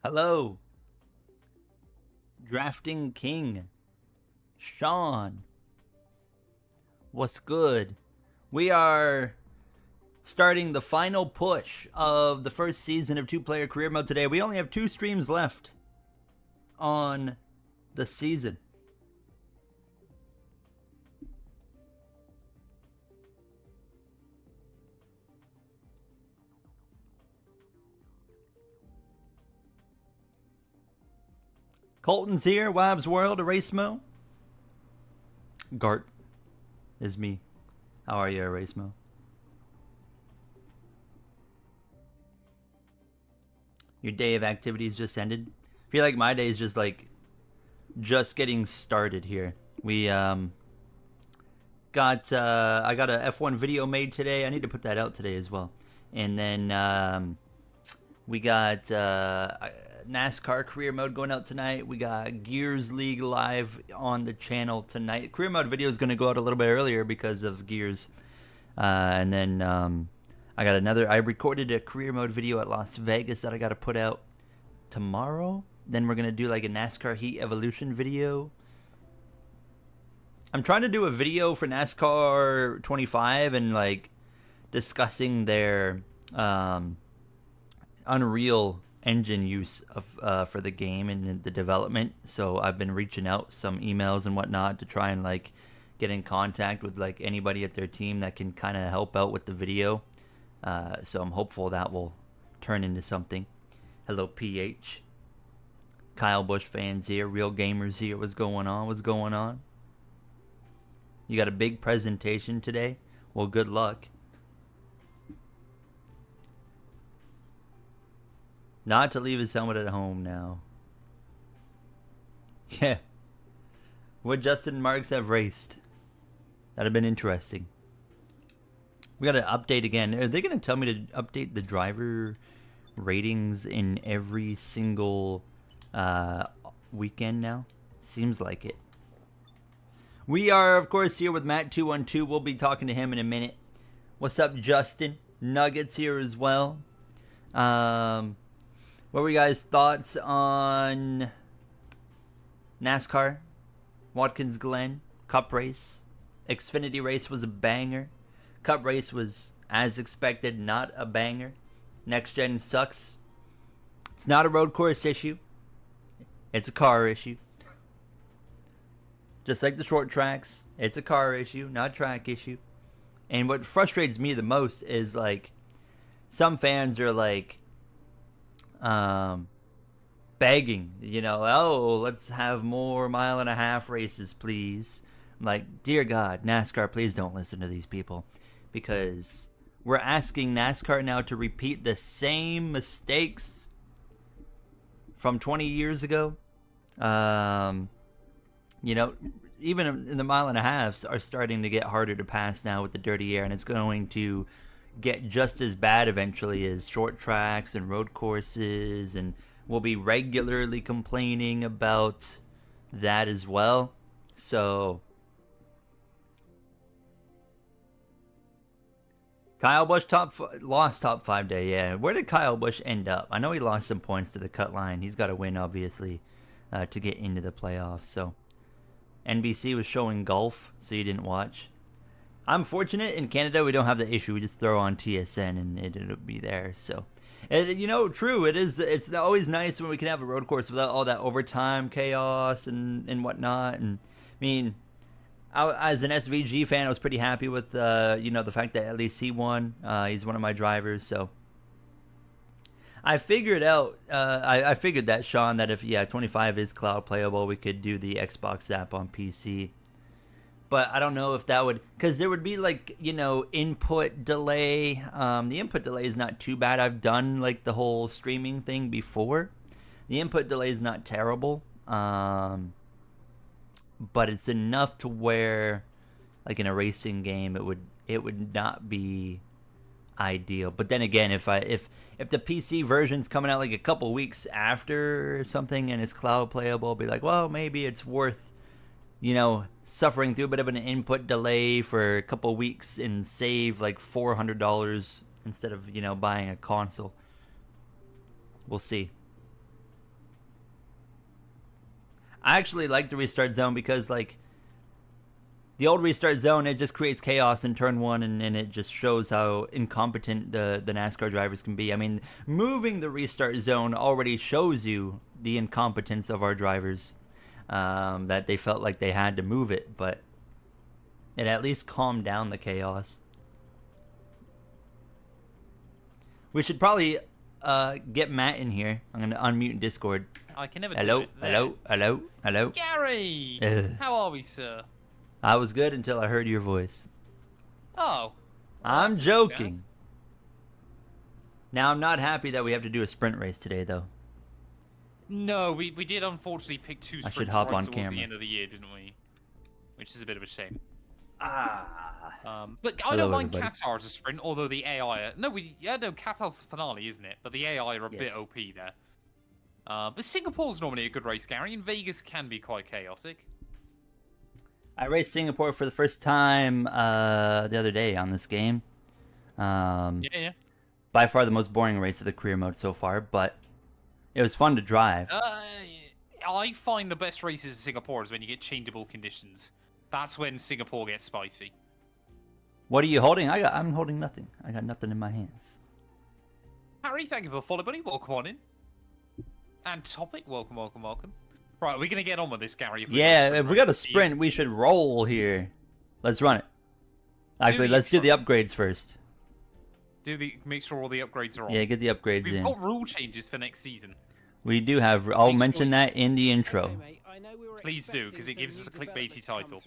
Hello. Drafting King. Sean. What's good? We are starting the final push of the first season of two-player career mode today. We only have 2 streams left on the season. Colton's here, Wab's World, Erasmo. Gart is me. How are you, Erasmo? Your day of activities just ended? I feel like my day is just getting started here. We I got a F1 video made today. I need to put that out today as well. And then we got NASCAR career mode going out tonight. We got Gears League live on the channel tonight. Career mode video is going to go out a little bit earlier because of Gears. And then I recorded a career mode video at Las Vegas that I got to put out tomorrow. Then we're going to do like a NASCAR Heat Evolution video. I'm trying to do a video for NASCAR 25 and like discussing their Unreal Engine use of for the game and the development. So I've been reaching out some emails and whatnot to try and like get in contact with like anybody at their team that can kind of help out with the video. So I'm hopeful that will turn into something. Hello PH. Kyle Busch fans here, real gamers here. What's going on? What's going on? You got a big presentation today? Well, good luck. Not to leave his helmet at home now. Yeah. Would Justin Marks have raced? That'd have been interesting. We got to update again. Are they going to tell me to update the driver ratings in every single weekend now? Seems like it. We are, of course, here with Matt212. We'll be talking to him in a minute. What's up, Justin? Nuggets here as well. What were you guys' thoughts on NASCAR, Watkins Glen, Cup race? Xfinity race was a banger. Cup race was, as expected, not a banger. Next gen sucks. It's not a road course issue. It's a car issue. Just like the short tracks, it's a car issue, not a track issue. And what frustrates me the most is like some fans are like begging, you know, oh, let's have more 1.5 mile races, please. I'm like, dear God, NASCAR, please don't listen to these people, because we're asking NASCAR now to repeat the same mistakes from 20 years ago. You know, even in the 1.5 miles are starting to get harder to pass now with the dirty air, and it's going to get just as bad eventually as short tracks and road courses, and we'll be regularly complaining about that as well. So Kyle Busch lost top 5 day. Yeah, where did Kyle Busch end up? I know he lost some points to the cut line. He's got to win, obviously, to get into the playoffs. So NBC was showing golf, so you didn't watch. I'm fortunate in Canada we don't have the issue. We just throw on TSN and it'll be there. So, you know, true. It's always nice when we can have a road course without all that overtime chaos and whatnot. And I mean, as an SVG fan, I was pretty happy with you know, the fact that at least he won. He's one of my drivers, so I figured out. I figured that, Sean, that if 25 is cloud playable, we could do the Xbox app on PC. But I don't know if that would, because there would be like, you know, input delay. The input delay is not too bad. I've done like the whole streaming thing before. The input delay is not terrible. But it's enough to where, like in a racing game, it would not be ideal. But then again, if the PC version's coming out like a couple weeks after something and it's cloud playable, I'll be like, well, maybe it's worth, you know, suffering through a bit of an input delay for a couple weeks and save like $400 instead of, you know, buying a console. We'll see. I actually like the restart zone because, like, the old restart zone, it just creates chaos in turn one, and it just shows how incompetent the NASCAR drivers can be. I mean, moving the restart zone already shows you the incompetence of our drivers, that they felt like they had to move it, but it at least calmed down the chaos. We should probably get Matt in here. I'm going to unmute Discord. I can never Hello, do it. hello. Gary! How are we, sir? I was good until I heard your voice. Oh. Well, I'm joking. Now, I'm not happy that we have to do a sprint race today, though. No, we did unfortunately pick 2 sprints should hop on towards camera. the end of the year, didn't we? Which is a bit of a shame. Ah. But I Hello, don't mind everybody. Qatar as a sprint, although the AI... No, Qatar's the finale, isn't it? But the AI are a bit Yes. OP there. But Singapore's normally a good race, Gary, and Vegas can be quite chaotic. I raced Singapore for the first time the other day on this game. Yeah. By far the most boring race of the career mode so far, but it was fun to drive. I find the best races in Singapore is when you get changeable conditions. That's when Singapore gets spicy. What are you holding? I'm holding nothing. I got nothing in my hands. Harry, thank you for the follow, buddy. Welcome on in. And Topic, welcome. Right, we're gonna get on with this, Gary. If we got a sprint, we should roll here. Let's run it. Actually, let's do the upgrades first. Make sure all the upgrades are on. Yeah, get the upgrades in. We've got rule changes for next season. We do have. I'll mention that in the intro. Please do, because it gives us a clickbaity title.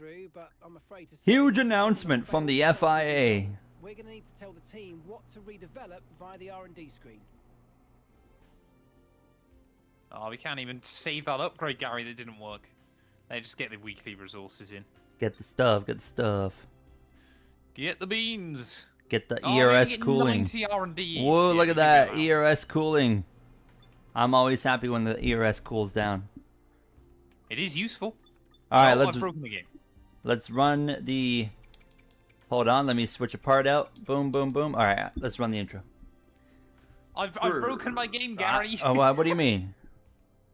Huge announcement from the FIA. We're going to need to tell the team what to redevelop via the R&D screen. Oh, we can't even save that upgrade, Gary, that didn't work. They just get the weekly resources in. Get the stuff. Get the stuff. Get the beans. Get the ERS cooling. 90 R&D. Whoa, look at that. ERS cooling. I'm always happy when the ERS cools down. It is useful. All right, I've broken the game. let's run the... Hold on, let me switch a part out. Boom, boom, boom. All right, let's run the intro. I've broken my game, Gary. What do you mean?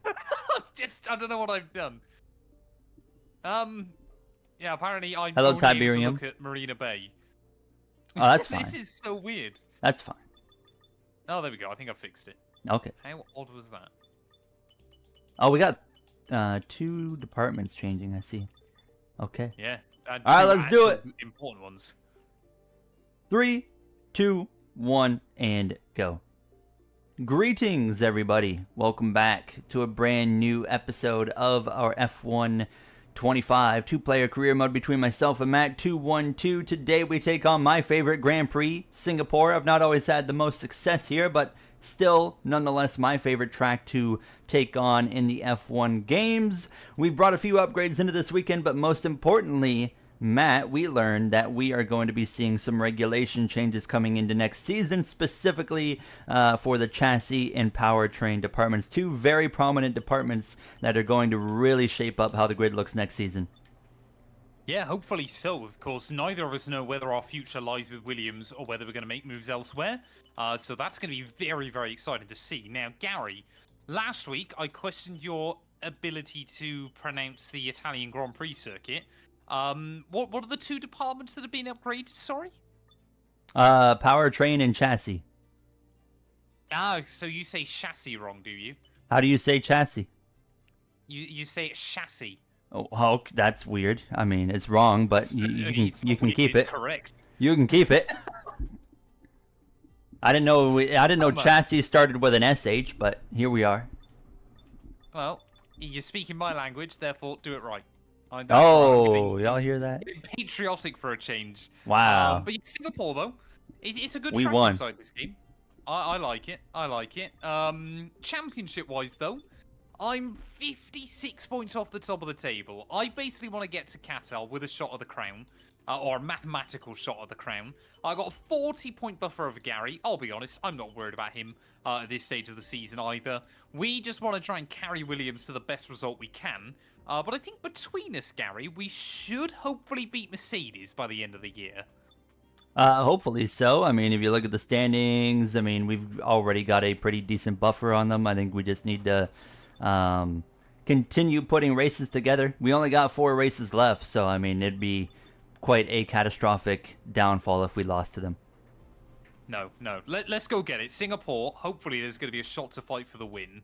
I don't know what I've done. Yeah, apparently I'm Hello, only able to Tiberium. look at Marina Bay. Oh, that's fine. This is so weird. That's fine. Oh, there we go. I think I fixed it. Okay. How odd was that? Oh, we got 2 departments changing, I see. Okay. Yeah. All right, let's do it. Important ones. 3, 2, 1, and go. Greetings, everybody. Welcome back to a brand new episode of our F1 25 2-player career mode between myself and Matt 212. Today we take on my favorite Grand Prix, Singapore. I've not always had the most success here, but still, nonetheless, my favorite track to take on in the F1 games. We've brought a few upgrades into this weekend, but most importantly, Matt, we learned that we are going to be seeing some regulation changes coming into next season, specifically for the chassis and powertrain departments. 2 very prominent departments that are going to really shape up how the grid looks next season. Yeah, hopefully so. Of course, neither of us know whether our future lies with Williams or whether we're going to make moves elsewhere. So that's going to be very, very exciting to see. Now, Gary, last week I questioned your ability to pronounce the Italian Grand Prix circuit. What are the 2 departments that have been upgraded? Sorry. Powertrain and chassis. Ah, so you say chassis wrong, do you? How do you say chassis? You say it chassis. Oh, that's weird. I mean, it's wrong, but you can keep it. Correct. You can keep it. I didn't know chassis started with an SH, but here we are. Well, you're speaking my language, therefore do it right. Oh, y'all hear that? Patriotic for a change. Wow. But Singapore, though, it's a good We track won. inside this game. I like it. Championship-wise, though, I'm 56 points off the top of the table. I basically want to get to Qatar with a shot of the crown, or a mathematical shot of the crown. I got a 40-point buffer over Gary. I'll be honest, I'm not worried about him at this stage of the season either. We just want to try and carry Williams to the best result we can. But I think between us, Gary, we should hopefully beat Mercedes by the end of the year. Hopefully so. I mean, if you look at the standings, I mean, we've already got a pretty decent buffer on them. I think we just need to continue putting races together. We only got 4 races left, so I mean, it'd be quite a catastrophic downfall if we lost to them. No. Let's go get it. Singapore, hopefully there's going to be a shot to fight for the win.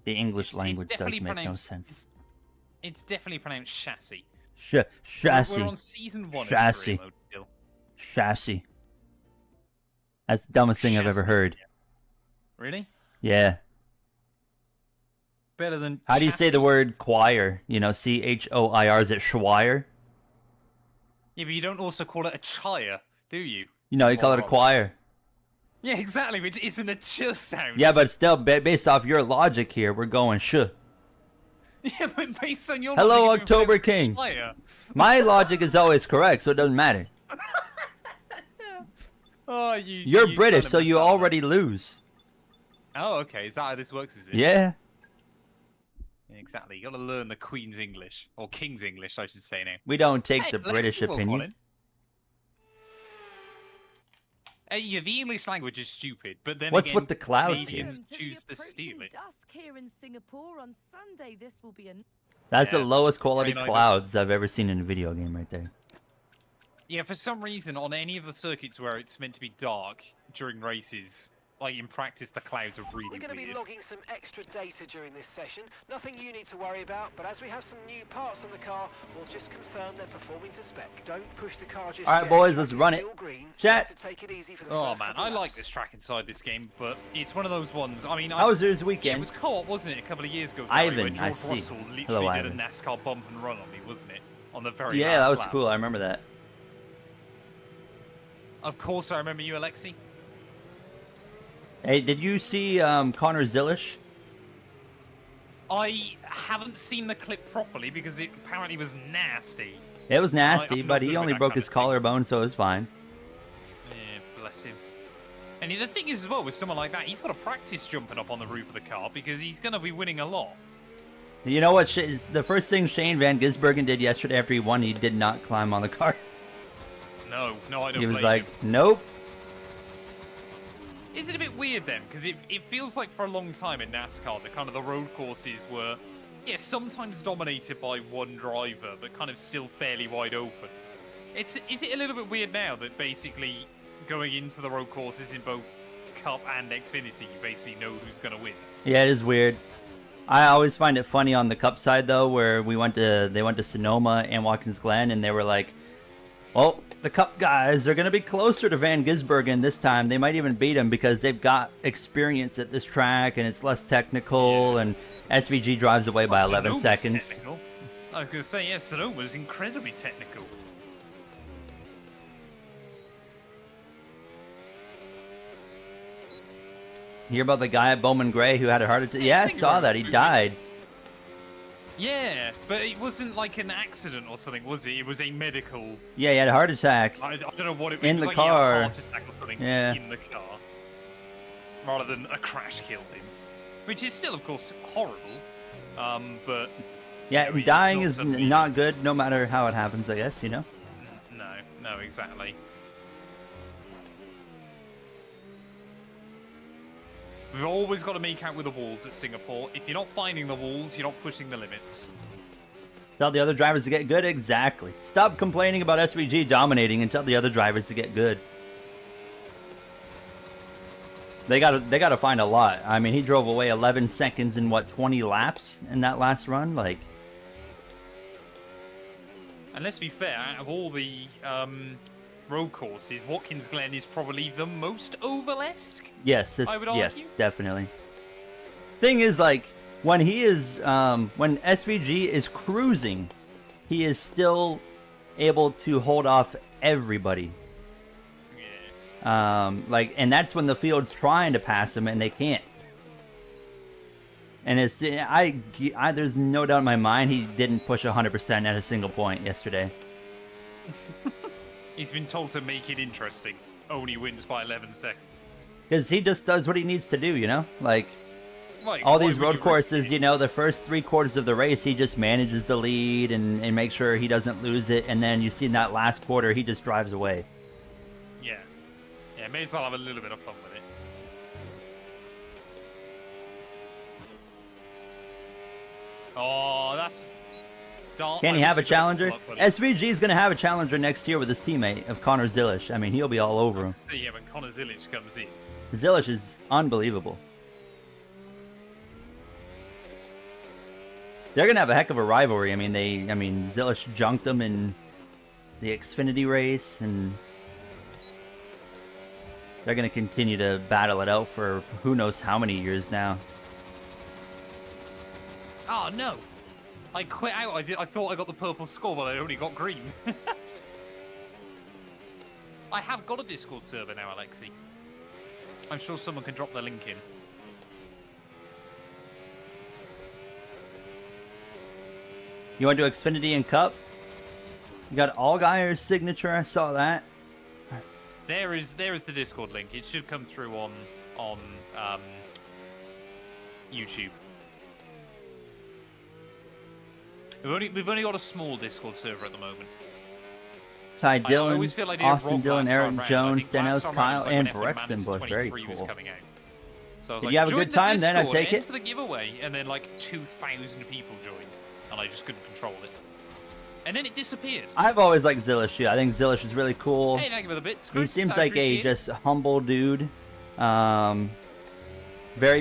The English language does make no sense. It's definitely pronounced chassis. Chassis. We're on season 1 Chassis. of career mode still. Chassis. That's the dumbest thing I've ever heard. Really? Yeah. Better than How do you say the word choir? You know, choir. Is it Schweier? Yeah, but you don't also call it a chire, do you? You know, you call it a choir. Yeah, exactly, which isn't a ch sound. Yeah, but still, based off your logic here, we're going sh. Yeah, but based on your Hello, logic, October it's a King. chire. My logic is always correct, so it doesn't matter. Oh, You're you British, kind of so you messed up already lose. there. Oh, okay. Is that how this works, is it? Yeah. Exactly. You got to learn the Queen's English. Or King's English, I should say now. We don't take Hey, the let's British do one, opinion. Colin. Yeah, the English language is stupid, but then What's again, with the clouds here? Canadians choose to steal it. Dusk here in Singapore on Sunday. This will be a That's the Yeah, lowest quality very nice. clouds I've ever seen in a video game right there. Yeah, for some reason, on any of the circuits where it's meant to be dark during races, like in practice, the clouds are really We're going to be weird. logging some extra data during this session. Nothing you need to worry about, but as we have some new parts on the car, we'll just confirm they're performing to spec. Don't push the car just All right, yet. boys, let's It's run it. still green. Chat. To take it easy for the Oh first man, couple I of like laps. this track inside this game, but it's one of those ones. I mean, How was yours it weekend? was co-op, wasn't it, a couple of years ago? Ivan, Gary, when I George see. Russell literally Hello, did Ivan. a NASCAR bump and run on me, wasn't it? On the very Yeah, that last was lap. cool. I remember that. Of course, I remember you, Alexi. Hey, did you see Connor Zilisch? I haven't seen the clip properly because it apparently was nasty. It was nasty, I'm but not he good only with that broke kind his of thing. collarbone, so it was fine. Yeah, bless him. And the thing is, as well, with someone like that, he's got to practice jumping up on the roof of the car because he's going to be winning a lot. You know what? The first thing Shane Van Gisbergen did yesterday after he won, he did not climb on the car. No, I don't He was blame like, him. nope. Is it a bit weird then? Because it feels like for a long time in NASCAR, the road courses were, yeah, sometimes dominated by one driver, but kind of still fairly wide open. Is it a little bit weird now that basically going into the road courses in both Cup and Xfinity, you basically know who's going to win? Yeah, it is weird. I always find it funny on the Cup side though, where they went to Sonoma and Watkins Glen, and they were like, well, the Cup guys are going to be closer to Van Gisbergen this time. They might even beat him because they've got experience at this track and it's less technical, and SVG drives away by 11 Sonoma's seconds. technical. I was going to say, yeah, Sonoma's incredibly technical. Hear about the guy at Bowman Gray who had a heart attack? Yeah, I think saw about that. it. He died. Yeah, but it wasn't like an accident or something, was it? It was a medical... Yeah, he had a heart attack. I don't know what it was. In It was the like he had a car. heart attack or something Yeah. in the car. Rather than a crash killed him. Which is still, of course, horrible. But... Yeah, I mean, dying it's is not something- not good no matter how it happens, I guess, you know? No, exactly. We've always got to make out with the walls at Singapore. If you're not finding the walls, you're not pushing the limits. Tell the other drivers to get good? Exactly. Stop complaining about SVG dominating and tell the other drivers to get good. They gotta find a lot. I mean, he drove away 11 seconds in, what, 20 laps in that last run? Like... And let's be fair, out of all the road courses, Watkins Glen is probably the most oval-esque. Yes, I would yes, argue. definitely. Thing is, like, when he is, when SVG is cruising, he is still able to hold off everybody. Yeah. Like, and that's when the field's trying to pass him and they can't. And it's, there's no doubt in my mind he didn't push 100% at a single point yesterday. He's been told to make it interesting. Only wins by 11 seconds. Because he just does what he needs to do, you know? Like, Like, all why these would road you risk courses, it? you know, the first 3/4 of the race, he just manages the lead and makes sure he doesn't lose it. And then you see in that last quarter, he just drives away. Yeah. Yeah, may as well have a little bit of fun with it. Oh, that's... Can he have a challenger? SVG is going to have a challenger next year with his teammate of Connor Zilisch. I mean, he'll be all over him. Yeah, when Connor Zilisch comes in. Zilisch is unbelievable. They're going to have a heck of a rivalry. I mean, Zilisch junked them in the Xfinity race, and they're going to continue to battle it out for who knows how many years now. Oh, no. I quit out. I thought I got the purple score, but I only got green. I have got a Discord server now, Alexi. I'm sure someone can drop the link in. You want to do Xfinity and Cup? You got Allgaier's signature. I saw that. There is the Discord link. It should come through on YouTube. We've only got a small Discord server at the moment. Ty Dillon, like Austin Dillon, Aaron Jones, Stenhouse, Kyle, like and Brexton Bush. Very cool. So did you have a good time then? I take it. Enter the giveaway, and then like 2,000 people joined, and I just couldn't control it. And then it disappeared. I've always liked Zilisch too. I think Zilisch is really cool. Hey, thank you for the bits. He seems like a just humble dude. Very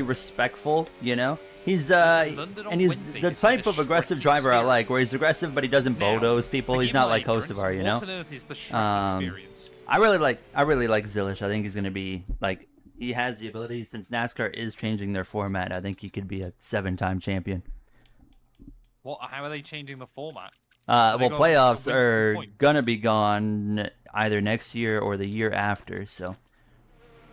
respectful, you know. He's and he's the type of aggressive driver I like, where he's aggressive but he doesn't bulldoze people. He's not like Kosovar, you know. I really like Zilisch. I think he's gonna be like, he has the ability, since NASCAR is changing their format. I think he could be a 7-time champion. What? How are they changing the format? Well, playoffs are gonna be gone either next year or the year after. So.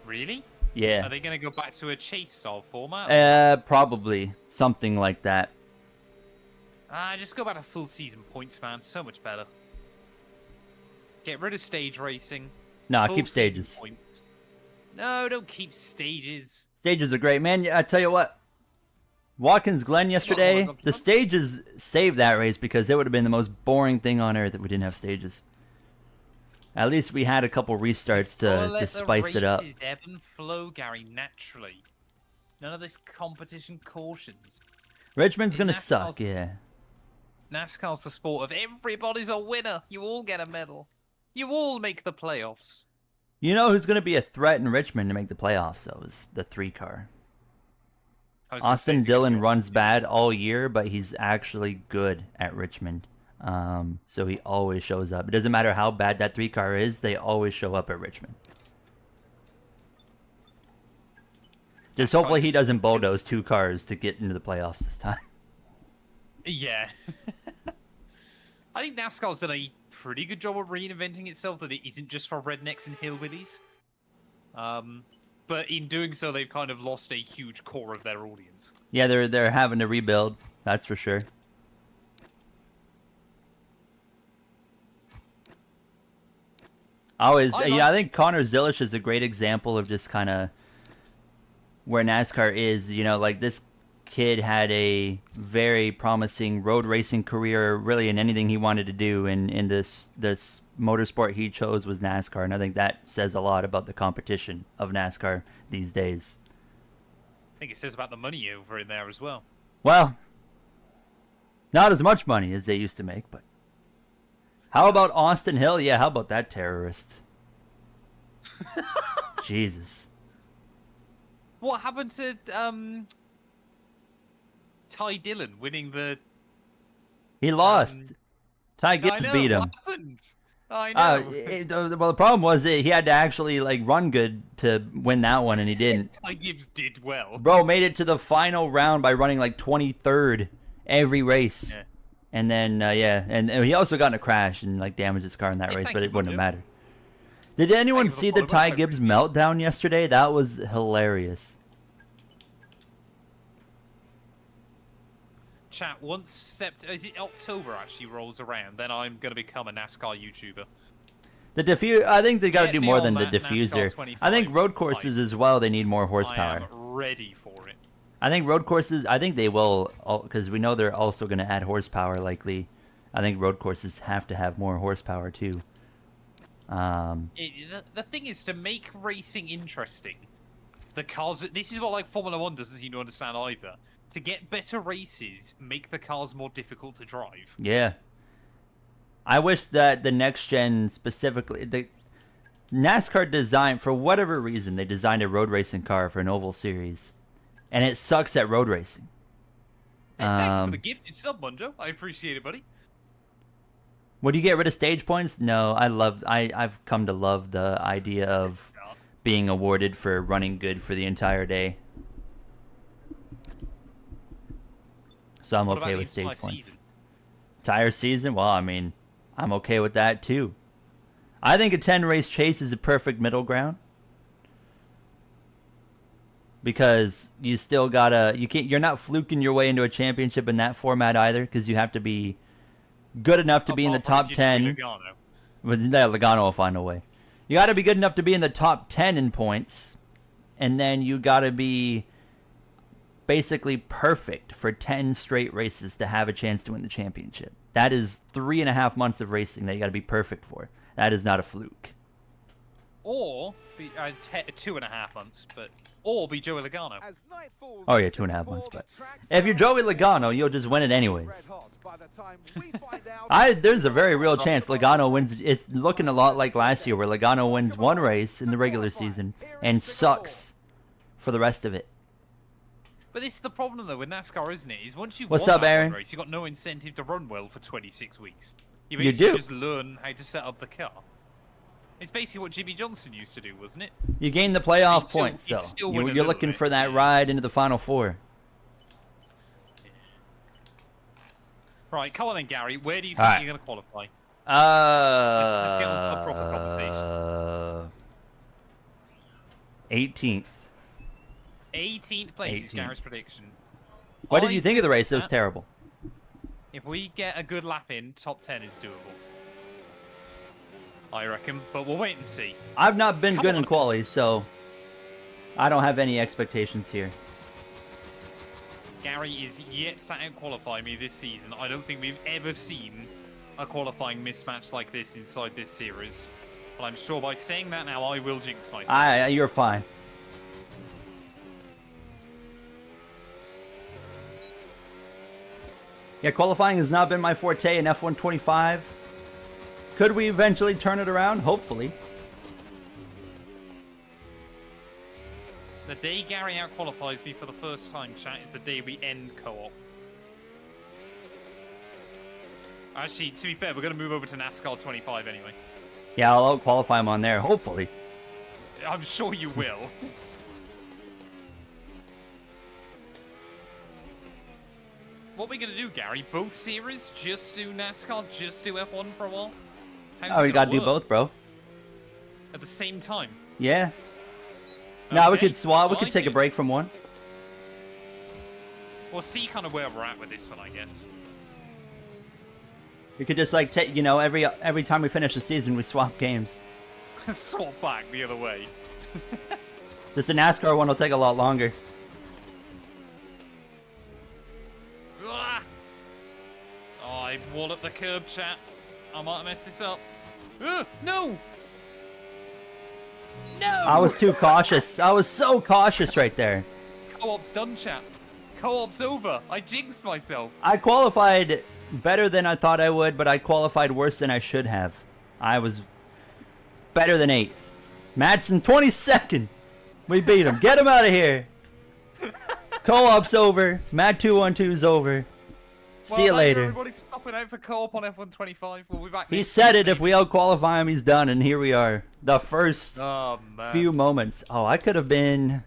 Really? Yeah. Are they going to go back to a chase style format? Probably something like that. Just go back to full season points, man. So much better. Get rid of stage racing. No, keep stages. Points. No, don't keep stages. Stages are great, man. I tell you what. Watkins Glen yesterday, the stages saved that race because it would have been the most boring thing on earth if we didn't have stages. At least we had a couple restarts to spice it up. Ebb and flow, Gary, naturally. None of this competition cautions. Richmond's gonna suck, yeah. NASCAR's the sport of everybody's a winner. You all get a medal. You all make the playoffs. You know who's gonna be a threat in Richmond to make the playoffs, though, is the 3-car. Austin Dillon runs bad all year, but he's actually good at Richmond. So he always shows up. It doesn't matter how bad that 3-car is, they always show up at Richmond. Just hopefully he doesn't bulldoze 2 cars to get into the playoffs this time. Yeah. I think NASCAR's done a pretty good job of reinventing itself, that it isn't just for rednecks and hillbillies. But in doing so, they've kind of lost a huge core of their audience. Yeah, they're having to rebuild, that's for sure. I think Connor Zilisch is a great example of just kind of where NASCAR is. You know, like, this kid had a very promising road racing career, really in anything he wanted to do, and in this motorsport he chose was NASCAR, and I think that says a lot about the competition of NASCAR these days. I think it says about the money over in there as well. Well, not as much money as they used to make, but how about Austin Hill? Yeah, how about that terrorist? Jesus. What happened to Ty Dillon winning the... He lost. Ty Gibbs beat him. What happened? I know. Well, the problem was that he had to actually run good to win that one, and he didn't. Ty Gibbs did well. Bro made it to the final round by running 23rd every race. Yeah. And then, and he also got in a crash and damaged his car in that race, but it wouldn't have mattered. Did anyone see the Ty Gibbs meltdown yesterday? That was hilarious. Chat, once is it October actually rolls around, then I'm going to become a NASCAR YouTuber. I think they got to do more than the diffuser. I think road courses as well, they need more horsepower. I am ready for it. I think road courses, I think they will, because we know they're also going to add horsepower likely. I think road courses have to have more horsepower too. The thing is, to make racing interesting, the cars, this is what Formula 1 doesn't seem to understand either. to get better races, make the cars more difficult to drive. Yeah. I wish that the next gen specifically, the NASCAR designed, for whatever reason, they designed a road racing car for an oval series, and it sucks at road racing. And thank you for the gifted sub, Munjo. I appreciate it, buddy. Would you get rid of stage points? No, I've come to love the idea of being awarded for running good for the entire day. So I'm okay with stage points. Entire season? Well, I mean, I'm okay with that too. I think a 10 race chase is a perfect middle ground. Because you still gotta, you're not fluking your way into a championship in that format either, because you have to be good enough to be in the top 10. With Logano will find a way. You gotta be good enough to be in the top 10 in points, and then you gotta be basically perfect for 10 straight races to have a chance to win the championship. That is 3.5 months of racing that you gotta be perfect for. That is not a fluke. Or be 2.5 months, or be Joey Logano. Oh yeah, 2.5 months. But if you're Joey Logano, you'll just win it anyways. There's a very real chance Logano wins. It's looking a lot like last year, where Logano wins one race in the regular season and sucks for the rest of it. But this is the problem though with NASCAR, isn't it? Is once you've What's won up, that Aaron? race, you've got no incentive to run well for 26 weeks. You You basically do. just learn how to set up the car. It's basically what Jimmy Johnson used to do, wasn't it? You gain the playoff He'd still- points, he'd so still win a you're little looking bit, for that yeah. ride into the Final Four. Right, come on then, Gary. Where do you think Alright. you're going to qualify? Let's get on to the proper conversation. 18th. 18th place is 18th. Gary's prediction. What did I you think of the race? It was that terrible. If we get a good lap in, top 10 is doable. I reckon, but we'll wait and see. I've not been Come good in on. quali, so I don't have any expectations here. Gary is yet to out-qualify me this season. I don't think we've ever seen a qualifying mismatch like this inside this series. But I'm sure by saying that now, I will jinx myself. You're fine. Yeah, qualifying has not been my forte in F1 25. Could we eventually turn it around? Hopefully. The day Gary out-qualifies me for the first time, chat, is the day we end co-op. Actually, to be fair, we're going to move over to NASCAR 25 anyway. Yeah, I'll out-qualify him on there, hopefully. I'm sure you will. What are we going to do, Gary? Both series? Just do NASCAR? Just do F1 for a while? How's Oh, it we gonna gotta do work? both, bro. At the same time? Yeah. Now we Okay, could swap. We I could take a do. break from one. We'll see kind of where we're at with this one, I guess. We could just like take, you know, every time we finish the season, we swap games. Swap back the other way. This NASCAR one will take a lot longer. Ah! Oh, I walled up the curb, chat. I might have messed this up. No! No! I was too cautious. I was so cautious right there. Co-op's done, chat. Co-op's over. I jinxed myself. I qualified better than I thought I would, but I qualified worse than I should have. I was better than 8th. Madsen, 22nd. We beat him. Get him out of here. Co-op's over. Mad 212's over. See you Well, thank later. everybody for stopping out for co-op on F1 25. We'll be back. He next said it. Tuesday. If we out-qualify him, he's done. And here we are. The first Oh, man. few moments. Oh, I could have been...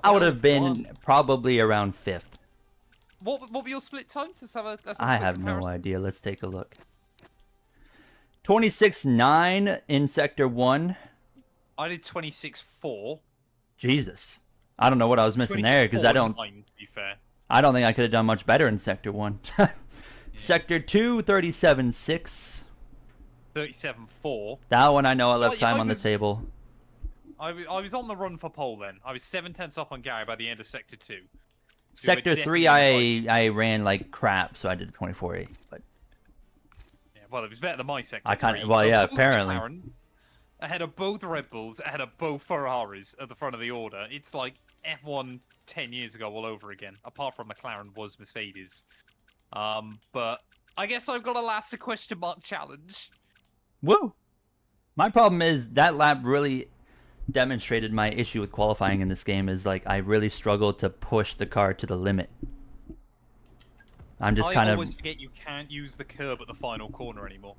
I would have been 12-1. probably around 5th. What were your split times? Let's have a I quick have no comparison. idea. Let's take a look. 26-9 in Sector 1. I did 26-4. Jesus. I don't know what I was missing there, because I 26-4 don't... to be fair. I don't think I could have done much better in Sector 1. Sector 2, 37-6. 37-4. That one I know I So, left yeah, time I on the was- table. I was on the run for pole then. I was 7/10 up on Gary by the end of Sector 2. Sector 3, definitely I ran like crap, so I did a 24-8. But Yeah, well, it was better than my Sector I kinda- 3. well, yeah, Both apparently. McLarens. ahead of both Red Bulls, ahead of both Ferraris at the front of the order. It's like F1 10 years ago all over again, apart from McLaren was Mercedes. But I guess I've got to last a question mark challenge. Woo! My problem is that lap really demonstrated my issue with qualifying in this game is like I really struggled to push the car to the limit. I'm just kind I of... always forget you can't use the curb at the final corner anymore.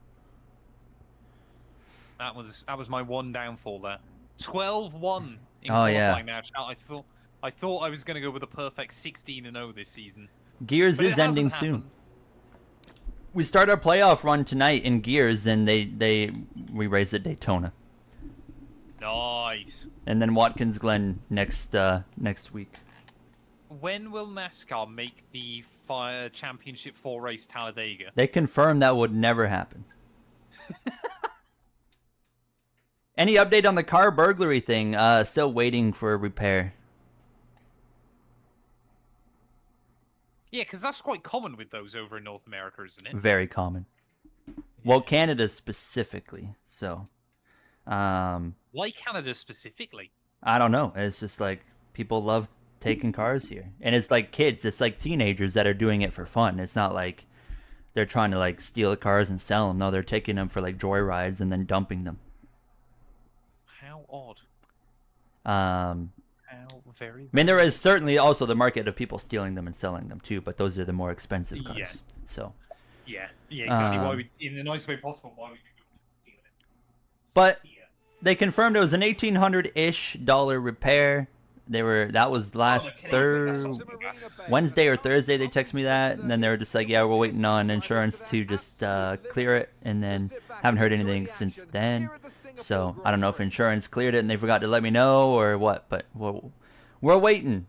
That was my one downfall there. 12-1 in qualifying now. I thought I was going to go with a perfect 16-0 this season. Gears But is it ending hasn't soon. happened. We start our playoff run tonight in Gears, and we race at Daytona, Nice. and then Watkins Glen next week. When will NASCAR make the Fire Championship 4 race Talladega? They confirmed that would never happen. Any update on the car burglary thing? Still waiting for a repair. Yeah, because that's quite common with those over in North America, isn't it? Very common. Well, Canada specifically. So, Why Canada specifically? I don't know. It's just like people love taking cars here, and it's like kids. It's like teenagers that are doing it for fun. It's not like they're trying to like steal the cars and sell them. No, they're taking them for like joy rides and then dumping them. How odd. How very... I mean, there is certainly also the market of people stealing them and selling them too, but those are the more expensive cars. Yeah. So, Yeah, exactly. Why would, in the nicest way possible, why would you steal it? but they confirmed it was an $1,800-ish repair. That was last Wednesday or Thursday. They texted me that, and then they were just like, "Yeah, we're waiting on insurance to just clear it," and then haven't heard anything since then. So I don't know if insurance cleared it and they forgot to let me know or what, but we're waiting.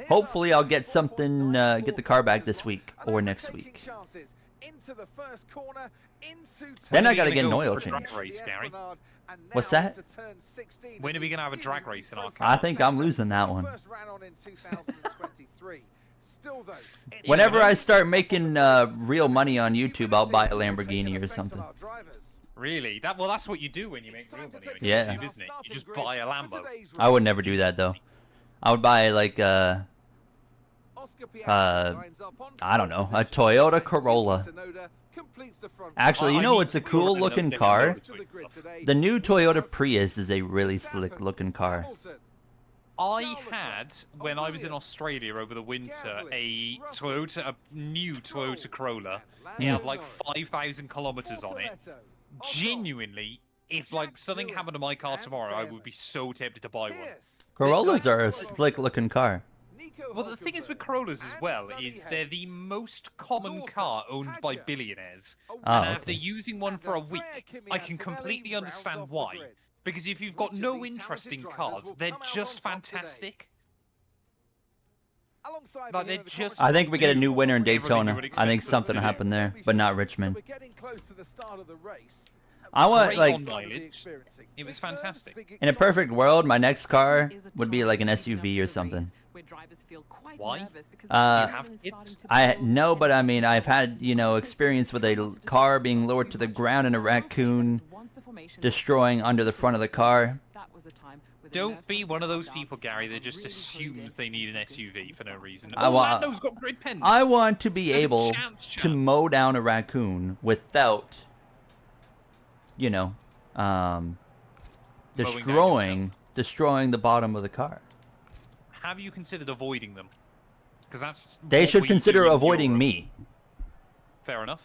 Hopefully, I'll get something, get the car back this week or next week. Then I gotta get an oil change. Race, Gary. What's that? When are we gonna have a drag race in our car? I think I'm losing that one. Whenever I start making real money on YouTube, I'll buy a Lamborghini or something. Really? That's what you do when you make real money on Yeah. YouTube, isn't it? You just buy a Lambo. I would never do that though. I would buy like I don't know, a Toyota Corolla. Actually, you know what's a cool looking car? The new Toyota Prius is a really slick looking car. I had, when I was in Australia over the winter, a new Toyota Corolla. It had like 5,000 kilometers on it. Genuinely, if like something happened to my car tomorrow, I would be so tempted to buy one. Corollas are a slick looking car. Well, the thing is with Corollas as well, is they're the most common car owned by billionaires. And after using one for a week, I can completely understand why. Because if you've got no interest in cars, they're just fantastic. Like, they're just... I think we get a new winner in Daytona. I think something will happen there, but not Richmond. I want, Great like, on mileage. It was fantastic. in a perfect world, my next car would be like an SUV or something. Why? No, but I mean, I've had, experience with a car being lowered to the ground and a raccoon destroying under the front of the car. Don't be one of those people, Gary, that just assumes they need an SUV for no reason. I want to be There's a able chance, to chap. mow down a raccoon without, destroying the bottom of the car. Have you considered avoiding them? Because that's... They what should we consider do in avoiding Europe. me. Fair enough.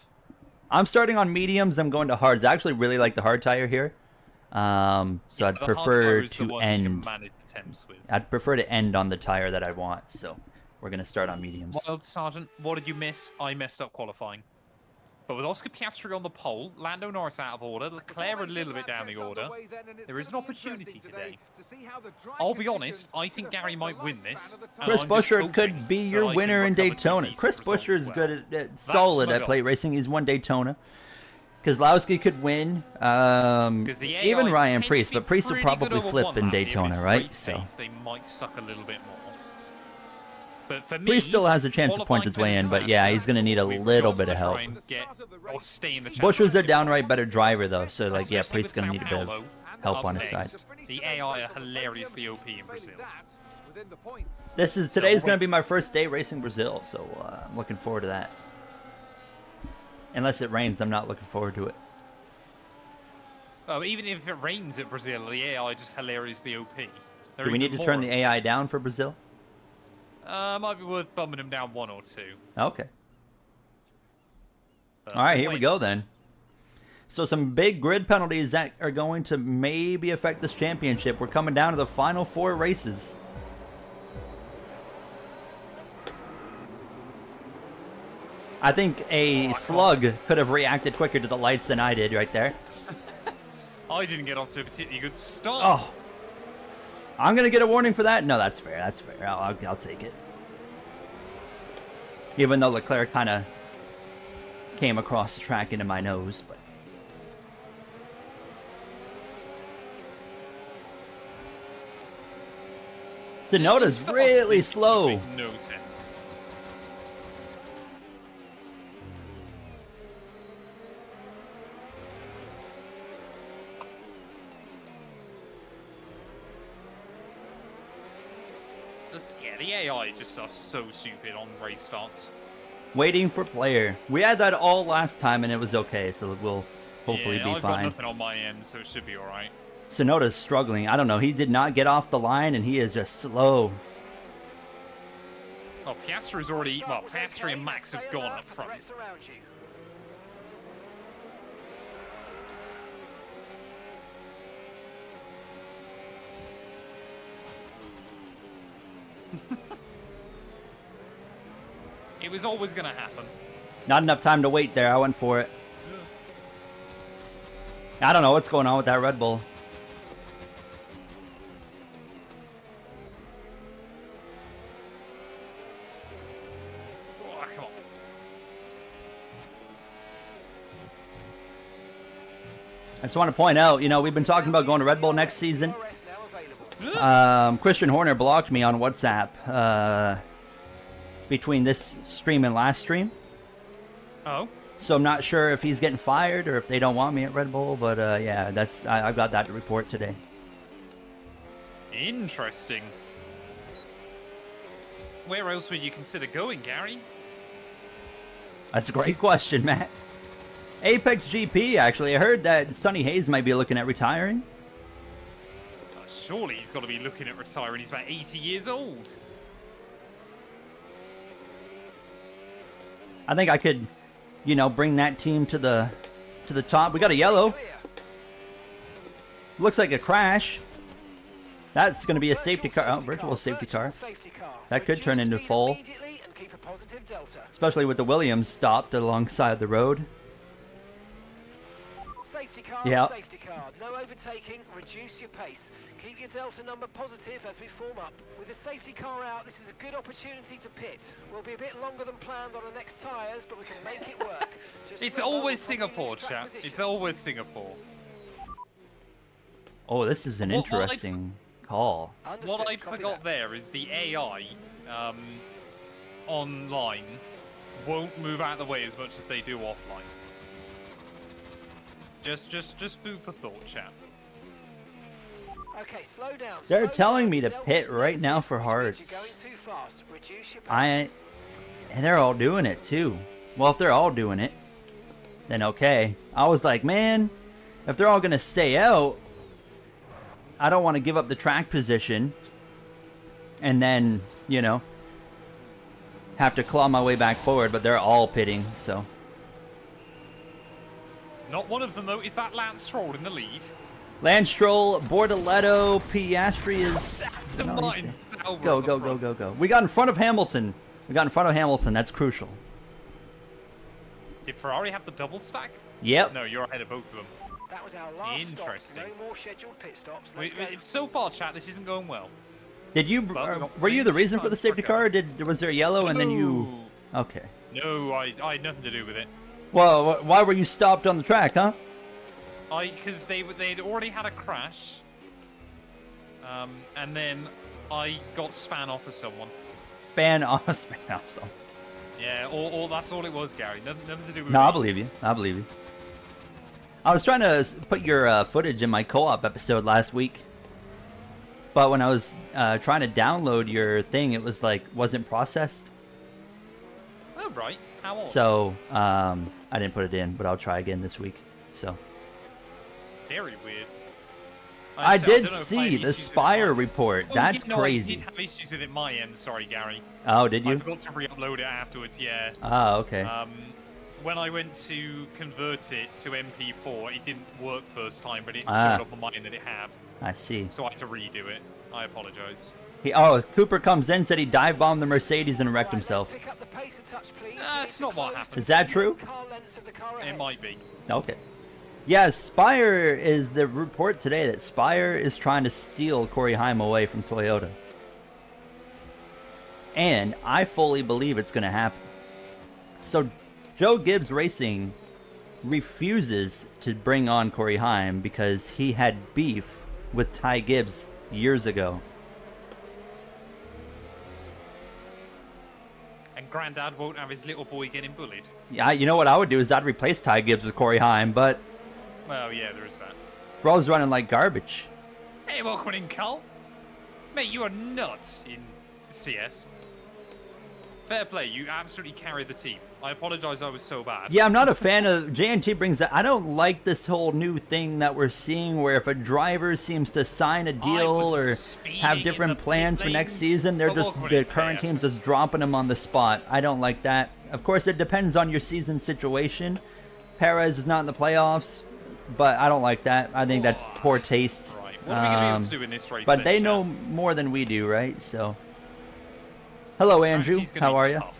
I'm starting on mediums. I'm going to hards. I actually really like the hard tire here. So I'd The hard prefer tire is the to one you can end. manage the temps with. I'd prefer to end on the tire that I want. So we're gonna start on mediums. Wild Sergeant, what did you miss? I messed up qualifying. But with Oscar Piastri on the pole, Lando Norris out of order, Leclerc a little bit down the order, there is an opportunity today. I'll be honest, I think Gary might win this. and Chris I'm just Buescher hoping could be your that I can winner in recover two Daytona. decent Chris results Buescher as is well. good solid my at goal. plate racing. He's won Daytona. Kozlowski could win. The AI Even Ryan tends Priest, to be but Priest will pretty good probably over flip one in lap. If Daytona, it's right? race So pace, they might suck a little bit more. But for me, Priest still has a chance to point his way in, but yeah, he's gonna need a little bit of help. Stay in the Buescher's a downright better driver though, so like yeah, Priest's gonna need a bit of help Up on his side. next, the AI are hilariously OP in Brazil. Today's going to be my first day racing Brazil, so I'm looking forward to that. Unless it rains, I'm not looking forward to it. Oh, even if it rains at Brazil, the AI are just hilariously OP. Do we need to turn the AI down for Brazil? Might be worth bumping them down 1 or 2. Okay. But All right, here we wait. go then. So some big grid penalties that are going to maybe affect this championship. We're coming down to the final 4 races. I think a slug could have reacted quicker to the lights than I did right there. I didn't get off to a particularly good start. Oh. I'm going to get a warning for that? No, that's fair. That's fair. I'll take it. Even though Leclerc kind of came across the track into my nose, but... Tsunoda's really slow. Makes no sense. Yeah, the AI just are so stupid on race starts. Waiting for player. We had that all last time and it was okay, so we'll hopefully be I've fine. got nothing on my end, so it should be alright. Tsunoda's struggling. I don't know. He did not get off the line and he is just slow. Oh, Piastri's already... Well, Piastri and Max have gone up front. It was always going to happen. Not enough time to wait there. I went for it. I don't know what's going on with that Red Bull. Oh, come on. I just want to point out, you know, we've been talking about going to Red Bull next season. Christian Horner blocked me on WhatsApp between this stream and last stream. Oh? So I'm not sure if he's getting fired or if they don't want me at Red Bull, but yeah, I've got that to report today. Interesting. Where else would you consider going, Gary? That's a great question, Matt. Apex GP, actually. I heard that Sonny Hayes might be looking at retiring. Surely he's got to be looking at retiring. He's about 80 years old. I think I could, you know, bring that team to the top. We got a yellow. Looks like a crash. That's going to be a safety car. Oh, virtual safety car. That could turn into full. Especially with the Williams stopped alongside the road. Safety car, Yeah. safety car. No overtaking, reduce your pace. Keep your delta number positive as we form up. With the safety car out, this is a good opportunity to pit. We'll be a bit longer than planned on the next tyres, but we can make it work. It's always Singapore, chap. It's always Singapore. Oh, this is an What- what I- interesting call. What I forgot there is the AI online won't move out of the way as much as they do offline. Just food for thought, chap. Okay, slow down. They're slow telling down. me to Delta pit right now negative, for which means hearts. You're going too fast. Reduce your pace. And they're all doing it too. Well, if they're all doing it, then okay. I was like, man, if they're all gonna stay out, I don't want to give up the track position and then, you know, have to claw my way back forward, but they're all pitting, so. Not one of them, though. Is that Lance Stroll in the lead? Lance Stroll, Bortoletto, Piastri is... Aston no, he's Martin there. Sauber Go, on the go, go, front. go, go. We got in front of Hamilton. That's crucial. Did Ferrari have the double stack? Yep. No, you're ahead of both of them. That was our last Interesting. stop. No more scheduled pit stops. Let's go. So far, chat, this isn't going well. Did you... Well, we got were you the plenty reason of for the time safety to car, or work was there yellow and then you... No. Okay. No, I had nothing to do with it. Well, why were you stopped on the track, huh? Because they'd already had a crash, and then I got span off of someone. Span off some. Yeah, all that's all it was, Gary. Nothing to do with No, me. I believe you. I was trying to put your footage in my co-op episode last week, but when I was trying to download your thing, it was like wasn't processed. Oh, right. How old? So I didn't put it in, but I'll try again this week. So Very weird. I don't did know if I see had the issues with Spire mine. report. Oh, That's no, crazy. I did have issues with it my end. Sorry, Gary. Oh, did I you? forgot to re-upload it afterwards. Yeah. Oh, okay. When I went to convert it to MP4, it didn't work first time, but it Ah. showed up on mine that it had. I see. So I had to redo it. I apologize. Cooper comes in, said he dive bombed the Mercedes and wrecked Right, let's himself. pick up the pace a touch, please. That's not what happened. Is that true? Car lengths of the car It ahead. might be. Okay. Yeah, Spire is the report today that Spire is trying to steal Corey Haim away from Toyota. And I fully believe it's going to happen. So Joe Gibbs Racing refuses to bring on Corey Haim because he had beef with Ty Gibbs years ago. And Grandad won't have his little boy getting bullied. Yeah, you know what I would do is I'd replace Ty Gibbs with Corey Haim, but Well, yeah, there is that. bro's running like garbage. Hey, welcome in, Carl. Mate, you are nuts in CS. Fair play, you absolutely carried the team. I apologize I was so bad. Yeah, I'm not a fan of JNT brings that. I don't like this whole new thing that we're seeing where if a driver seems to sign a deal was or speeding have in different the plans pit for next lane, season, they're but just look what the it current did. team's just dropping them on the spot. I don't like that. Of course, it depends on your season situation. Perez is not in the playoffs, but I don't like that. I think that's poor taste. Right, what are we going to be able to do in this race? But then, they chat? know more than we do, right? So, hello, Andrew. Strategy's gonna How be are you? tough.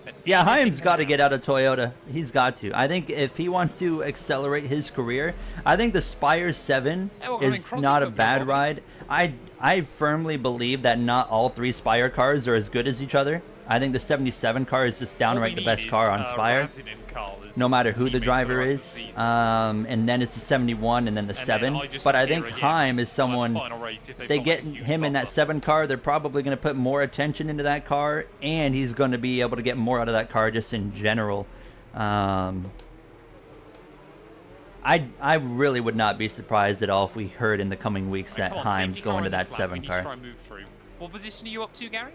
But Yeah, anything Haim's can got to happen. get out of Toyota. He's got to. I think if he wants to accelerate his career, I think the Spire 7 Hey, well, I mean, is Crossy not a took me bad a ride. I firmly believe that not all three Spire cars are as good as each other. I think the 77 car is just All downright we the need best is, car on Spire, Razin and Carl as no matter who the teammates for driver rest of the is. season. And then it's the 71 and then the And then 7. I just But I appear think again Haim is on the someone... final race if They find get a huge him in that bumper. 7 car, they're probably going to put more attention into that car, and he's going to be able to get more out of that car just in general. I really would not be surprised at all if we heard in the coming weeks Right, that come on, Haim's safety car going to in that this lap. 7 We need to try car. and move through. What position are you up to, Gary?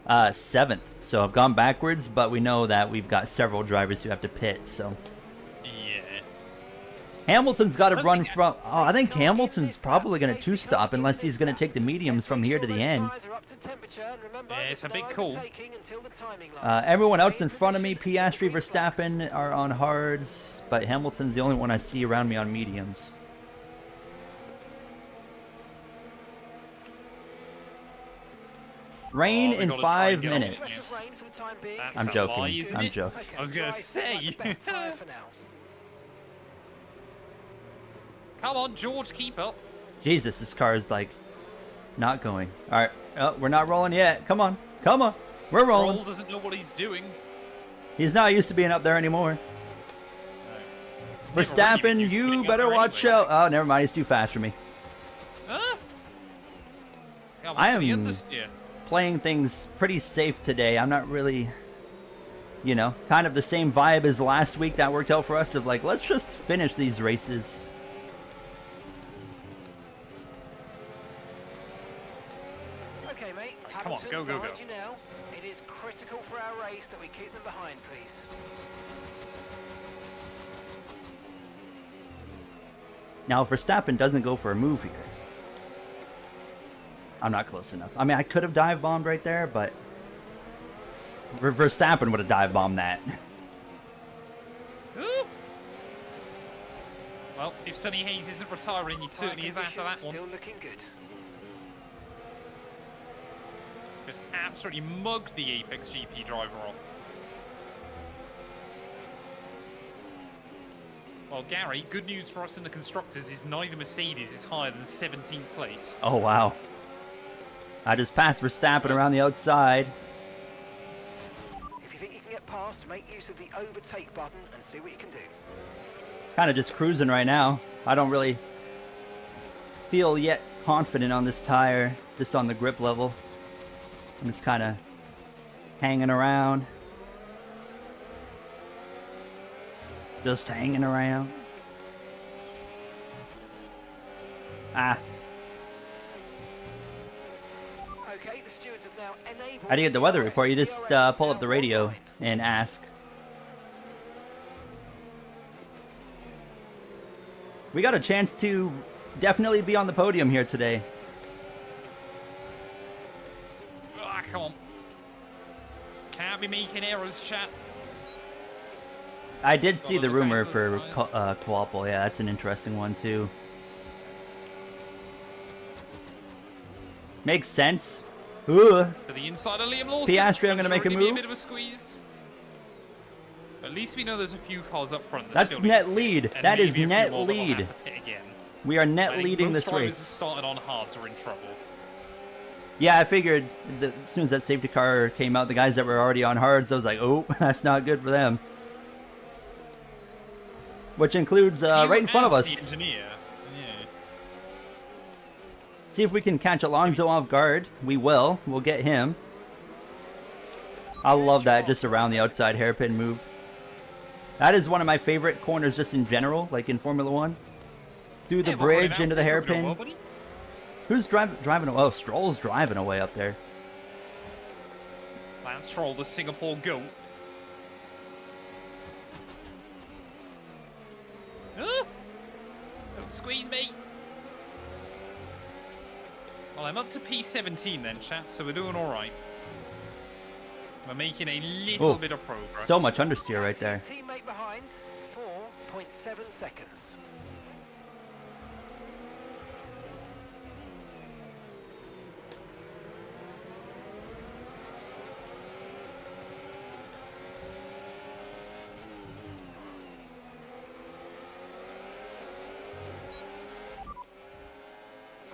7th, so I've gone backwards, but we know that we've got several drivers who have to pit, so... Yeah. Hamilton's got to don't run think- from... Oh, I think Hamilton's probably going to 2-stop unless he's going to take the mediums from here to the end. Yeah, it's a big call. Everyone else in front of me, Piastri, Verstappen, are on hards, but Hamilton's the only one I see around me on mediums. Rain Oh, we in gotta try and 5 get on minutes. That's I'm a joking. lie, isn't I'm it? joking. I was gonna say. Come on, George, keep up. Jesus, this car is like not going. All right, oh, we're not rolling yet. Come on, come on, we're rolling. Stroll doesn't know what he's doing. He's not used to being up there anymore. Never really been Verstappen, used to you being up better there watch anyway. out. Oh, never mind. He's too fast for me. Huh? God, I what's the am- understeer? Playing things pretty safe today. I'm not really, you know, kind of the same vibe as last week that worked out for us of like, let's just finish these races. Okay, mate. Come on, Hamilton's go, go, go. behind you now. It is critical for our race that we keep them behind, please. Now, if Verstappen doesn't go for a move here, I'm not close enough. I mean, I could have dive bombed right there, but Verstappen would have dive bombed that. Ooh. Well, if Sonny Hayes isn't retiring, he certainly is after that one. Still looking good. Just absolutely mugged the Apex GP driver off. Well, Gary, good news for us in the constructors is neither Mercedes is higher than 17th place. Oh, wow. I just passed Verstappen around the outside. If you think you can get past, make use of the overtake button and see what you can do. Kind of just cruising right now. I don't really feel yet confident on this tire, just on the grip level. I'm just kind of hanging around. Just hanging around. Ah. Okay, the stewards have now enabled. How do you get the weather DRS. report? You just DRS pull up the now radio online. and ask. We got a chance to definitely be on the podium here today. Ah, come on. Can't be making errors, chat. I did see Follow the the rumor bankers, for right? Quapple. Yeah, that's an interesting one too. Makes sense. Ugh. To the inside of Liam Lawson. Piastri, I'm gonna make a Sure, it'll be move. bit of a squeeze. At least we know there's a few cars up front. that That's still need net to pit, lead. and That is maybe a few net more that'll have lead. to pit again. We are I net think leading most this drivers race. started on hards are in trouble. Yeah, I figured that as soon as that safety car came out, the guys that were already on hards, I was like, oh, that's not good for them. Which includes right in front of asked us. The engineer. Yeah. See if we can catch Alonso off guard. We will. We'll get him. I love that, just around the outside hairpin move. That is one of my favorite corners just in general, like in Formula 1. Through the Hey, we're going bridge out. into the We're going hairpin. well, buddy. Who's driving? Oh, Stroll's driving away up there. Lance Stroll, the Singapore GOAT. Ah! Don't squeeze me. Well, I'm up to P17 then, chat, so we're doing all right. We're making a little Oh, bit of progress. So much understeer right there. Teammate behind, 4.7 seconds.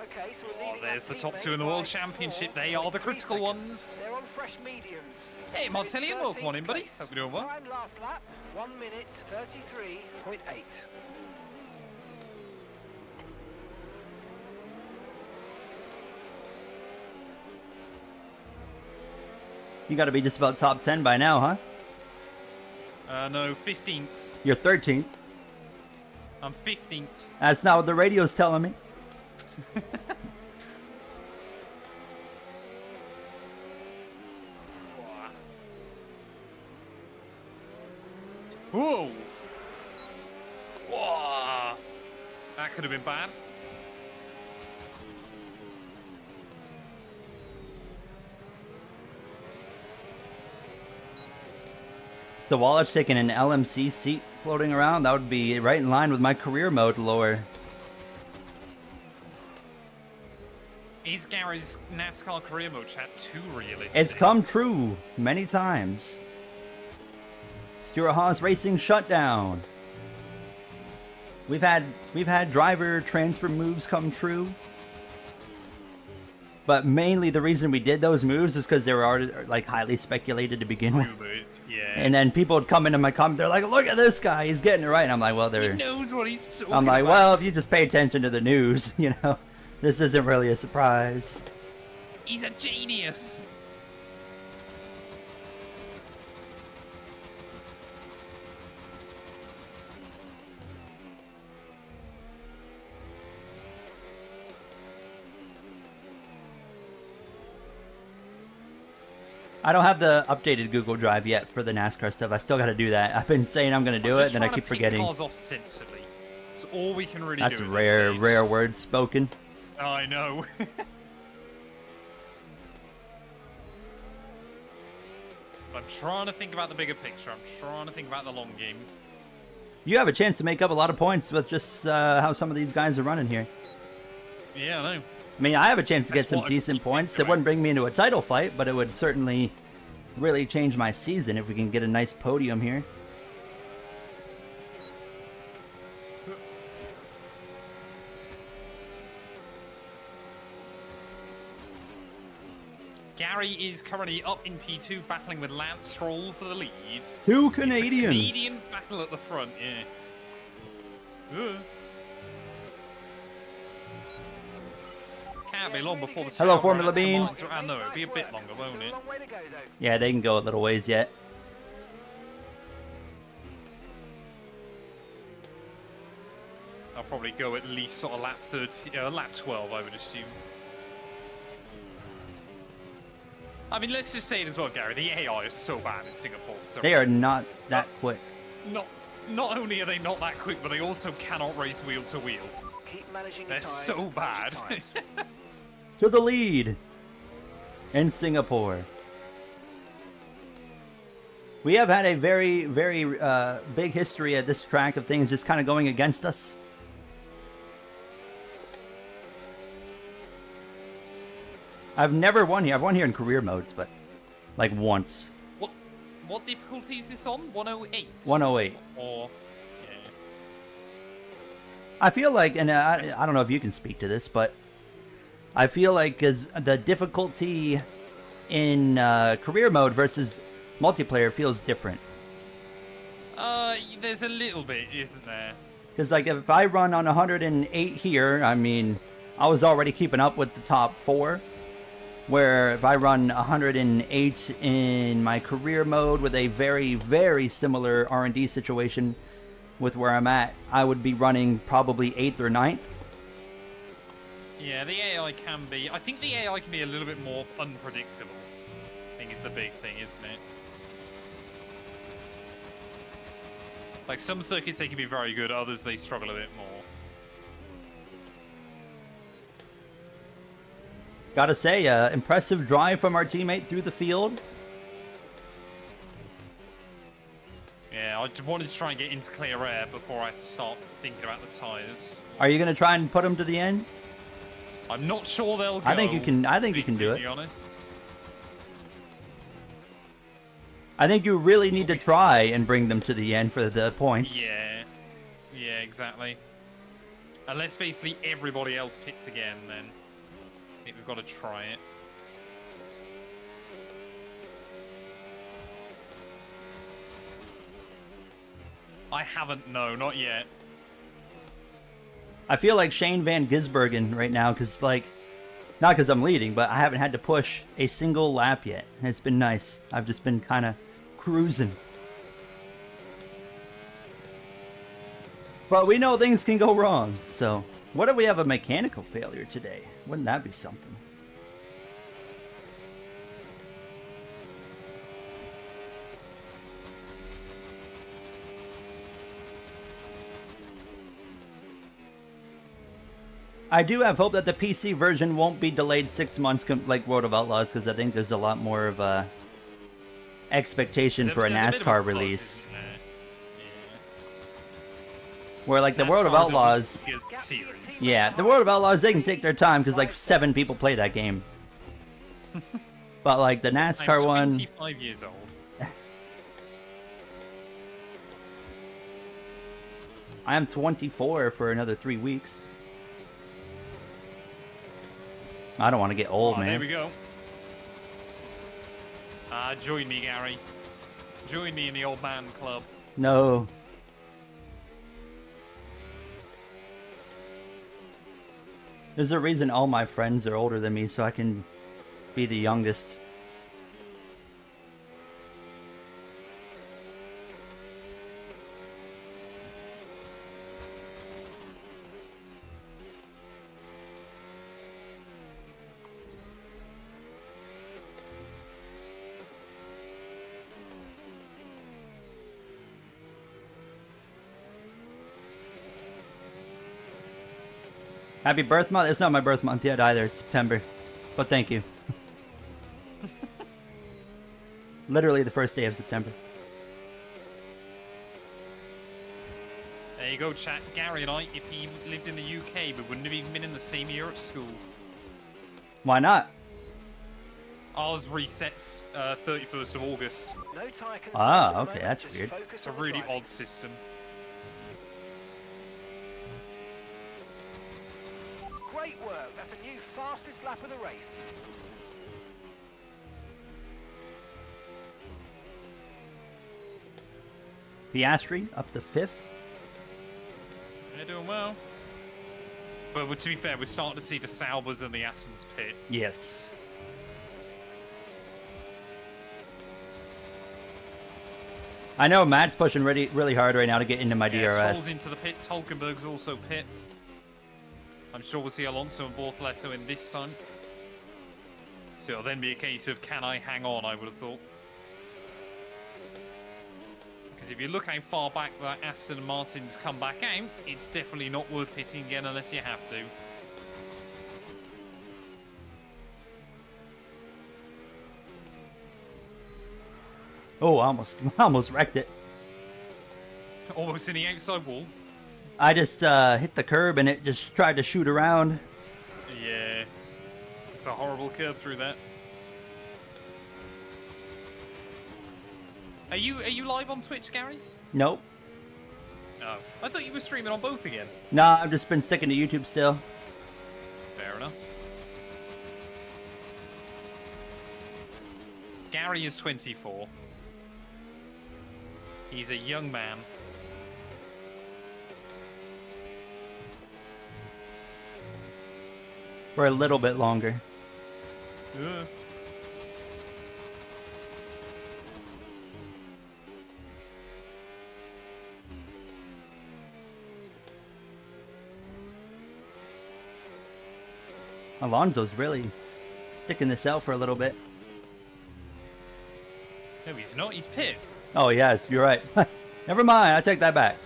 Okay, so we're leading there's our the top teammate two in the World by Championship. They are the 4.3 critical seconds. ones. They're on fresh mediums. Hey, Martelli, and welcome on in, buddy. Place. Hope you're doing well. Time last lap, 1 minute 33.8. You got to be just about top 10 by now, huh? No, 15th. You're 13th. I'm 15th. That's not what the radio's telling me. Whoa! Whoa! That could have been bad. So Wallach taking an LMC seat floating around, that would be right in line with my career mode lower. Is Gary's NASCAR career mode chat too realistic? It's come true many times. Stuart Haas Racing shutdown. We've had driver transfer moves come true. But mainly the reason we did those moves was because they were already like highly speculated to begin with. Rumors, yeah. And then people would come into my comment, they're like, look at this guy, he's getting it right. And I'm like, well, He they're knows what he's talking I'm like, about. well, if you just pay attention to the news, you know, this isn't really a surprise. He's a genius. I don't have the updated Google Drive yet for the NASCAR stuff. I still got to do that. I've been saying I'm going to do it, then I keep forgetting. Cars off sensibly. That's all we can really That's do. at this rare, stage. rare words spoken. I know. I'm trying to think about the bigger picture. I'm trying to think about the long game. You have a chance to make up a lot of points with just how some of these guys are running here. Yeah, I know. I mean, I have a chance to get That's some what I decent keep points. It thinking wouldn't bring me into a title fight, but it would certainly really change my season if we can get a nice podium here. Gary is currently up in P2, battling with Lance Stroll for the lead. Two It's a Canadians. Canadian battle at the front, yeah. Can't be long before the Hello, Sauber Formula and some Bean. lines around, though. It'll be a bit longer, won't Still it? a long way to go, though. Yeah, they can go a little ways yet. I'll probably go at least sort of lap 12, I would assume. I mean, let's just say it as well, Gary. The AI is so bad in Singapore. So They are not that quick. Not only are they not that quick, but they also cannot race wheel to wheel. Keep managing They're your tires, so manage bad. your tires. To the lead in Singapore. We have had a very, very big history at this track of things just kind of going against us. I've never won here. I've won here in career modes, but like once. What difficulty is this on? 108? 108. Or, yeah. I feel like, and I don't know if you can speak to this, but I feel like as the difficulty in career mode versus multiplayer feels different. There's a little bit, isn't there? Because like if I run on 108 here, I mean, I was already keeping up with the top 4. Where if I run 108 in my career mode with a very, very similar R&D situation with where I'm at, I would be running probably 8th or 9th. Yeah, the AI can be. I think the AI can be a little bit more unpredictable. I think is the big thing, isn't it? Like some circuits they can be very good, others they struggle a bit more. Gotta say, impressive drive from our teammate through the field. Yeah, I just wanted to try and get into clear air before I start thinking about the tyres. Are you gonna try and put him to the end? I'm not sure they'll go. I think you can. I think you can do it. To be honest. I think you really need to try and bring them to the end for the points. Yeah, exactly. Unless basically everybody else picks again, then I think we've got to try it. I haven't, no, not yet. I feel like Shane Van Gisbergen right now, because like, not because I'm leading, but I haven't had to push a single lap yet, and it's been nice. I've just been kind of cruising. But we know things can go wrong, so what if we have a mechanical failure today? Wouldn't that be something? I do have hope that the PC version won't be delayed 6 months like World of Outlaws, because I think there's a lot more of a expectation for a NASCAR release. Where like the World of Outlaws, yeah, the World of Outlaws, they can take their time because like 7 people play that game. But like the NASCAR one, 25 years old. I am 24 for another 3 weeks. I don't want to get old, man. There we go. Join me, Gary. Join me in the old man club. No. There's a reason all my friends are older than me, so I can be the youngest. Happy birth month? It's not my birth month yet either. It's September. But thank you. Literally the first day of September. There you go, chat. Gary and I, if he lived in the UK, we wouldn't have even been in the same year at school. Why not? Ours resets 31st of August. No tire concerns Ah, at the okay, moment, that's just weird. focus It's a on the really driving. odd system. Great work. That's a new fastest lap of the race. Piastri up to 5th. They're doing well. But to be fair, we're starting to see the Saubers and the Astons pit. Yes. I know Matt's pushing really hard right now to get into my Yeah, DRS. Sol's into the pits. Hulkenberg's also pit. I'm sure we'll see Alonso and Bortoleto in this time. So it'll then be a case of, can I hang on, I would have thought. Because if you look how far back that Aston and Martin's come back out, it's definitely not worth pitting again unless you have to. Oh, I almost wrecked it. Almost in the outside wall. I just hit the curb and it just tried to shoot around. Yeah. It's a horrible curve through that. Are you live on Twitch, Gary? Nope. No. I thought you were streaming on both again. Nah, I've just been sticking to YouTube still. Fair enough. Gary is 24. He's a young man. For a little bit longer. Alonso's really sticking this out for a little bit. No, he's not. He's pit. Oh, yes, you're right. Never mind, I take that back.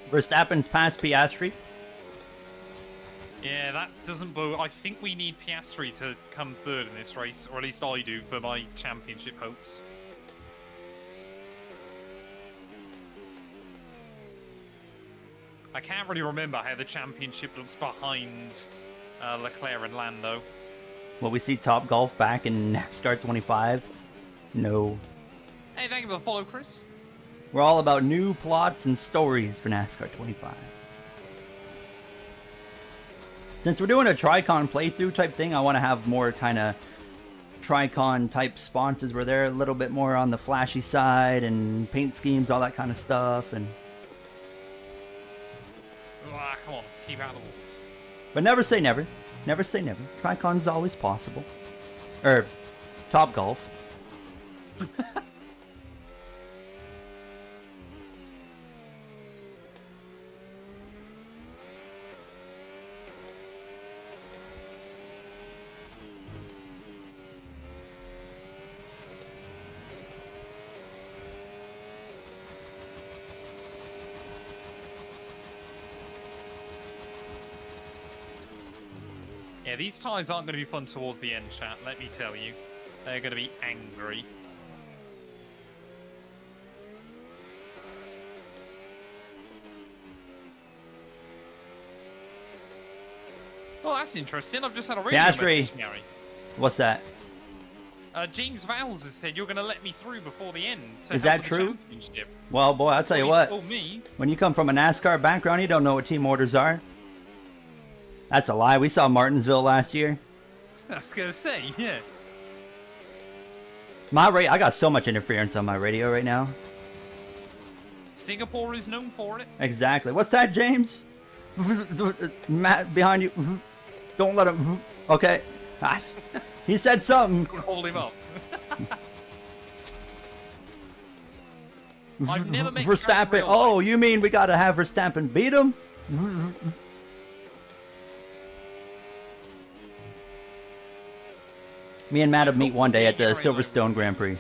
Verstappen's past Piastri. Yeah, that doesn't bode. I think we need Piastri to come third in this race, or at least I do for my championship hopes. I can't really remember how the championship looks behind Leclerc and Lando. Will we see Top Golf back in NASCAR 25? No. Hey, thank you for the follow, Chris. We're all about new plots and stories for NASCAR 25. Since we're doing a Tricon playthrough type thing, I want to have more kind of Tricon type sponsors where they're a little bit more on the flashy side and paint schemes, all that kind of stuff. And Come on, keep out of the walls. but never say never. Never say never. Tricon is always possible. Or Top Golf. Yeah, these ties aren't going to be fun towards the end, chat, let me tell you. They're going to be angry. Oh, that's interesting. I've just had a radio message, Gary. What's that? James Vowles has said you're going to let me through before the end. So Is that true? Championship. Well, boy, I'll tell you what. Told me. When you come from a NASCAR background, you don't know what team orders are. That's a lie. We saw Martinsville last year. I was going to say, yeah. I got so much interference on my radio right now. Singapore is known for it. Exactly. What's that, James? Matt, behind you. Don't let him. Okay. He said something. Don't hold him up. I've never met Verstappen. Oh, you mean we gotta have Verstappen beat him? Me and Matt will meet one day at the Silverstone Grand Prix.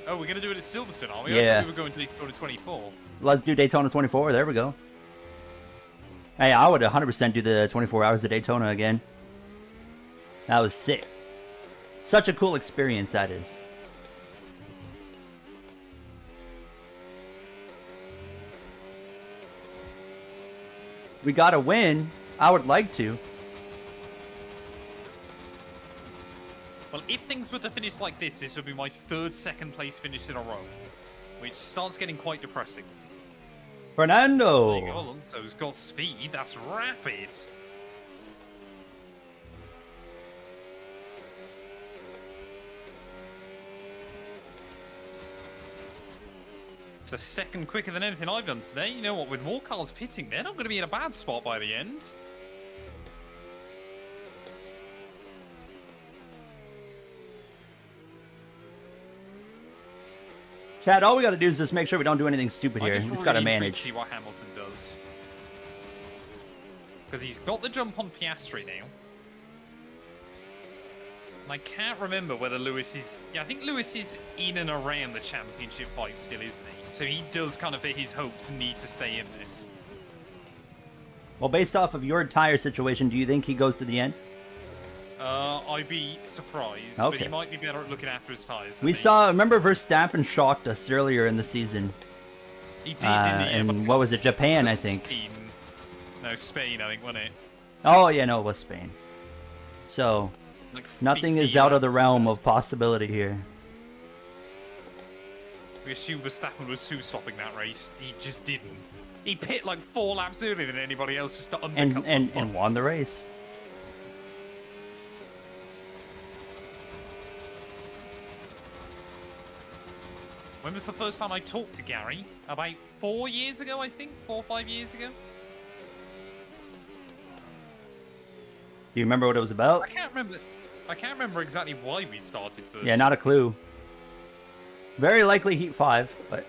Oh, we're gonna do it at Silverstone, are we? Yeah. I thought we were going to Daytona 24. Let's do Daytona 24. There we go. Hey, I would 100% do the 24 hours of Daytona again. That was sick. Such a cool experience that is. We gotta win. I would like to. Well, if things were to finish like this would be my third second place finish in a row, which starts getting quite depressing. Fernando. There you go, Alonso's got speed. That's rapid. It's a second quicker than anything I've done today. You know what? With more cars pitting, they're not going to be in a bad spot by the end. Chad, all we got to do is just make sure we don't do anything stupid I here. just Just got to really manage. see what Hamilton does. Because he's got the jump on Piastri now. And I can't remember whether Lewis is... Yeah, I think Lewis is in and around the championship fight still, isn't he? So he does kind of, for his hopes, need to stay in this. Well, based off of your tire situation, do you think he goes to the end? I'd be surprised, but he might be better at looking after his tyres. We saw, remember Verstappen shocked us earlier in the season. He did, didn't he? And what was it, Japan, I think? Spain. No, Spain, I think, wasn't it? Oh, yeah, no, it was Spain. So, Like nothing is out of the realm of possibility here. We assume Verstappen was stopping that race. He just didn't. He pit like 4 laps earlier than anybody else just to undercut And won the race. When was the first time I talked to Gary? About 4 years ago, I think? 4 or 5 years ago? Do you remember what it was about? I can't remember exactly why we started first. Yeah, not a clue. Very likely Heat 5, but...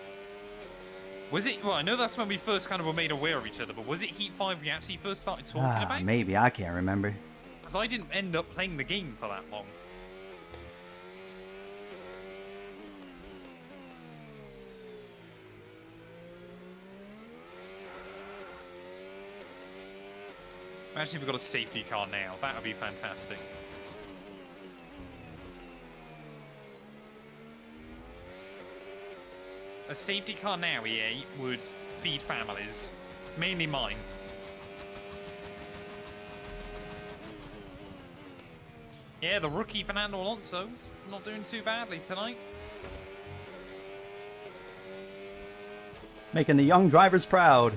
Was it... Well, I know that's when we first kind of were made aware of each other, but was it Heat 5 we actually first started talking about? Maybe, I can't remember. Because I didn't end up playing the game for that long. Imagine if we've got a safety car now. That would be fantastic. A safety car now, EA, would feed families. Mainly mine. Yeah, the rookie Fernando Alonso's not doing too badly tonight. Making the young drivers proud.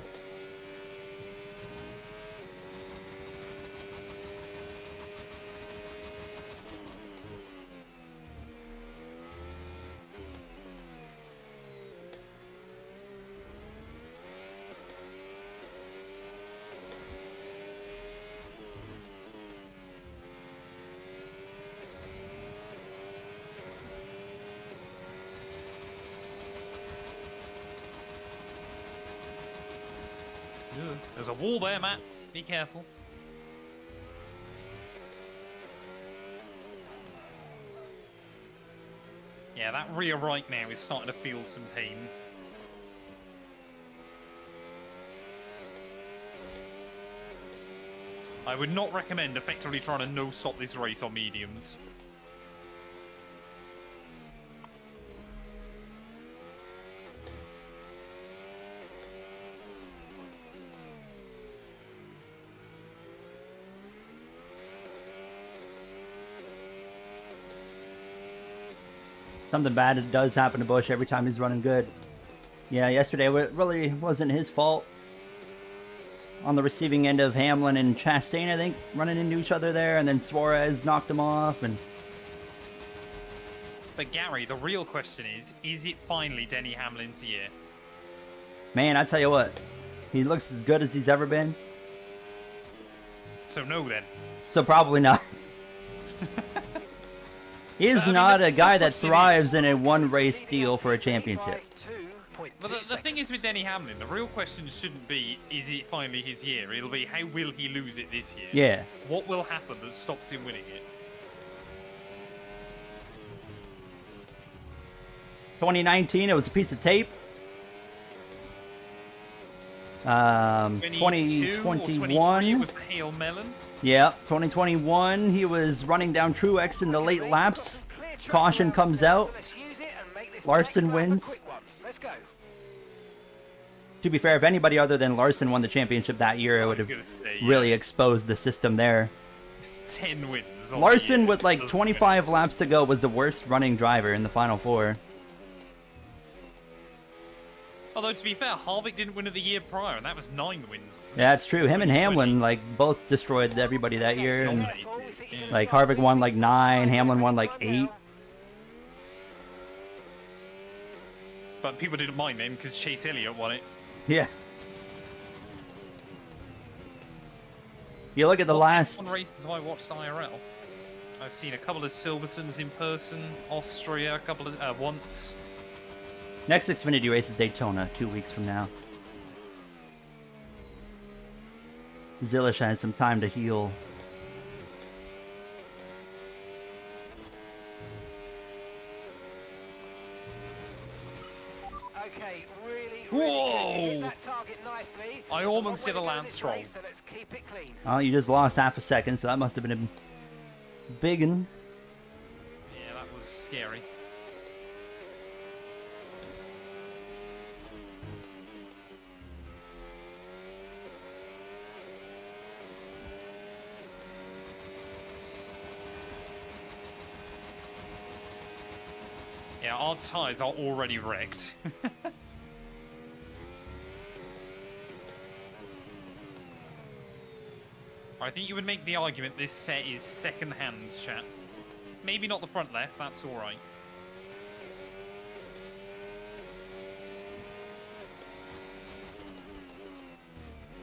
There's a wall there, Matt. Be careful. Yeah, that rear right now is starting to feel some pain. I would not recommend effectively trying to no-stop this race on mediums. Something bad does happen to Busch every time he's running good. Yeah, yesterday it really wasn't his fault. On the receiving end of Hamlin and Chastain, I think, running into each other there, and then Suarez knocked him off. And But Gary, the real question is it finally Denny Hamlin's year? man, I tell you what, he looks as good as he's ever been. So no then. So probably not. He is not a guy that thrives in a one-race deal for a championship. But the thing is with Denny Hamlin, the real question shouldn't be, is it finally his year? It'll be, how will he lose it this year? Yeah. What will happen that stops him winning it? 2019, it was a piece of tape. 2021. It was Hail Melon. Yeah, 2021, he was running down Truex in the late laps. Caution comes out. Larson wins. To be fair, if anybody other than Larson won the championship that year, it would have really exposed the system there. 10 wins. Larson, with like 25 laps to go, was the worst running driver in the Final Four. Although, to be fair, Harvick didn't win it the year prior, and that was 9 wins. Yeah, that's true. Him and Hamlin, like, both destroyed everybody that year. And, like, Harvick won, like, 9. Hamlin won, like, 8. But people didn't mind him because Chase Elliott won it. Yeah. You look at the last... F1 races I watched IRL. I've seen a couple of Silversons in person, Austria, a couple of once. Next Xfinity race is Daytona, 2 weeks from now. Zilisch has some time to heal. Okay, really Whoa! good. You hit that target nicely. I almost did a Lance Stroll. Stroll. So let's keep it clean. Oh, you just lost half a second, so that must have been a big one. Yeah, that was scary. Yeah, our tyres are already wrecked. I think you would make the argument this set is second-hand, chat. Maybe not the front left, that's alright.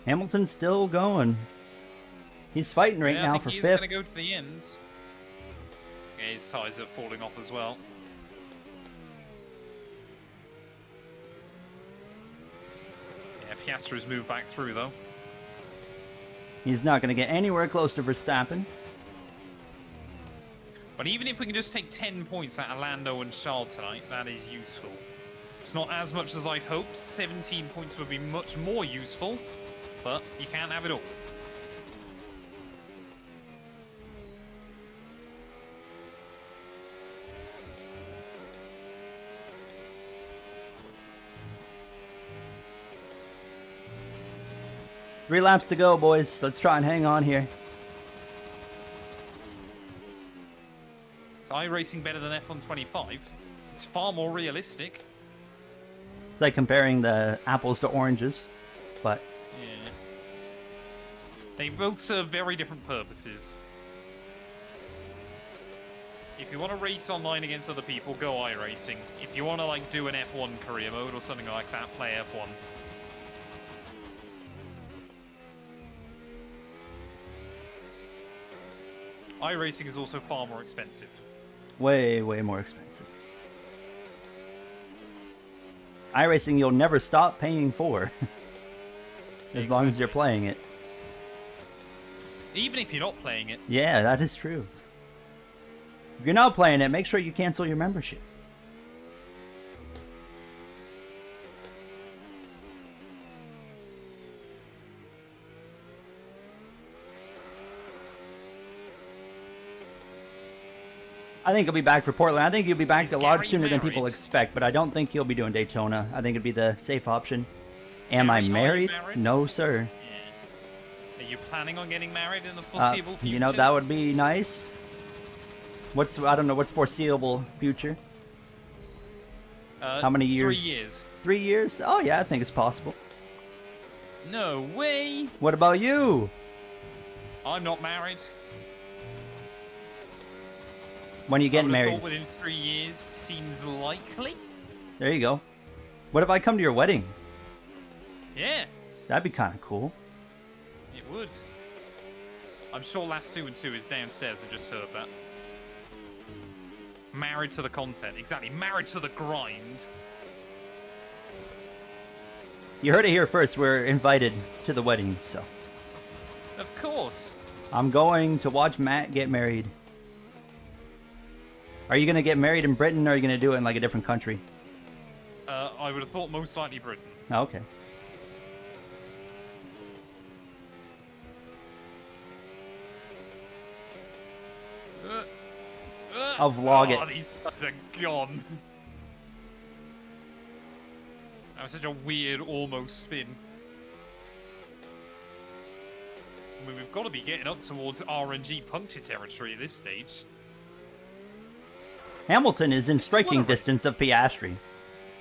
Hamilton's still going. He's fighting right now for he's fifth. He's going to go to the end. Yeah, his tyres are falling off as well. Yeah, Piastri's moved back through, though. He's not going to get anywhere close to Verstappen. But even if we can just take 10 points out of Lando and Charles tonight, that is useful. It's not as much as I'd hoped. 17 points would be much more useful, but you can't have it all. Three laps to go, boys. Let's try and hang on here. Is iRacing better than F1 25? It's far more realistic. It's like comparing the apples to oranges, but... Yeah. They both serve very different purposes. If you want to race online against other people, go iRacing. If you want to like do an F1 career mode or something like that, play F1. iRacing is also far more expensive. Way, way more expensive. iRacing you'll never stop paying for. As long as you're playing it. Even if you're not playing it. Yeah, that is true. If you're not playing it, make sure you cancel your membership. I think he'll be back for Portland. I think he'll be back a lot sooner than people expect, but I don't think he'll be doing Daytona. I think it'd be the safe option. Am I married? No, sir. Yeah. Are you planning on getting married in the foreseeable future? You know, that would be nice. I don't know, what's foreseeable future? How many years? 3 years. 3 years? Oh, yeah, I think it's possible. No way. What about you? I'm not married. When are you getting married? Thought within 3 years seems likely. There you go. What if I come to your wedding? Yeah. That'd be kind of cool. It would. I'm sure Last 2 and 2 is downstairs. I just heard that. Married to the content. Exactly. Married to the grind. You heard it here first. We're invited to the wedding, so. Of course. I'm going to watch Matt get married. Are you going to get married in Britain, or are you going to do it in like a different country? I would have thought most likely Britain. Oh, okay. I'll vlog it. These guys are gone. That was such a weird almost spin. I mean, we've got to be getting up towards RNG puncture territory at this stage. Hamilton is in striking distance of Piastri.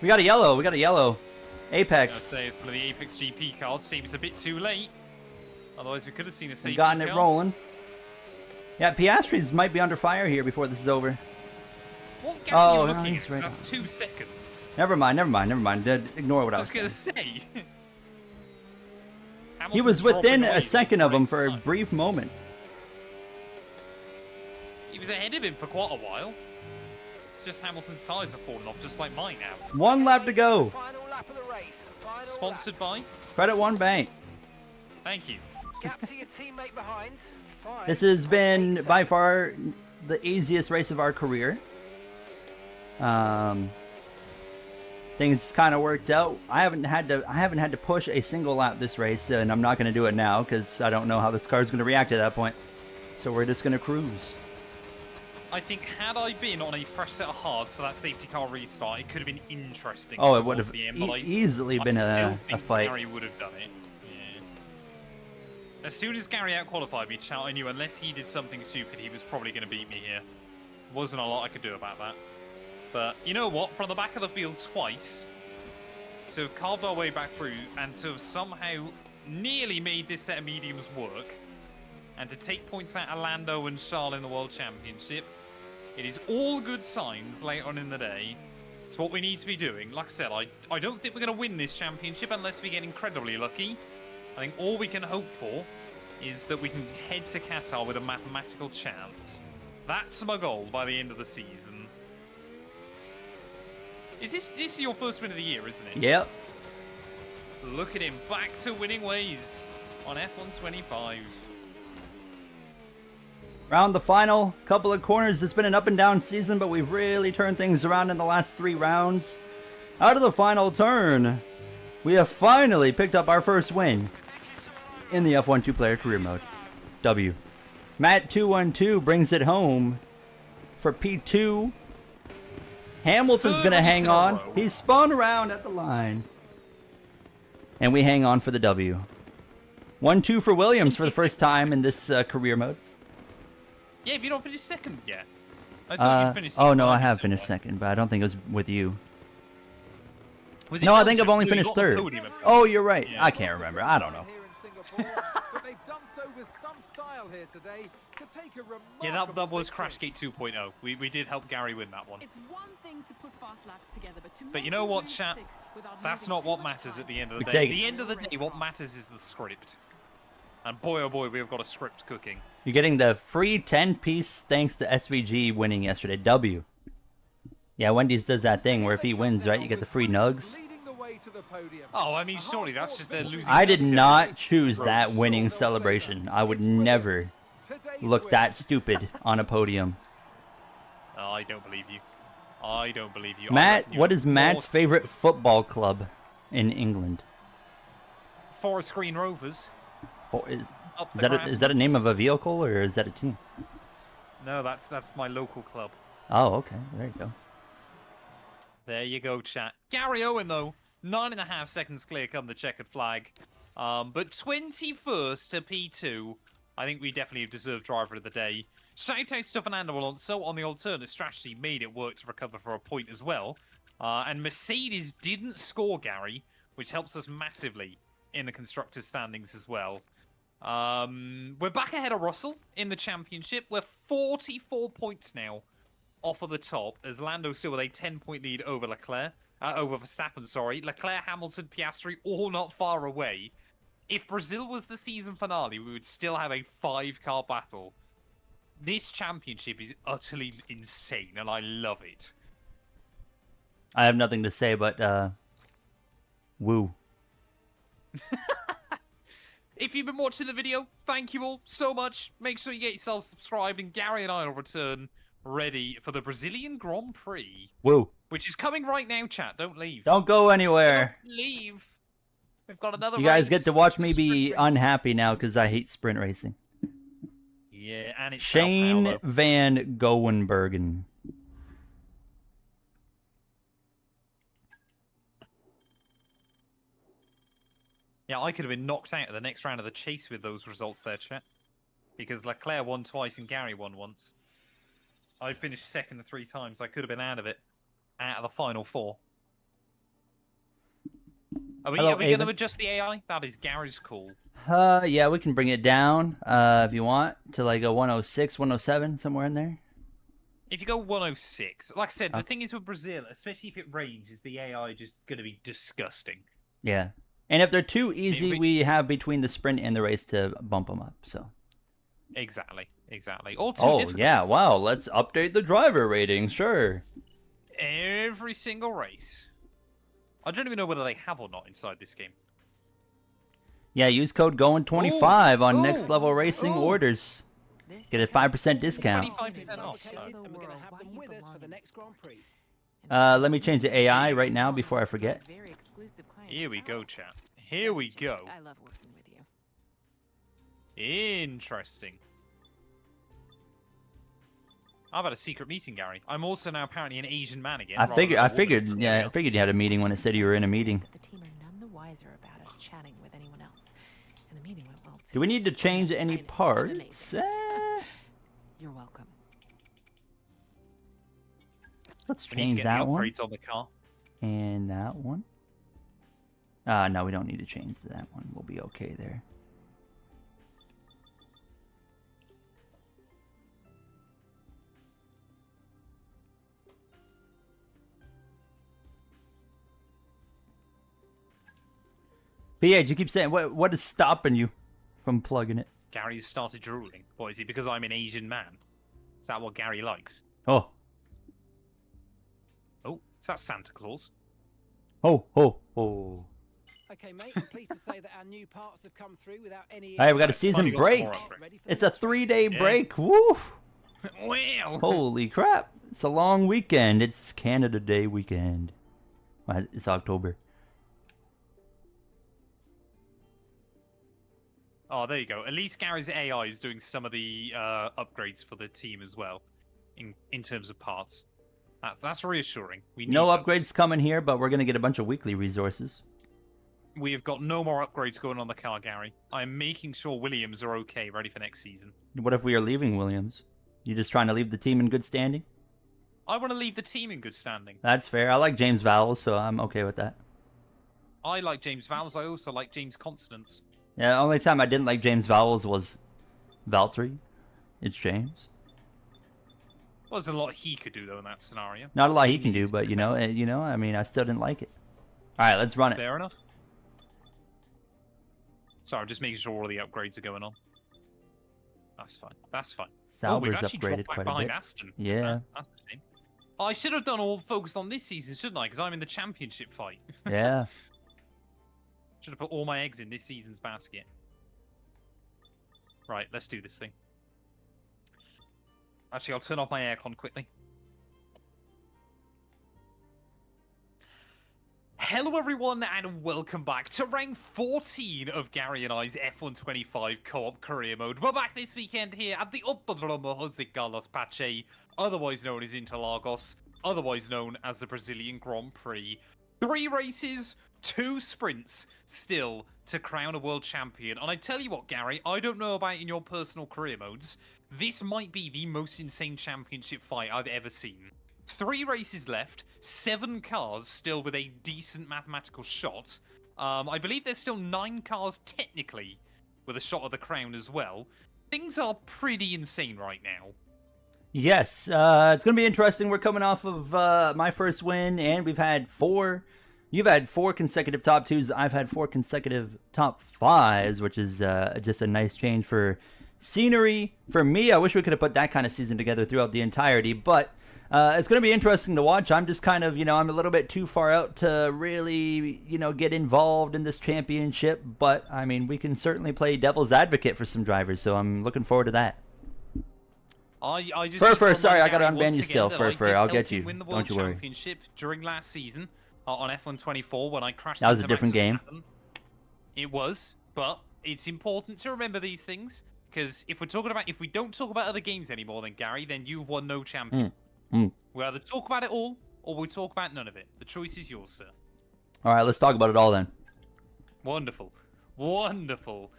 We got a yellow. We got a yellow. Apex. I'd say it's one of the Apex GP cars. Seems a bit too late. Otherwise, we could have seen a safety We've gotten it car. rolling. Yeah, Piastri's might be under fire here before this is over. What gap Oh, are you no, looking he's at? right. That's 2 seconds. Never mind. Ignore what I I was was saying. going to say. He was Hamilton's within dropping away a second of him right for a time. brief moment. He was ahead of him for quite a while. It's just Hamilton's tyres have fallen off, just like mine have. 1 lap to go. Final lap of the race. Final Sponsored by? Credit One Bank. Thank you. lap. Gap to your teammate behind. 5, This has been 8 by seconds. far the easiest race of our career. Things kind of worked out. I haven't had to push a single lap this race, and I'm not going to do it now because I don't know how this car is going to react at that point. So we're just going to cruise. I think had I been on a fresh set of hards for that safety car restart, it could have been interesting. Oh, it towards would have the end, but easily been still a think fight. Gary would have done it. Yeah. As soon as Gary out-qualified me, I knew unless he did something stupid, he was probably going to beat me here. Wasn't a lot I could do about that. But you know what? From the back of the field twice, to have carved our way back through and to have somehow nearly made this set of mediums work, and to take points out of Lando and Charles in the World Championship, it is all good signs later on in the day. It's what we need to be doing. Like I said, I don't think we're going to win this championship unless we get incredibly lucky. I think all we can hope for is that we can head to Qatar with a mathematical chance. That's my goal by the end of the season. This is your first win of the year, isn't it? Yep. Look at him, back to winning ways on F125. Round the final couple of corners. It's been an up and down season, but we've really turned things around in the last 3 rounds. Out of the final turn, we have finally picked up our first win in the F1 2-player career mode. W. Matt212 brings it home for P2. Hamilton's going to hang on. He spun around at the line. And we hang on for the W. 1-2 for Williams for the first time in this career mode. Yeah, have you not finished second yet? I thought you finished Oh, no, second I have somewhere. finished second, but I don't think it was with you. Was it No, I think Belgium? I've only No, you finished got the third. podium at Oh, you're right. Yeah. I can't remember. I don't know. Here in Singapore, but they've done so with some style here today to take a remarkable Yeah, that was victory. Crashgate 2.0. We did help Gary win that one. It's one thing to put fast laps together, but to But make you know these what, race chat? sticks without That's losing not too what much matters time. at the end of We the take day. it. At the end of the day, what matters is the script. And boy, oh boy, we've got a script cooking. You're getting the free 10-piece thanks to SVG winning yesterday. W. Yeah, Wendy's does that thing where if he wins, right, you get the free nugs. Leading the way to the podium. Oh, I mean, surely that's just their losing. I did nugs. not choose that winning celebration. I would never look that stupid on a podium. Oh, I don't believe you. I don't believe you. I Matt, reckon what you're is Matt's more favorite football club in England? Forest Green Rovers. Is Up the that grass. is that a name of a vehicle or is that a team? No, that's my local club. Oh, okay. There you go. There you go, chat. Gary Owen, though, 9.5 seconds clear come the checkered flag. But 21st to P2, I think we definitely deserve driver of the day. Shout out to Fernando Alonso on the alternate strategy, made it work to recover for a point as well. And Mercedes didn't score Gary, which helps us massively in the constructors' standings as well. We're back ahead of Russell in the championship. We're 44 points now off of the top, as Lando still with a 10-point lead over Leclerc. Over Verstappen, sorry. Leclerc, Hamilton, Piastri, all not far away. If Brazil was the season finale, we would still have a 5-car battle. This championship is utterly insane, and I love it. I have nothing to say but woo. If you've been watching the video, thank you all so much. Make sure you get yourself subscribed, and Gary and I will return ready for the Brazilian Grand Prix, Woo. which is coming right now, chat. Don't leave. Don't go anywhere. Don't leave. We've got another You guys race. get to watch me be Sprint race. unhappy now because I hate sprint racing. Yeah, and it's Shane Sao Paulo. Van Gowenbergen. Yeah, I could have been knocked out of the next round of the chase with those results there, chat. Because Leclerc won twice and Gary won once. I finished second 3 times. I could have been out of it. Out of the final 4. Are we Hello, going to Ava. adjust the AI? That is Gary's call. Yeah, we can bring it down if you want to like a 106, 107, somewhere in there. If you go 106, like I said, the thing is with Brazil, especially if it rains, is the AI just going to be disgusting. Yeah. And if they're too easy, Maybe- we have between the sprint and the race to bump them up. So. Exactly. Or too Oh, difficult. yeah. Wow. Let's update the driver ratings. Sure. Every single race. I don't even know whether they have or not inside this game. Yeah, use code GOIN25 on Ooh. Next Level Racing Ooh. orders. Get a 5% discount. 25% off. And we're going to have them with us for the next Grand Prix. Let me change the AI right now before I forget. Very exclusive clients. Here we go, chat. Here we go. I love working with you. Interesting. I've had a secret meeting, Gary. I'm also now apparently an Asian man again. I figured you Yeah. had a meeting when it said you were in a meeting. The team are none the wiser about us chatting with anyone else. And the meeting went well too. Do we need to change any I know, parts? You're welcome. Let's We need to change get the that one. upgrades on the car. And that one. No, we don't need to change that one. We'll be okay there. PH, you keep saying, what is stopping you from plugging it? Gary's started drooling. What, is it because I'm an Asian man? Is that what Gary likes? Oh. Oh, is that Santa Claus? Oh, oh, oh. Okay, mate, I'm pleased to say that our new parts have come through without any... Hey, we got a season Finally got break. more upgrades. Ready for the It's a next 3-day Yeah. break. Woo! Wow. Holy crap. It's a long weekend. It's Canada Day weekend. It's October. Oh, there you go. At least Gary's AI is doing some of the upgrades for the team as well, in terms of parts. That's reassuring. We need No those. upgrades coming here, but we're going to get a bunch of weekly resources. We have got no more upgrades going on the car, Gary. I'm making sure Williams are okay, ready for next season. What if we are leaving Williams? You just trying to leave the team in good standing? I want to leave the team in good standing. That's fair. I like James Vowles, so I'm okay with that. I like James Vowles. I also like James Constance. Yeah, the only time I didn't like James Vowles was Valtteri. It's James. Well, there's a lot he could do though in that scenario. Not a lot he can do, He's but I mean, I still didn't like it. All right, let's run it. Fair enough. Sorry, I'm just making sure all the upgrades are going on. That's fine. That's fine. We've Sauber's actually upgraded dropped back quite a behind bit. Aston. Yeah. That's a shame. I should have done all focused on this season, shouldn't I? Because I'm in the championship fight. Yeah. Should have put all my eggs in this season's basket. Right, let's do this thing. Actually, I'll turn off my aircon quickly. Hello everyone and welcome back to round 14 of Gary and I's F125 co-op career mode. We're back this weekend here at the Autodromo Jose Carlos Pache, otherwise known as Interlagos, otherwise known as the Brazilian Grand Prix. 3 races, 2 sprints still to crown a world champion. And I tell you what, Gary, I don't know about in your personal career modes, this might be the most insane championship fight I've ever seen. 3 races left, 7 cars still with a decent mathematical shot. I believe there's still 9 cars technically with a shot of the crown as well. Things are pretty insane right now. Yes, it's going to be interesting. We're coming off of my first win, and we've had 4. You've had 4 consecutive top 2s. I've had 4 consecutive top 5s, which is just a nice change for scenery. For me, I wish we could have put that kind of season together throughout the entirety, but it's going to be interesting to watch. I'm just kind of, I'm a little bit too far out to really, get involved in this championship, but, I mean, we can certainly play devil's advocate for some drivers, so I'm looking forward to that. I just Fur, need to sorry, I remind gotta Gary unban once you again still. that Fur, I did I'll help get him you. win the Don't World you worry. Championship during last season on F124 when I crashed. That was into a different Max game. Verstappen. It was, but it's important to remember these things because if we don't talk about other games anymore, then Gary, then you've won no champion. We either talk about it all or we talk about none of it. The choice is yours, sir. All right, let's talk about it all then. Wonderful. Wonderful.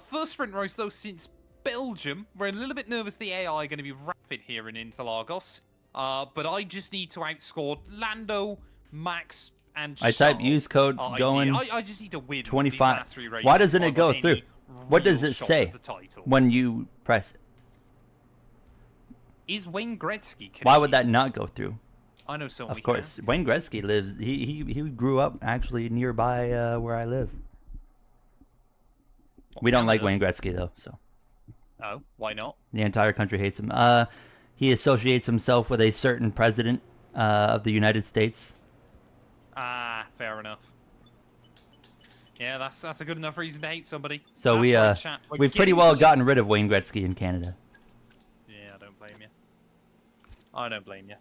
First sprint race, though, since Belgium. We're a little bit nervous the AI are going to be rapid here in Interlagos. But I just need to outscore Lando, Max, and I type Charles. use code going I just need to win 25. these last 3 races. Why doesn't it before I go got any through? What does real it shot say at the title. when you press it? Is Wayne Gretzky Canadian? Why would that not go through? I know someone. Of course, Wayne Gretzky lives. He grew up actually nearby where I live. We don't like Wayne Gretzky though, so. Oh, why not? The entire country hates him. He associates himself with a certain president of the United States. Ah, fair enough. Yeah, that's a good enough reason to hate somebody. So That's right, chat. we've pretty well gotten rid of Wayne Gretzky in Canada. Yeah, I don't blame you. I don't blame you.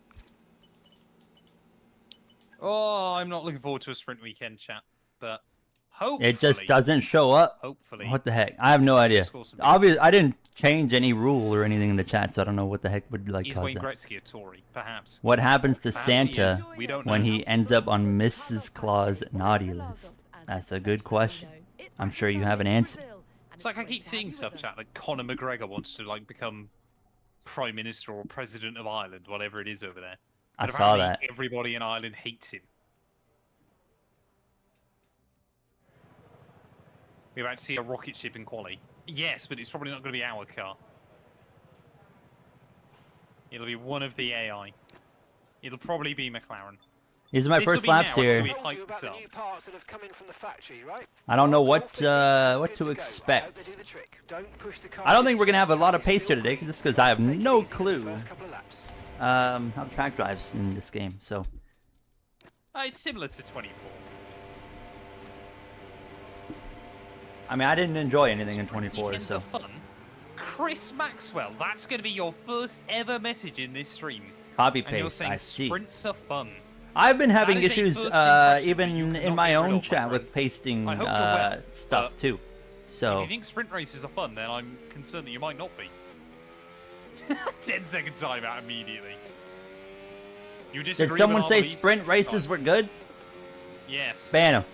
Oh, I'm not looking forward to a sprint weekend, chat. But hopefully... It just doesn't show up. Hopefully. What the heck? I have no idea. Score some Obviously, I didn't change any rule or anything in the chat, so I don't know what the heck would like Is cause Wayne that. Gretzky a Tory? Perhaps. What happens to Perhaps he Santa is. We don't when know. he ends up on Mrs. Claus' naughty list? That's a good question. I'm sure you have an answer. It's like I keep seeing stuff, chat, like Conor McGregor wants to like become Prime Minister or President of Ireland, whatever it is over there. I But saw apparently that. Everybody in Ireland hates him. We're about to see a rocket ship in quali. Yes, but it's probably not going to be our car. It'll be one of the AI. It'll probably be McLaren. These are my This'll first be laps now, here. it'll be Told you hyped about the up. new parts that have come in from the factory, right? I don't know All what fitted and what good to go. I hope expect. they do the trick. Don't push the car I don't think we're gonna have a too lot of fast. pace here today, just because I have Take it no easy for the clue first couple of laps. how the track drives in this game. So It's similar to 24. I mean, I didn't enjoy anything in Sprint 24, weekends so are fun. Chris Maxwell, that's going to be your first ever message in this stream. copy And you're paste. saying I see. sprints are fun. I've been having That is a issues first impression even that you in cannot my get rid own of, my chat friend. with pasting I hope you're well, stuff but too. If So you think sprint races are fun, then I'm concerned that you might not be. 10-second timeout immediately. You disagree did with someone our say beliefs? sprint races Fine. were good? Yes. Ban 'em.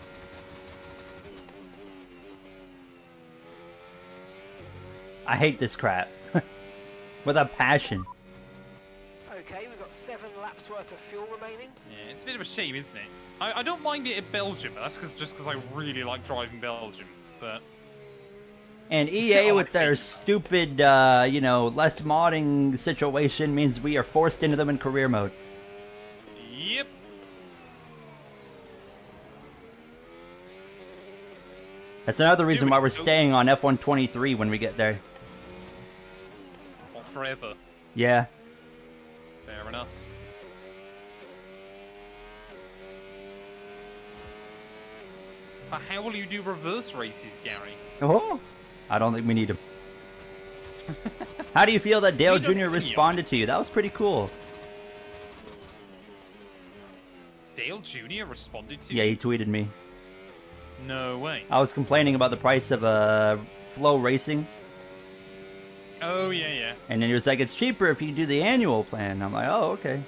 I hate this crap with a passion. Okay, we've got 7 laps worth of fuel remaining. Yeah, it's a bit of a shame, isn't it? I don't mind it in Belgium, but that's just because I really like driving Belgium. But And EA Oh, with I their see. stupid, less modding situation means we are forced into them in career mode. yep. That's another reason why we're Dude, staying on F123 when we get there. Not forever. Yeah. Fair enough. But how will you do reverse races, Gary? Oh. I don't think we need them. How do you feel that Dale We don't Jr. need 'em. responded to you? That was pretty cool. Dale Jr. responded to Yeah, you? he tweeted me. No way. I was complaining about the price of Flow Racing, Oh, yeah, yeah. and then he was like, "It's cheaper if you do the annual plan." I'm like, "Oh, okay."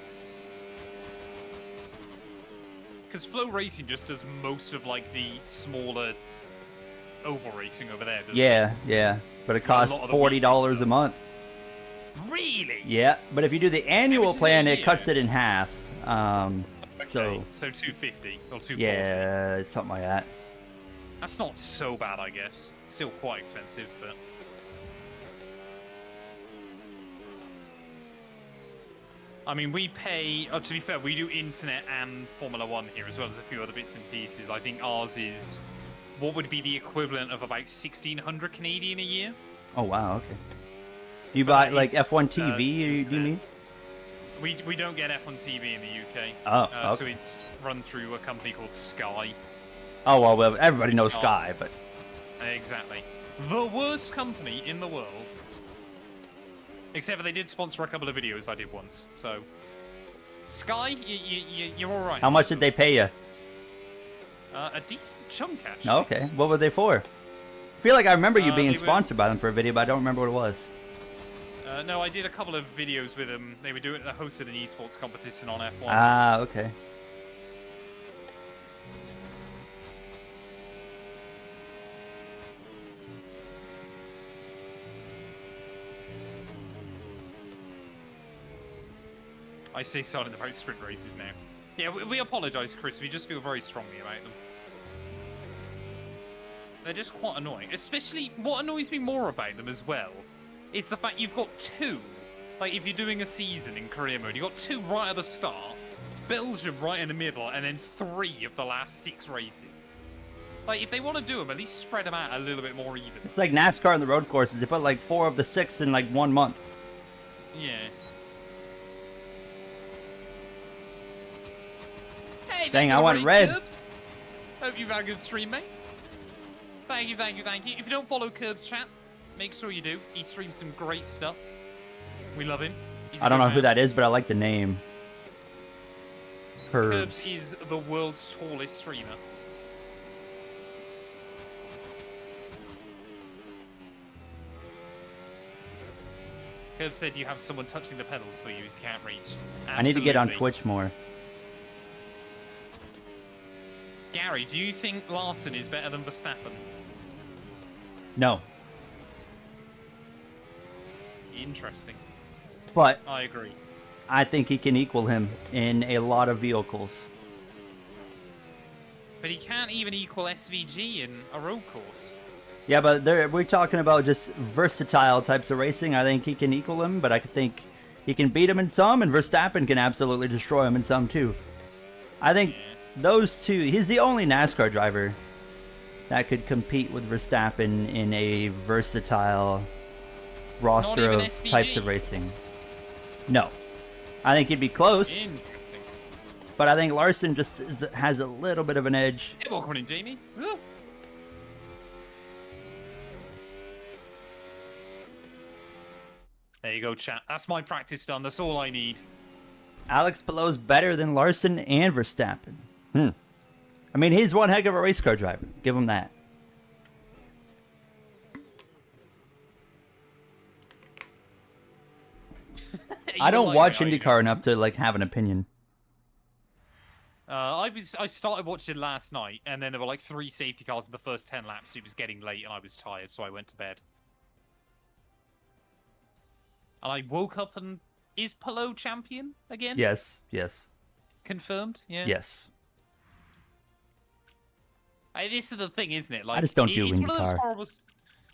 Because Flow Racing just does most of, like, the smaller oval racing over there, doesn't Yeah, yeah, but it costs lot of the $40 a stuff. month. it? Really? Yeah, but if you do the annual was plan, saying, it cuts yeah. it in half. Okay, So so 250 or 240. yeah, it's something like that. That's not so bad, I guess. It's still quite expensive, but... I mean, we pay... Oh, to be fair, we do internet and Formula 1 here, as well as a few other bits and pieces. I think ours is what would be the equivalent of about 1,600 Canadian a year. Oh wow, okay. You But buy that like is, F1 TV? do you internet. mean? We don't get F1 TV in the UK. Oh, So okay. it's run through a company called Sky. Oh well, everybody knows Oh. Sky, but Exactly. The worst company in the world. Except for they did sponsor a couple of videos I did once. So, Sky, you're all right. how much did they pay you? A decent chunk, actually. Oh, okay, what were they for? I feel like I remember you being they were- sponsored by them for a video, but I don't remember what it was. No, I did a couple of videos with them. They were hosted an esports competition on F1. Ah, okay. I say something about sprint races now. Yeah, we apologise, Chris. We just feel very strongly about them. They're just quite annoying. Especially, what annoys me more about them as well is the fact you've got 2 Like, if you're doing a season in career mode, you got 2 right at the start, Belgium right in the middle, and then 3 of the last 6 races. Like, if they want to do them, at least spread them out a little bit more even. It's like NASCAR on the road courses. They put like 4 of the 6 in like 1 month. Yeah. Hey, Dang, I want red. Curbs. Hope you've had a good stream, mate. Thank you, thank you, thank you. If you don't follow Curbs chat, make sure you do. He streams some great stuff. We love him. I don't know who that is, but I like the name. Curbs is the world's tallest streamer. Curbs said you have someone touching the pedals for you as you can't reach. Absolutely. I need to get on Twitch more. Gary, do you think Larson is better than Verstappen? No. Interesting. But I agree. I think he can equal him in a lot of vehicles. But he can't even equal SVG in a road course. Yeah, but we're talking about just versatile types of racing. I think he can equal him, but I think he can beat him in some, and Verstappen can absolutely destroy him in some too. I think those two, he's the only NASCAR driver that could compete with Verstappen in a versatile roster of SVG. types of racing. No. I think he'd be close, but I think Larson just has a little bit of an edge. Hey, welcome in, Jamie. Woo. There you go, chat. That's my practice done. That's all I need. Alex Palou's better than Larson and Verstappen. I mean, he's one heck of a race car driver. Give him that. I don't watch IndyCar enough to like have an opinion. I started watching last night, and then there were like 3 safety cars in the first 10 laps. It was getting late, and I was tired, so I went to bed. And I woke up, and is Palou champion again? Yes, yes. Confirmed? Yeah. Yes. This is the thing, isn't it? Like, I just don't do it's IndyCar. One of those horrible,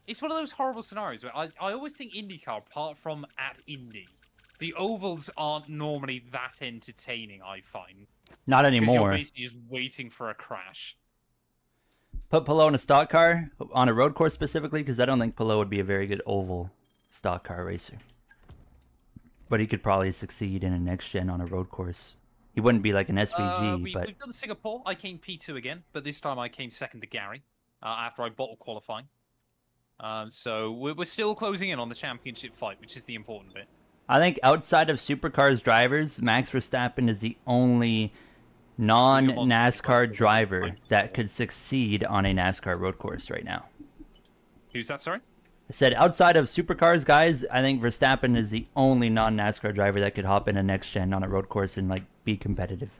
it's one of those horrible scenarios where I always think IndyCar, apart from at Indy, the ovals aren't normally that entertaining, I find. Not Because anymore. you're basically just waiting for a crash. Put Palou in a stock car, on a road course specifically, because I don't think Palou would be a very good oval stock car racer. But he could probably succeed in a next gen on a road course. He wouldn't be like an SVG, but... We've done Singapore. I came P2 again, but this time I came second to Gary after I bottled qualifying. So we're still closing in on the championship fight, which is the important bit. I think outside of Supercars drivers, Max Verstappen is the only non-NASCAR driver that could succeed on a NASCAR road course right now. Who's that, sorry? I said outside of Supercars guys, I think Verstappen is the only non-NASCAR driver that could hop in a next gen on a road course and like be competitive.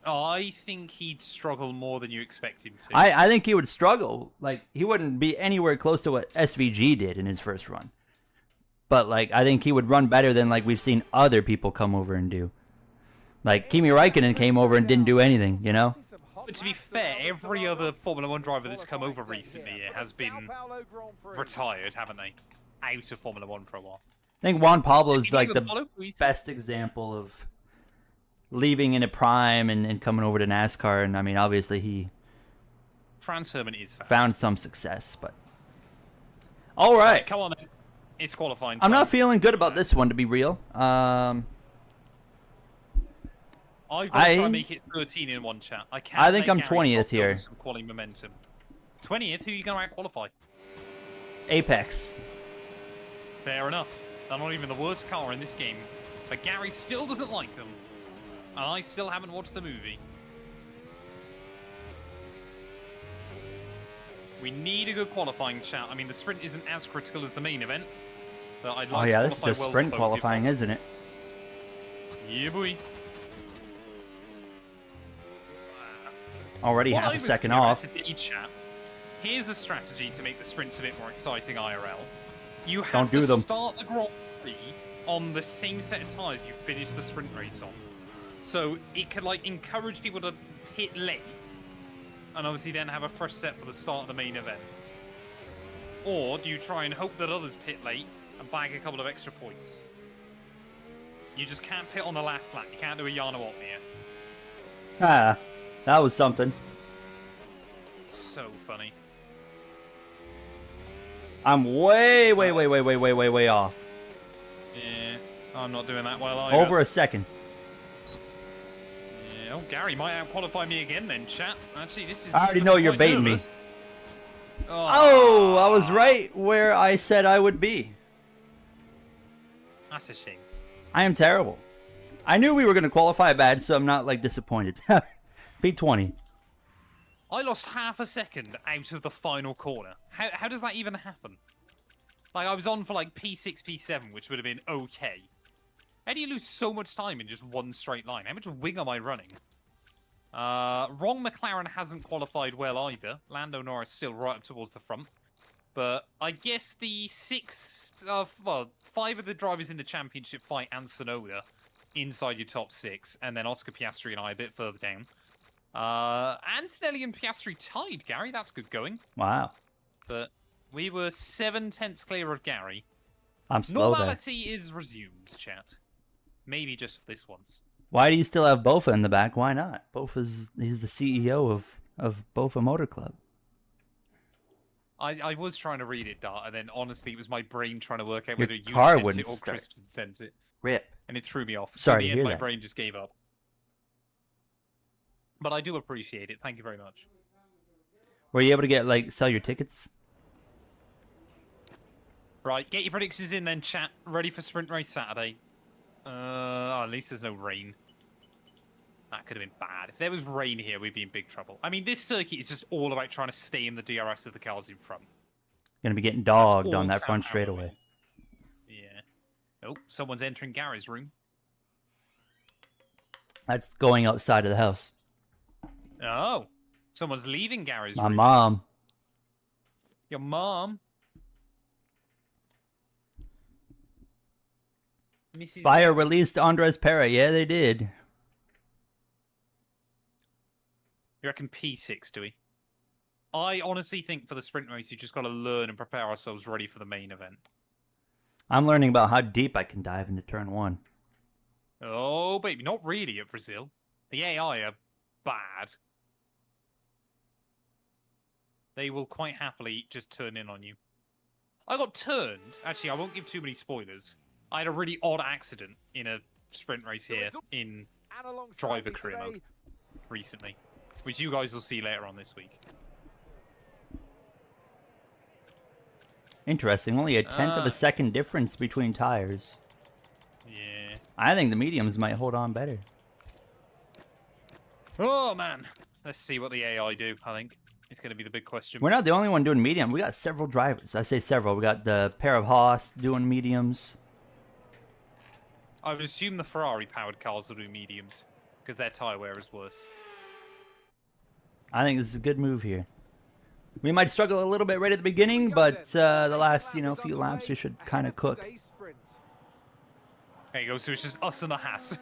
I think he'd struggle more than you expect him to. I think he would struggle. Like, he wouldn't be anywhere close to what SVG did in his first run. But, like, I think he would run better than, like, we've seen other people come over and do. Like, Kimi Räikkönen came over and didn't do anything, you know? But to be fair, every other Formula 1 driver that's come over recently has been retired, haven't they? Out of Formula 1 for a while. I think Juan Pablo's, like, the best example of leaving in a prime and coming over to NASCAR. And, I mean, obviously he Franz Herman is fast. Found some success, but... All right. Come on, then. It's qualifying. I'm not feeling good about this one, to be real. I've got to try and make it 13 in one chat. I think I'm 20th here. Some quality momentum. 20th? Who are you going to out-qualify? Apex. Fair enough. They're not even the worst car in this game. But Gary still doesn't like them. And I still haven't watched the movie. We need a good qualifying chat. I mean, the sprint isn't as critical as the main event. But I'd like to this is just sprint qualifying, isn't it? Yeah, boy. Already half a second off. Chat, here's a strategy to make the sprints a bit more exciting IRL. You have Don't do to them. start the Grand Prix on the same set of tyres you finish the sprint race on. So it could like encourage people to pit late and obviously then have a fresh set for the start of the main event. Or do you try and hope that others pit late and bag a couple of extra points? You just can't pit on the last lap. You can't do a Yano Opnia. Ah, that was something. So funny. I'm way off. Yeah, I'm not doing that well either. Over a second. Yeah, oh, Gary might out-qualify me again then, chat. Actually, this is... I already know you're quite baiting me. nervous. Oh, I was right where I said I would be. That's a shame. I am terrible. I knew we were going to qualify bad, so I'm not, like, disappointed. P20. I lost half a second out of the final corner. How does that even happen? Like, I was on for, like, P6, P7, which would have been okay. How do you lose so much time in just one straight line? How much wing am I running? Wrong McLaren hasn't qualified well either. Lando Norris still right up towards the front. But I guess the 5 of the drivers in the championship fight and Tsunoda inside your top 6, and then Oscar Piastri and I a bit further down. Antonelli and Piastri tied, Gary. That's good going. Wow. But we were 7/10 clear of Gary. I'm slow there. Normality is resumed, chat. Maybe just for this once. Why do you still have Bofa in the back? Why not? He's the CEO of Bofa Motor Club. I was trying to read it, Dart, and then honestly, it was my brain trying to work out whether you car sent wouldn't it or start. Chris sent it. Rip. And it threw me off. Sorry In to the end, hear my that. brain just gave up. But I do appreciate it. Thank you very much. Were you able to get, like, sell your tickets? Right, get your predictions in then, chat. Ready for Sprint Race Saturday. At least there's no rain. That could have been bad. If there was rain here, we'd be in big trouble. I mean, this circuit is just all about trying to stay in the DRS of the cars in front. Gonna be getting dogged That's all on that front Sam straightaway. Howell is. Yeah. Oh, someone's entering Gary's room. That's going outside of the house. Oh, someone's leaving Gary's My room. mom. Your mom. Mrs. Fire released Andres Pera. Yeah, they did. You reckon P6, do we? I honestly think for the sprint race, you just got to learn and prepare ourselves ready for the main event. I'm learning about how deep I can dive into turn 1. Oh, baby, not really at Brazil. The AI are bad. They will quite happily just turn in on you. I got turned. Actually, I won't give too many spoilers. I had a really odd accident in a sprint race here in driver career mode recently, which you guys will see later on this week. Interesting. Only a tenth of a second difference between tires. Yeah. I think the mediums might hold on better. Oh, man. Let's see what the AI do, I think. It's going to be the big question. We're not the only one doing medium. We got several drivers. I say several. We got the pair of Haas doing mediums. I would assume the Ferrari-powered cars will do mediums, because their tyre wear is worse. I think this is a good move here. We might struggle a little bit right at the beginning, but the last, few laps we should kind of cook. There you go, so it's just us and the Haas.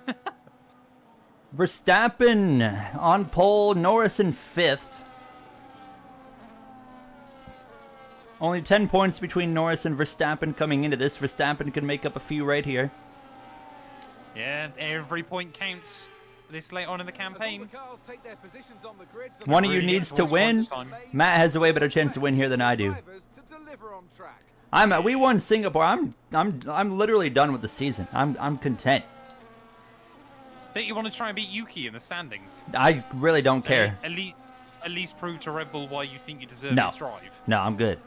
Verstappen on pole, Norris in 5th. Only 10 points between Norris and Verstappen coming into this. Verstappen can make up a few right here. Yeah, every point counts this late on in the campaign. One of you needs to win. Matt has a way better chance to win here than I do. We won Singapore. I'm literally done with the season. I'm content. Don't you want to try and beat Yuki in the standings? I really don't care. At least prove to Red Bull why you think you deserve No. this drive. No, I'm good.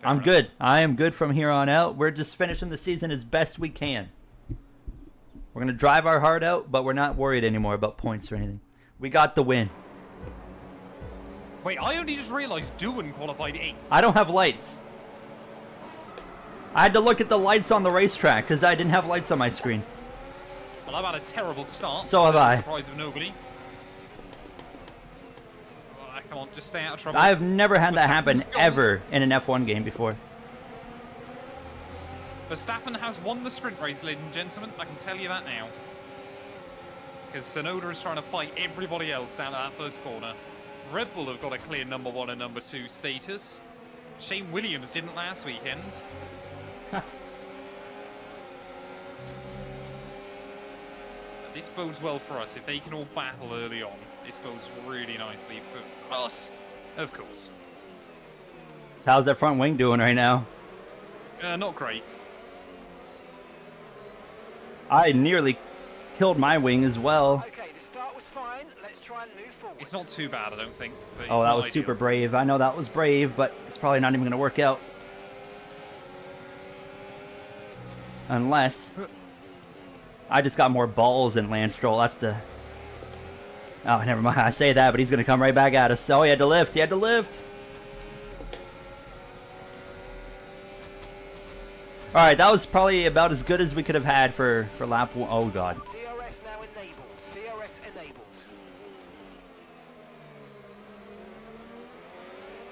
I'm good. I am good from here on out. We're just finishing the season as best we can. We're going to drive our heart out, but we're not worried anymore about points or anything. We got the win. Wait, I only just realized Doohan qualified 8th. I don't have lights. I had to look at the lights on the racetrack because I didn't have lights on my screen. Well, I've had a terrible start. So have I. Surprise of nobody. Oh, come on, just stay out of trouble. I've never had that happen ever in an F1 game before. Verstappen has won the sprint race, ladies and gentlemen. I can tell you that now. Because Tsunoda is trying to fight everybody else down at that first corner. Red Bull have got a clear number 1 and number 2 status. Shane Williams didn't last weekend. This bodes well for us. If they can all battle early on, this bodes really nicely for us, of course. So how's that front wing doing right now? Not great. I nearly killed my wing as well. Okay, the start was fine. Let's try and move forward. It's not too bad, I don't think. But Oh, it's that not was ideal. super brave. I know that was brave, but it's probably not even going to work out. Unless I just got more balls than Lance Stroll. That's the... Oh, never mind. I say that, but he's going to come right back at us. Oh, he had to lift. He had to lift. All right, that was probably about as good as we could have had for lap one. Oh, God. DRS now enabled. DRS enabled.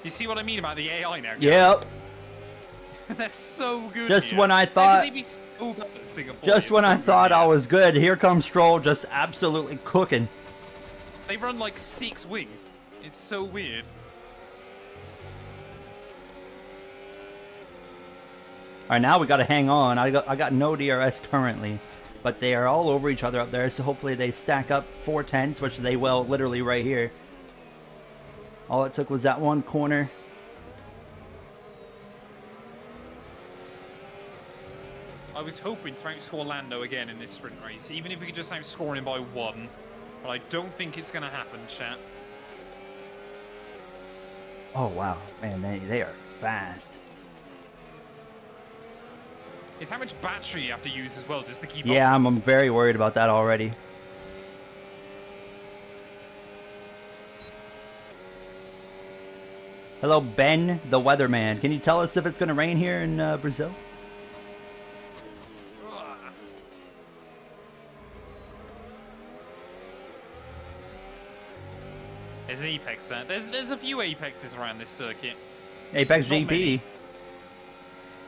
You see what I mean about the AI now? Yep. They're so good. Just here. when I How thought... could they be so bad at Singapore? Just It's when so I good thought here. I was good, here comes Stroll just absolutely cooking. They run like 6 wing. It's so weird. All right, now we got to hang on. I got no DRS currently, but they are all over each other up there, so hopefully they stack up 4/10s, which they will literally right here. All it took was that one corner. I was hoping to outscore Lando again in this sprint race, even if we could just outscore him by 1. But I don't think it's going to happen, chat. Oh, wow. Man, they are fast. It's how much battery you have to use as well just to keep up. Yeah, I'm very worried about that already. Hello, Ben, the weatherman. Can you tell us if it's going to rain here in Brazil? There's an Apex there. There's a few Apexes around this circuit. Apex Not GP. many.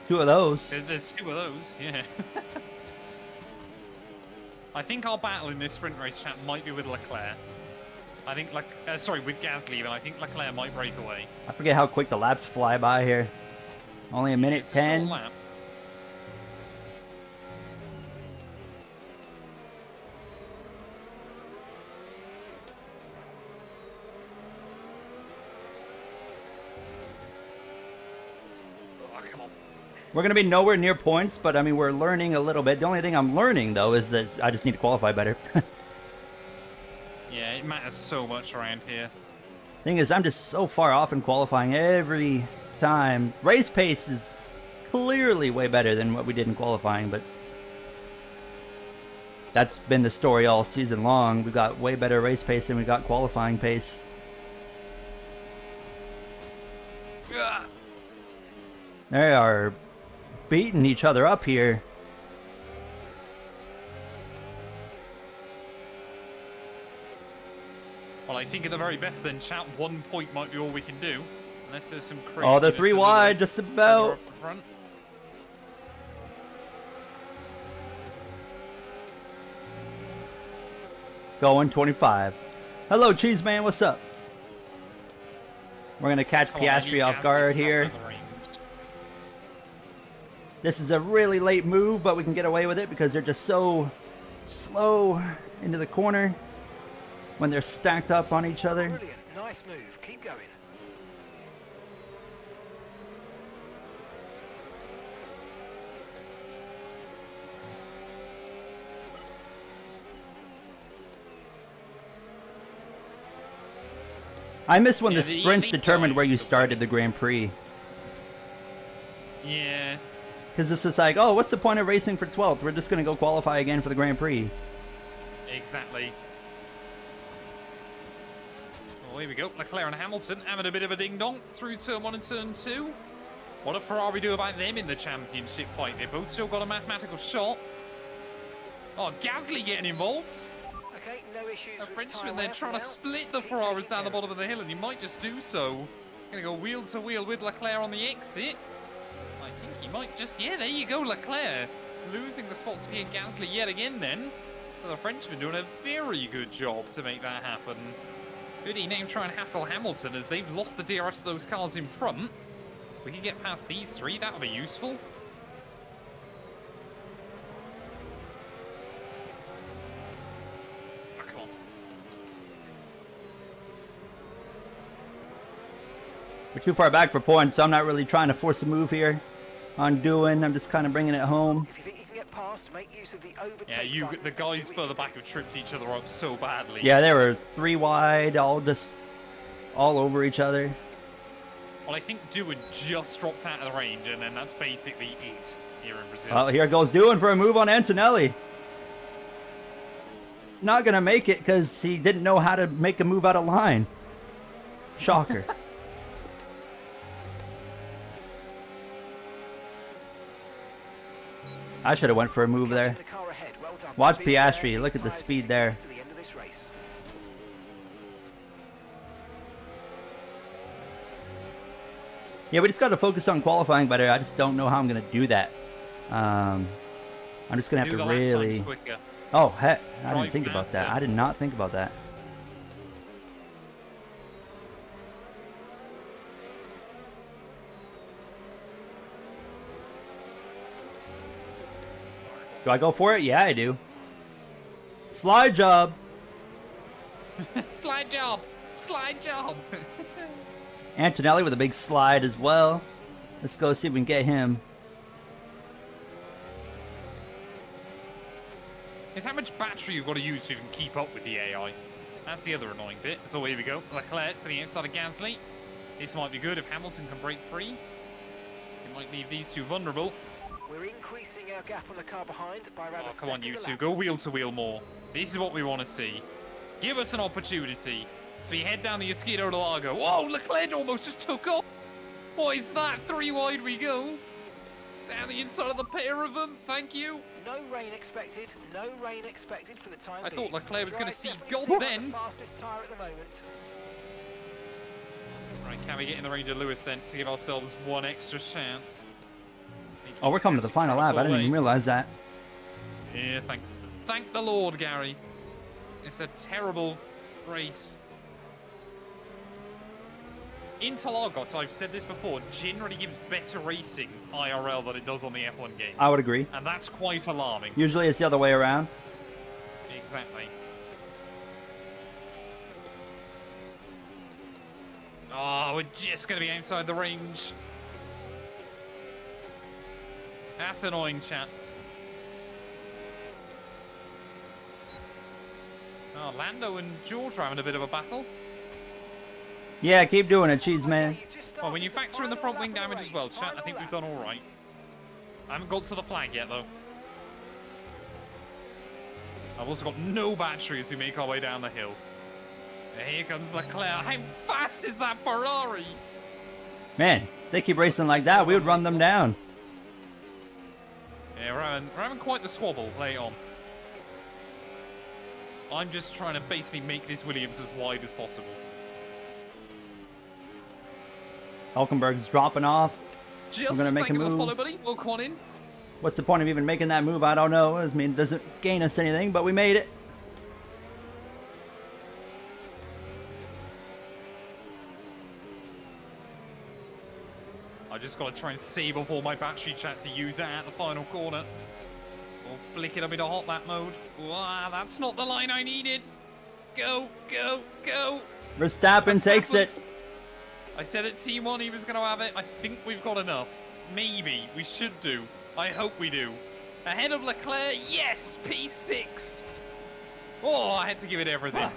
2 of those. There's 2 of those, yeah. I think our battle in this sprint race, chat, might be with Leclerc. I think, sorry, with Gasly, even. I think Leclerc might break away. I forget how quick the laps fly by here. Only a minute It's a short 10. lap. Oh, come on. We're going to be nowhere near points, but I mean, we're learning a little bit. The only thing I'm learning, though, is that I just need to qualify better. Yeah, it matters so much around here. Thing is, I'm just so far off in qualifying every time. Race pace is clearly way better than what we did in qualifying, but that's been the story all season long. We got way better race pace than we got qualifying pace. Ugh. They are beating each other up here. Well, I think at the very best then, chat, 1 point might be all we can do. Unless there's some crazy... Oh, they're 3 wide, just about. Front. Going 25. Hello, Cheese Man, what's up? We're going to catch Come on, I need Piastri off Gasly guard to here. stop at the range. This is a really late move, but we can get away with it because they're just so slow into the corner when they're stacked up on each other. Brilliant. Nice move. Keep going. I miss when Yeah, the the sprints elite determined where guys you are started the Grand Prix. Yeah. Because it's just like, oh, what's the point of racing for 12th? We're just going to go qualify again for the Grand Prix. Exactly. Well, here we go. Leclerc and Hamilton having a bit of a ding-dong through turn 1 and turn 2. What did Ferrari do about them in the championship fight? They both still got a mathematical shot. Oh, Gasly getting involved. Okay, no issues. The with Frenchman tyre there wear trying to for now. split the Keep Ferraris taking down the care. bottom of the hill, and he might just do so. Gonna go wheel to wheel with Leclerc on the exit. I think he might just... Yeah, there you go, Leclerc. Losing the spots to Pierre Gasly yet again then. So the Frenchman doing a very good job to make that happen. Good he now try and hassle Hamilton as they've lost the DRS of those cars in front. We can get past these 3, that would be useful. We're too far back for points, so I'm not really trying to force a move here on doing. I'm just kind of bringing it home. If you think you can get past, make use of the overtake. Yeah, button the and guys see what further you can back have tripped each other up so badly. Yeah, they were 3 wide, all over each other. Well, I think Dewar just dropped out of the range, and then that's basically it here in Brazil. Well, here goes Dewar for a move on Antonelli. Not going to make it because he didn't know how to make a move out of line. Shocker. I should have went for a move there. the car ahead. Well done. Watch Be there, Piastri. Look at the these speed tyres there. to the end of this race. Yeah, we just got to focus on qualifying better. I just don't know how I'm going to do that. I'm just going to have Do to the lap times really... quicker. Oh, heck. I didn't Drive think about that. faster. I did not think about that. Do I go for it? Yeah, I do. Slide job. Slide job! Slide job! Antonelli with a big slide as well. Let's go see if we can get him. It's how much battery you've got to use to even keep up with the AI. That's the other annoying bit. So here we go. Leclerc to the inside of Gasly. This might be good if Hamilton can break free. It might leave these two vulnerable. We're increasing our gap on the car behind by around Oh, a come on, second you a two. lap. Go wheel to wheel more. This is what we want to see. Give us an opportunity. So we head down the Esquito de Largo. Whoa, Leclerc almost just took off. What is that? 3 wide we go. Down the inside of the pair of them. Thank you. No rain expected. No rain expected for the time I being. thought Leclerc was going to Drive see definitely gold seems then. the fastest tyre at the moment. Right, can we get in the range of Lewis then to give ourselves one extra chance? Oh, we're coming to the final lap. I didn't even realize that. Yeah, thank the Lord, Gary. It's a terrible race. Interlagos, I've said this before, generally gives better racing IRL than it does on the F1 game. I would agree. And that's quite alarming. Usually it's the other way around. Exactly. Oh, we're just going to be outside the range. That's annoying, chat. Oh, Lando and George are having a bit of a battle. Yeah, keep doing it, cheese man. Okay, you've just Well, when started you the factor in the final front wing lap of the damage as well, race. chat, I think we've done all right. I haven't got to the flag yet, though. I've also got no battery as we make our way down the hill. And here comes Leclerc. How fast is that Ferrari? Man, if they keep racing like that, we would run them down. Yeah, we're having quite the swabble late on. I'm just trying to basically make this Williams as wide as possible. Hulkenberg's dropping off. Just gonna make a thank you for the move. follow, buddy. We'll come on in. What's the point of even making that move? I don't know. I mean, it doesn't gain us anything, but we made it. I just got to try and save up all my battery, chat, to use that at the final corner. Or flick it up into hot lap mode. Wow, that's not the line I needed. Go, go, go. Verstappen takes it. I said at T1 he was going to have it. I think we've got enough. Maybe. We should do. I hope we do. Ahead of Leclerc. Yes, P6. Oh, I had to give it everything.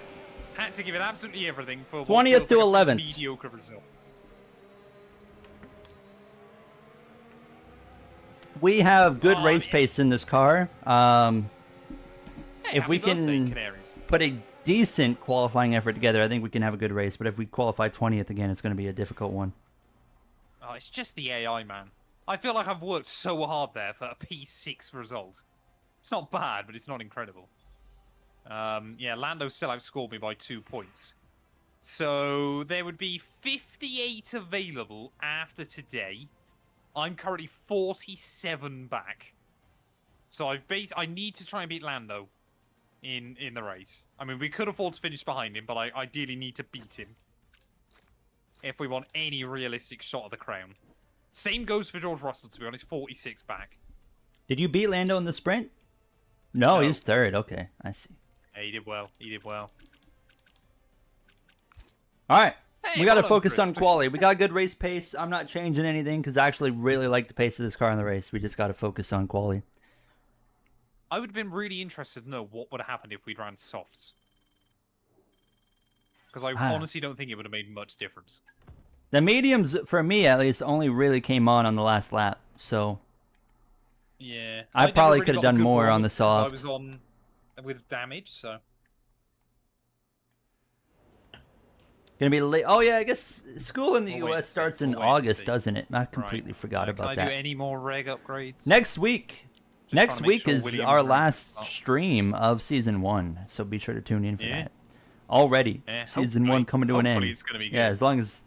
Had to give it absolutely everything for 20th to 11th. Mediocre result. We have good Oh, race yeah. pace in this car. Hey, If we happy birthday, can Canaries. put a decent qualifying effort together, I think we can have a good race. But if we qualify 20th again, it's going to be a difficult one. Oh, it's just the AI, man. I feel like I've worked so hard there for a P6 result. It's not bad, but it's not incredible. Yeah, Lando still outscored me by 2 points. So there would be 58 available after today. I'm currently 47 back. So I need to try and beat Lando in the race. I mean, we could afford to finish behind him, but I ideally need to beat him if we want any realistic shot of the crown. Same goes for George Russell, to be honest, 46 back. Did you beat Lando in the sprint? No, No. he was third. Okay, I see. Yeah, he did well. He did well. All right. We got to well done, focus on Chris. quality. We got good race pace. I'm not changing anything because I actually really like the pace of this car in the race. We just got to focus on quality. I would have been really interested to know what would have happened if we'd ran softs. Because I honestly don't think it would have made much difference. The mediums, for me at least, only really came on the last lap. So Yeah. I never probably really could have got a done good more on the performance because soft. I was on with damage, so. Gonna be late. Oh yeah, I guess school in the We'll wait US and see. starts in We'll wait and August, see. doesn't it? I completely Right. forgot Can about I that. do any more reg upgrades? Next week. Just Next trying to make week sure is Williams our are in- last Oh. stream of season 1, so be sure to tune in for Yeah. that. Already, Yeah, season 1 hopefully- coming to an end. hopefully it's gonna be good. Yeah, as long as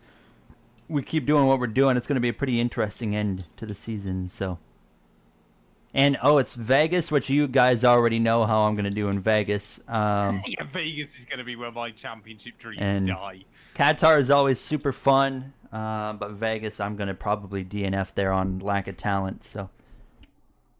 we keep doing what we're doing, it's going to be a pretty interesting end to the season. So, and it's Vegas, which you guys already know how I'm going to do in Vegas. Yeah, Vegas is going to be where my championship dreams And- die. Qatar is always super fun, but Vegas, I'm going to probably DNF there on lack of talent. So,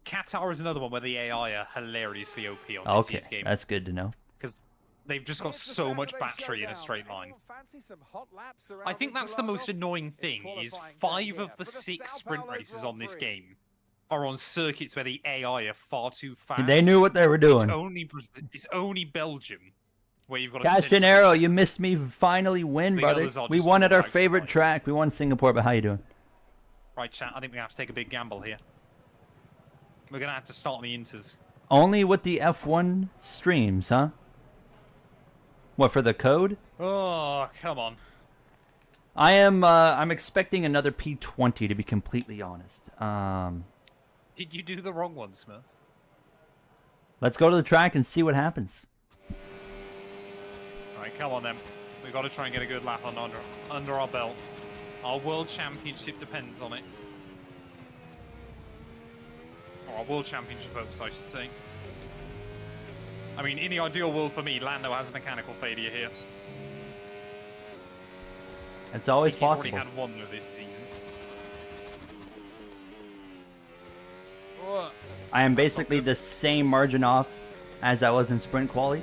Qatar is another one where the AI are hilariously OP on okay, this game. that's good to know. Because they've just got Here's the so much Saturday battery in a showdown. straight line. Anyone fancy some hot laps I around think the that's the most Interlagos? annoying It's thing is qualifying day 5 here of the for 6 Sao sprint Paulo races Grand on this Prix. game are on circuits where the AI are far too fast. They knew what they were doing. It's only Belgium where you've got a Castanero, you missed me finally win, The brother. others are We just won at our all favorite outside. track. We won Singapore, but how you doing? Right, chat, I think we have to take a big gamble here. We're going to have to start on the Inters. Only with the F1 streams, huh? What, for the code? Oh, come on. I'm expecting another P20 to be completely honest. Did you do the wrong one, Smith? Let's go to the track and see what happens. Right, come on then. We've got to try and get a good lap on under our belt. Our world championship depends on it. Or our world championship hopes, I should say. I mean, in the ideal world for me, Lando has a mechanical failure here. It's always He's possible. already had one of this season. I am basically the same margin off as I was in sprint quali.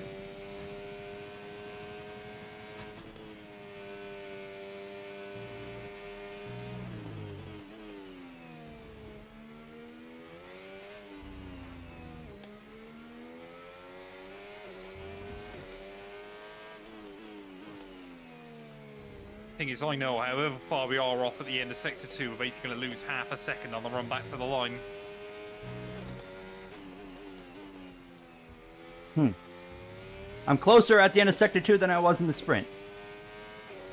Thing is, I know however far we are off at the end of Sector 2, we're basically going to lose half a second on the run back to the line. I'm closer at the end of Sector 2 than I was in the sprint.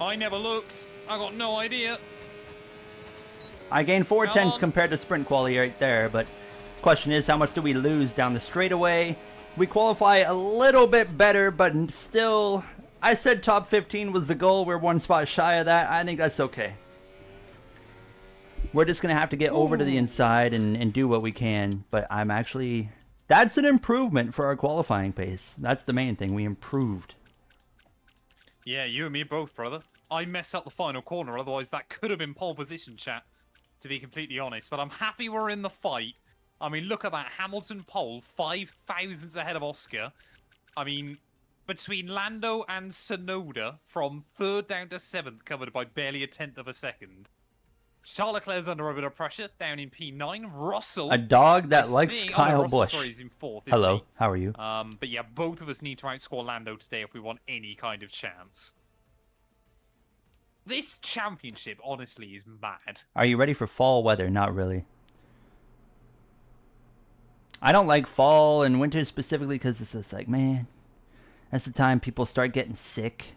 I never looked. I got no idea. I gained 4 Come tenths on. compared to sprint quali right there, but question is how much do we lose down the straightaway? We qualify a little bit better, but still, I said top 15 was the goal. We're 1 spot shy of that. I think that's okay. We're just going to have to get over to the inside and do what we can, but I'm actually... That's an improvement for our qualifying pace. That's the main thing. We improved. Yeah, you and me both, brother. I messed up the final corner, otherwise that could have been pole position, chat, to be completely honest. But I'm happy we're in the fight. I mean, look at that. Hamilton pole, 5 thousandths ahead of Oscar. I mean, between Lando and Sonoda, from 3rd down to 7th, covered by barely a tenth of a second. Charles Leclerc's under a bit of pressure, down in P9. Russell... A dog that I likes think- Kyle Russell, Busch. sorry, he's in 4th, isn't Hello, he? how are you? But yeah, both of us need to outscore Lando today if we want any kind of chance. This championship, honestly, is mad. Are you ready for fall weather? Not really. I don't like fall and winter specifically because it's just like, man, that's the time people start getting sick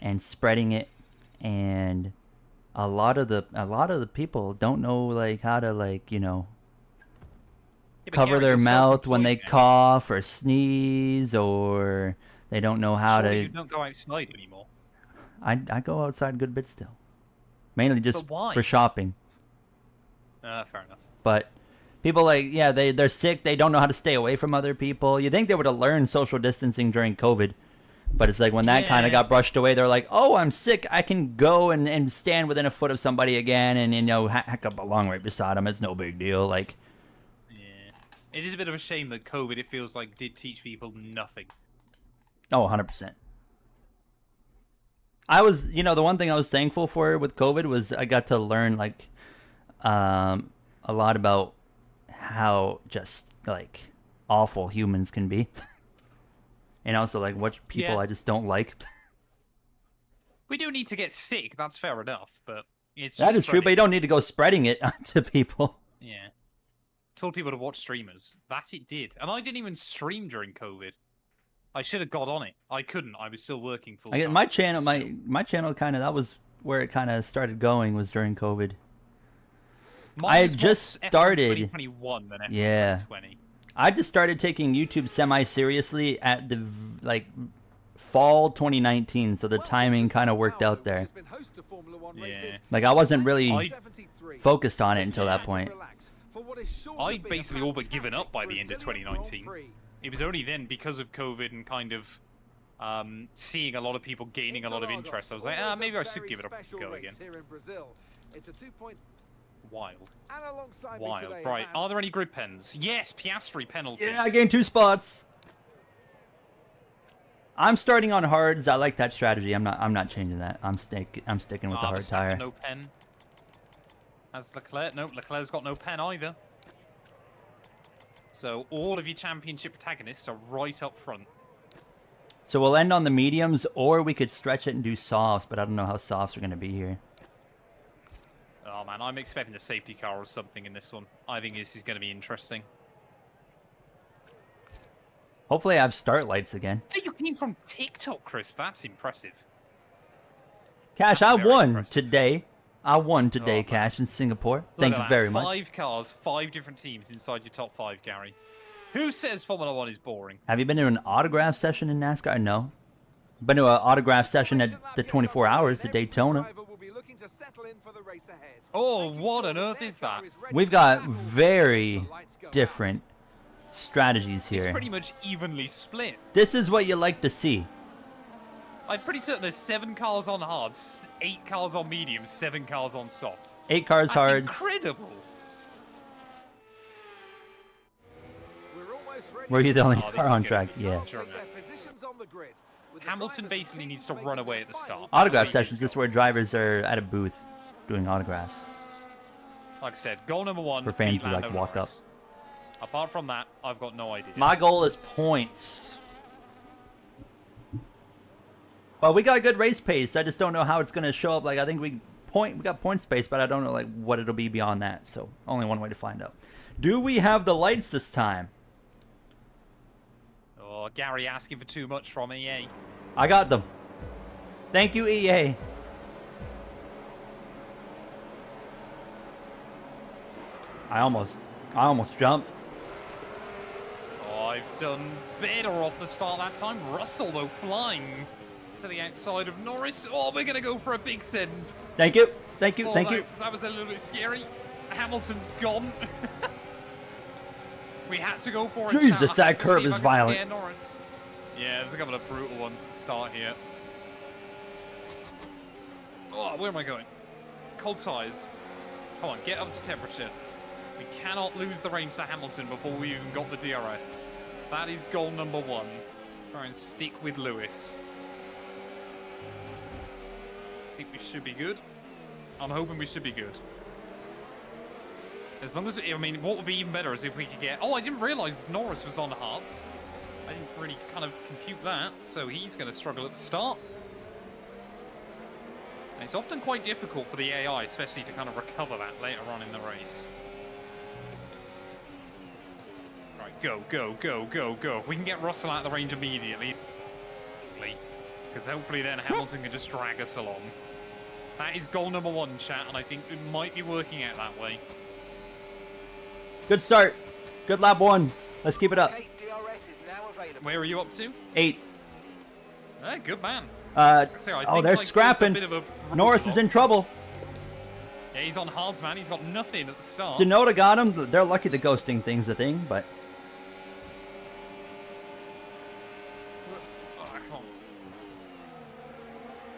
and spreading it, and a lot of the people don't know like how to like, you know, Yeah, but cover Garrett, their you're mouth when they self-employed now. cough or sneeze, or they don't know how Surely to. you don't go outside anymore. I go outside a good bit still, mainly just But why? for shopping. Fair enough. But people like, yeah, they're sick. They don't know how to stay away from other people. You think they would have learned social distancing during COVID. But it's like when that kind of Yeah. got brushed away, they're like, oh, I'm sick. I can go and stand within a foot of somebody again and, you know, hack up a belong right beside them. It's no big deal. Like, Yeah. It is a bit of a shame that COVID, it feels like, did teach people nothing. oh, 100%. I was, you know, the one thing I was thankful for with COVID was I got to learn like a lot about how just like awful humans can be, and also like what people I just don't like. We do need to get sick. That's fair enough, but it's That is true, but you don't need to go spreading it to people. Yeah. Told people to watch streamers. That it did, and I didn't even stream during COVID. I should have got on it. I couldn't. I was still working full time. My channel, my channel, kind of that was where it kind of started going, was during COVID. I had just started. 2021 then yeah. 2020. I just started taking YouTube semi-seriously at the like fall 2019, so the timing kind of worked out there. Yeah. Like I wasn't really focused on it until that point. I basically all but given up by the end of 2019. It was only then, because of COVID and kind of seeing a lot of people gaining a lot of interest, I was like, maybe I should give it a go again. Wild. Wild. Right, are there any grid pens? Yes, Piastri penalty. Yeah, I gained 2 spots. I'm starting on hards. I like that strategy. I'm not changing that. I'm sticking with the hard tire. No pen. Has Leclerc? No, Leclerc's got no pen either. So all of your championship protagonists are right up front. So we'll end on the mediums, or we could stretch it and do softs, but I don't know how softs are going to be here. Oh man, I'm expecting a safety car or something in this one. I think this is going to be interesting. Hopefully I have start lights again. Hey, you came from TikTok, Chris. That's impressive. Cash, I won today. I won today, man. Cash, in Singapore. Thank you very much. 5 cars, 5 different teams inside your top 5, Gary. Who says Formula 1 is boring? Have you been to an autograph session in NASCAR? No. Been to an autograph session at the 24 Hours at Daytona. Oh, what on earth is that? We've got very different strategies It's here. pretty much evenly split. This is what you like to see. I'm pretty certain there's 7 cars on hards, 8 cars on mediums, 7 cars on softs. 8 cars That's hards. incredible. Were you the only Oh, this car is on good. track? Yeah. Sure, man. Hamilton basically needs to run away at the start. Autograph sessions, this is where drivers are at a booth doing autographs. Like I said, goal number 1. For fans beat who like Lando walk Norris. Apart from that, I've got no idea. My goal is points. Well, we got good race pace. I just don't know how it's going to show up. Like, I think we got point space, but I don't know like what it'll be beyond that. So, only one way to find out. Do we have the lights this time? Oh, Gary asking for too much from EA. I got them. Thank you, EA. I almost jumped. Oh, I've done better off the start that time. Russell, though, flying to the outside of Norris. Oh, we're going to go for a big send. Thank you. Thank you. Oh, Thank you. That was a little bit scary. Hamilton's gone. We had to go for it. Jesus, that curve is violent. Yeah, there's a couple of brutal ones at the start here. Oh, where am I going? Cold tires. Come on, get up to temperature. We cannot lose the range to Hamilton before we even got the DRS. That is goal number 1. Try and stick with Lewis. I think we should be good. I'm hoping we should be good. As long as, I mean, what would be even better is if we could get... Oh, I didn't realise Norris was on the hards. I didn't really kind of compute that, so he's going to struggle at the start. And it's often quite difficult for the AI, especially to kind of recover that later on in the race. Right, go, go, go, go, go. We can get Russell out of the range immediately. Because hopefully then Hamilton can just drag us along. That is goal number 1, chat, and I think it might be working out that way. Good start. Good lap 1. Let's keep it up. Where are you up to? 8th. Hey, good man. Oh, think, they're like, scrapping. there's a bit of a Norris is in trouble. Yeah, he's on hards, man. He's got nothing at the start. Shinoda got him. They're lucky the ghosting thing's a thing, but... Oh, come on.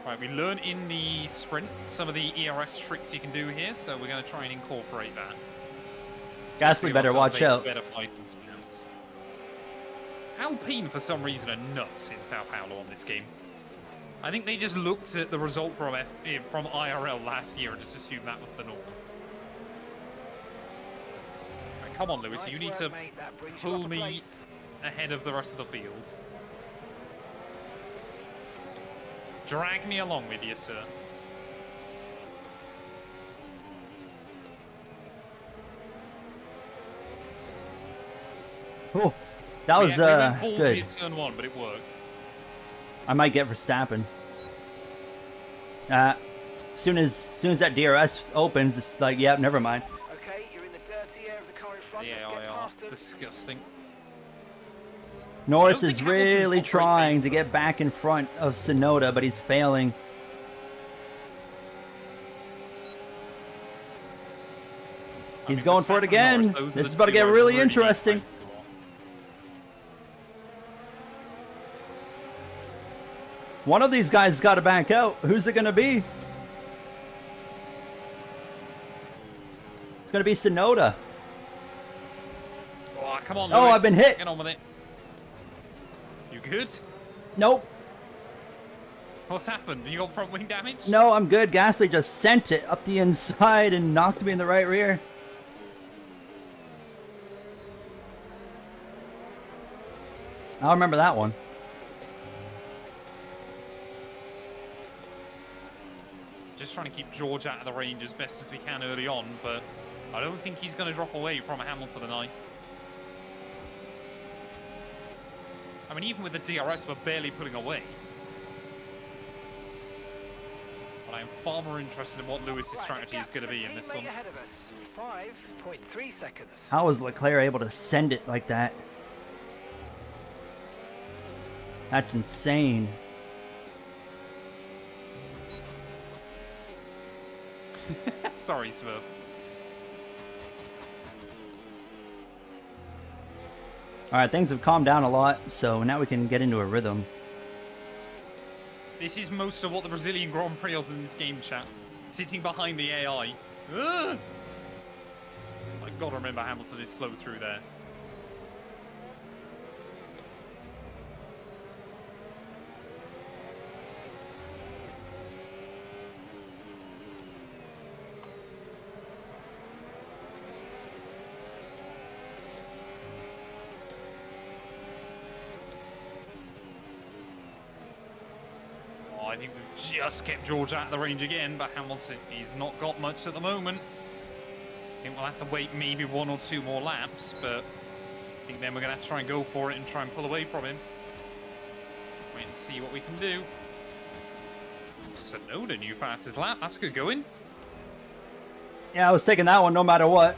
Right, we learn in the sprint some of the ERS tricks you can do here, so we're going to try and incorporate that. Gasly better watch out. Better fighting chance. Alpine, for some reason, are nuts in Sao Paulo on this game. I think they just looked at the result from IRL last year and just assumed that was the norm. Right, come on, Lewis, Nice you need work, to mate. That brings you pull up a me place. ahead of the rest of the field. Drag me along with you, sir. Oh, that was we went ballsy good. at turn 1, but it worked. I might get Verstappen. Soon as that DRS opens, it's like, yep, never mind. Okay, you're in the dirty air of the car in front. Let's Yeah, get they are. past them. Disgusting. Norris I don't is think Hamilton's really got great trying pace, to though. get back in front of Tsunoda, but he's failing. He's going for it again. This is about to get really interesting. One of these guys has got to back out. Who's it going to be? It's going to be Tsunoda. Oh, come on, Oh, Lewis. I've been hit. Get on with it. You good? Nope. What's happened? You got front wing damage? No, I'm good. Gasly just sent it up the inside and knocked me in the right rear. I'll remember that one. Just trying to keep George out of the range as best as we can early on, but I don't think he's going to drop away from Hamilton tonight. I mean, even with the DRS, we're barely pulling away. But I am far more interested in what Lewis's Right, strategy the is going to gap be the in this teammate one. ahead of us. 5.3 seconds. How was Leclerc able to send it like that? That's insane. Sorry, Smurf. Alright, things have calmed down a lot, so now we can get into a rhythm. This is most of what the Brazilian Grand Prix is in this game, chat. Sitting behind the AI. Ugh! I gotta remember Hamilton is slow through there. I think we've just kept George out of the range again, but Hamilton, he's not got much at the moment. I think we'll have to wait maybe 1 or 2 more laps, but I think then we're going to have to try and go for it and try and pull away from him. Wait and see what we can do. Tsunoda, new fastest lap. That's good going. Yeah, I was taking that one no matter what.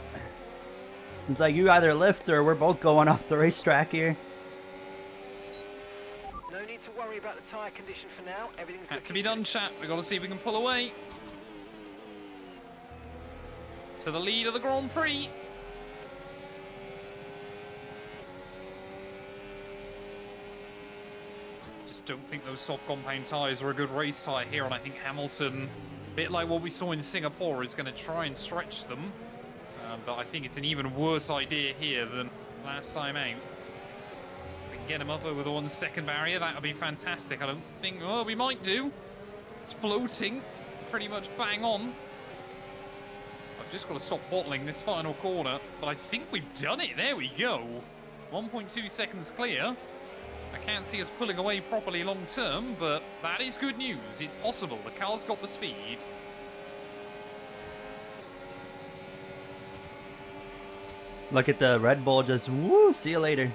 It's like you either lift or we're both going off the racetrack here. No need to worry about the tyre condition for now. Everything's Had to looking be done, good. chat. We've got to see if we can pull away. To the lead of the Grand Prix. Just don't think those soft compound tyres are a good race tyre here, and I think Hamilton, a bit like what we saw in Singapore, is going to try and stretch them. But I think it's an even worse idea here than last time out. If we can get him up over the 1 second barrier, that would be fantastic. I don't think, oh, we might do. It's floating pretty much bang on. I've just got to stop bottling this final corner, but I think we've done it. There we go. 1.2 seconds clear. I can't see us pulling away properly long term, but that is good news. It's possible. The car's got the speed. Look at the Red Bull just, woo, see you later.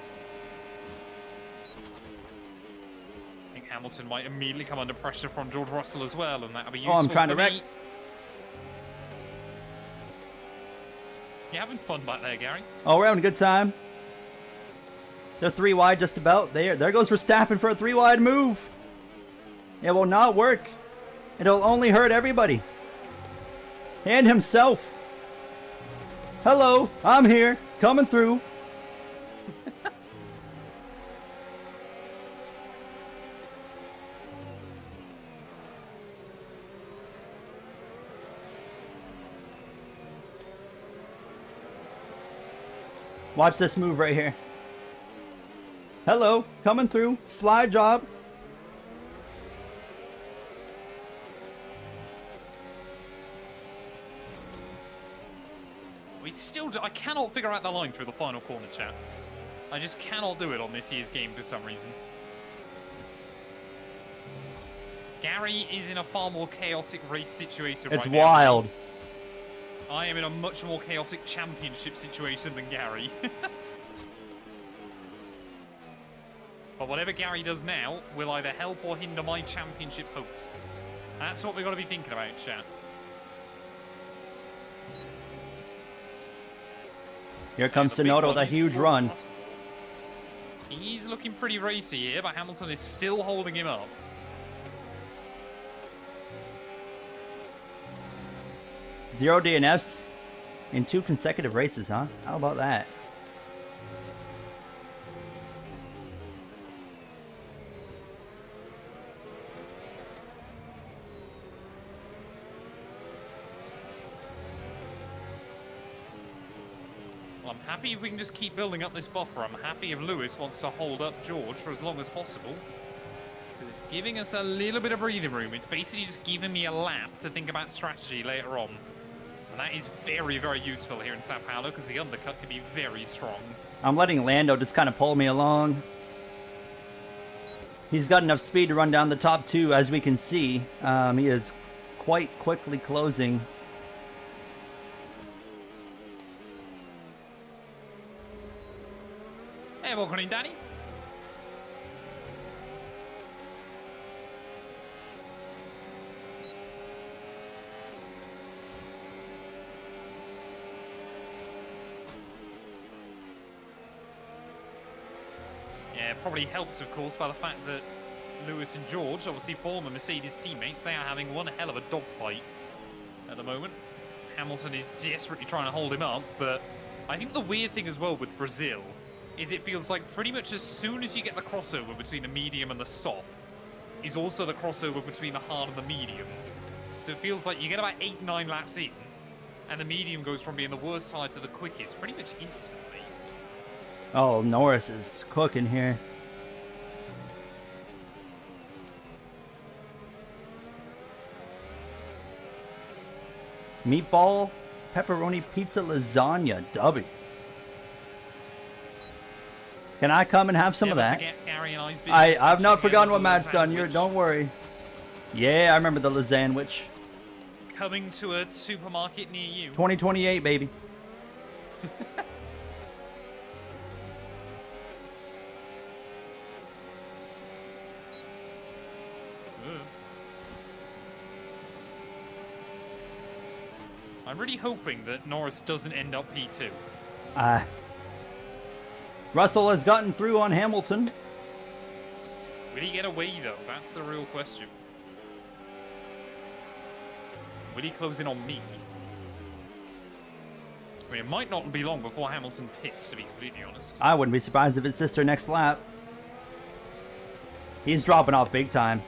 I think Hamilton might immediately come under pressure from George Russell as well, and that'll be useful. Oh, I'm trying to for wreck. me. You having fun back there, Gary? Oh, we're having a good time. They're 3 wide just about. There goes Verstappen for a 3 wide move. It will not work. It'll only hurt everybody. And himself. Hello, I'm here, coming through. Watch this move right here. Hello, coming through, slide job. We still I cannot figure out the line through the final corner, chat. I just cannot do it on this year's game for some reason. Gary is in a far more chaotic race situation It's right now. wild. I am in a much more chaotic championship situation than Gary. But whatever Gary does now will either help or hinder my championship hopes. That's what we've got to be thinking about, chat. Here comes the big Tsunoda with a one. huge run. He's looking pretty racy here, but Hamilton is still holding him up. Zero DNFs in 2 consecutive races, huh? How about that? Well, I'm happy if we can just keep building up this buffer. I'm happy if Lewis wants to hold up George for as long as possible. It's giving us a little bit of breathing room. It's basically just giving me a lap to think about strategy later on. And that is very, very useful here in Sao Paulo because the undercut can be very strong. I'm letting Lando just kind of pull me along. He's got enough speed to run down the top 2, as we can see. He is quite quickly closing. Hey, welcome in, Danny. Yeah, it probably helps, of course, by the fact that Lewis and George, obviously former Mercedes teammates, they are having one hell of a dogfight at the moment. Hamilton is desperately trying to hold him up, but I think the weird thing as well with Brazil is it feels like pretty much as soon as you get the crossover between the medium and the soft is also the crossover between the hard and the medium. So it feels like you get about 8-9 laps in, and the medium goes from being the worst tire to the quickest pretty much instantly. Oh, Norris is cooking here. Meatball, pepperoni pizza, lasagna, W. Can I come and have some of Never that? forget Gary and I's business I've not together forgotten what with Matt's done. sandwich. Don't worry. Yeah, I remember the lasagna. Coming to a supermarket near you. 2028, baby. I'm really hoping that Norris doesn't end up P2. Russell has gotten through on Hamilton. Will he get away, though? That's the real question. Will he close in on me? I mean, it might not be long before Hamilton pits, to be completely honest. I wouldn't be surprised if it's just their next lap. He's dropping off big time.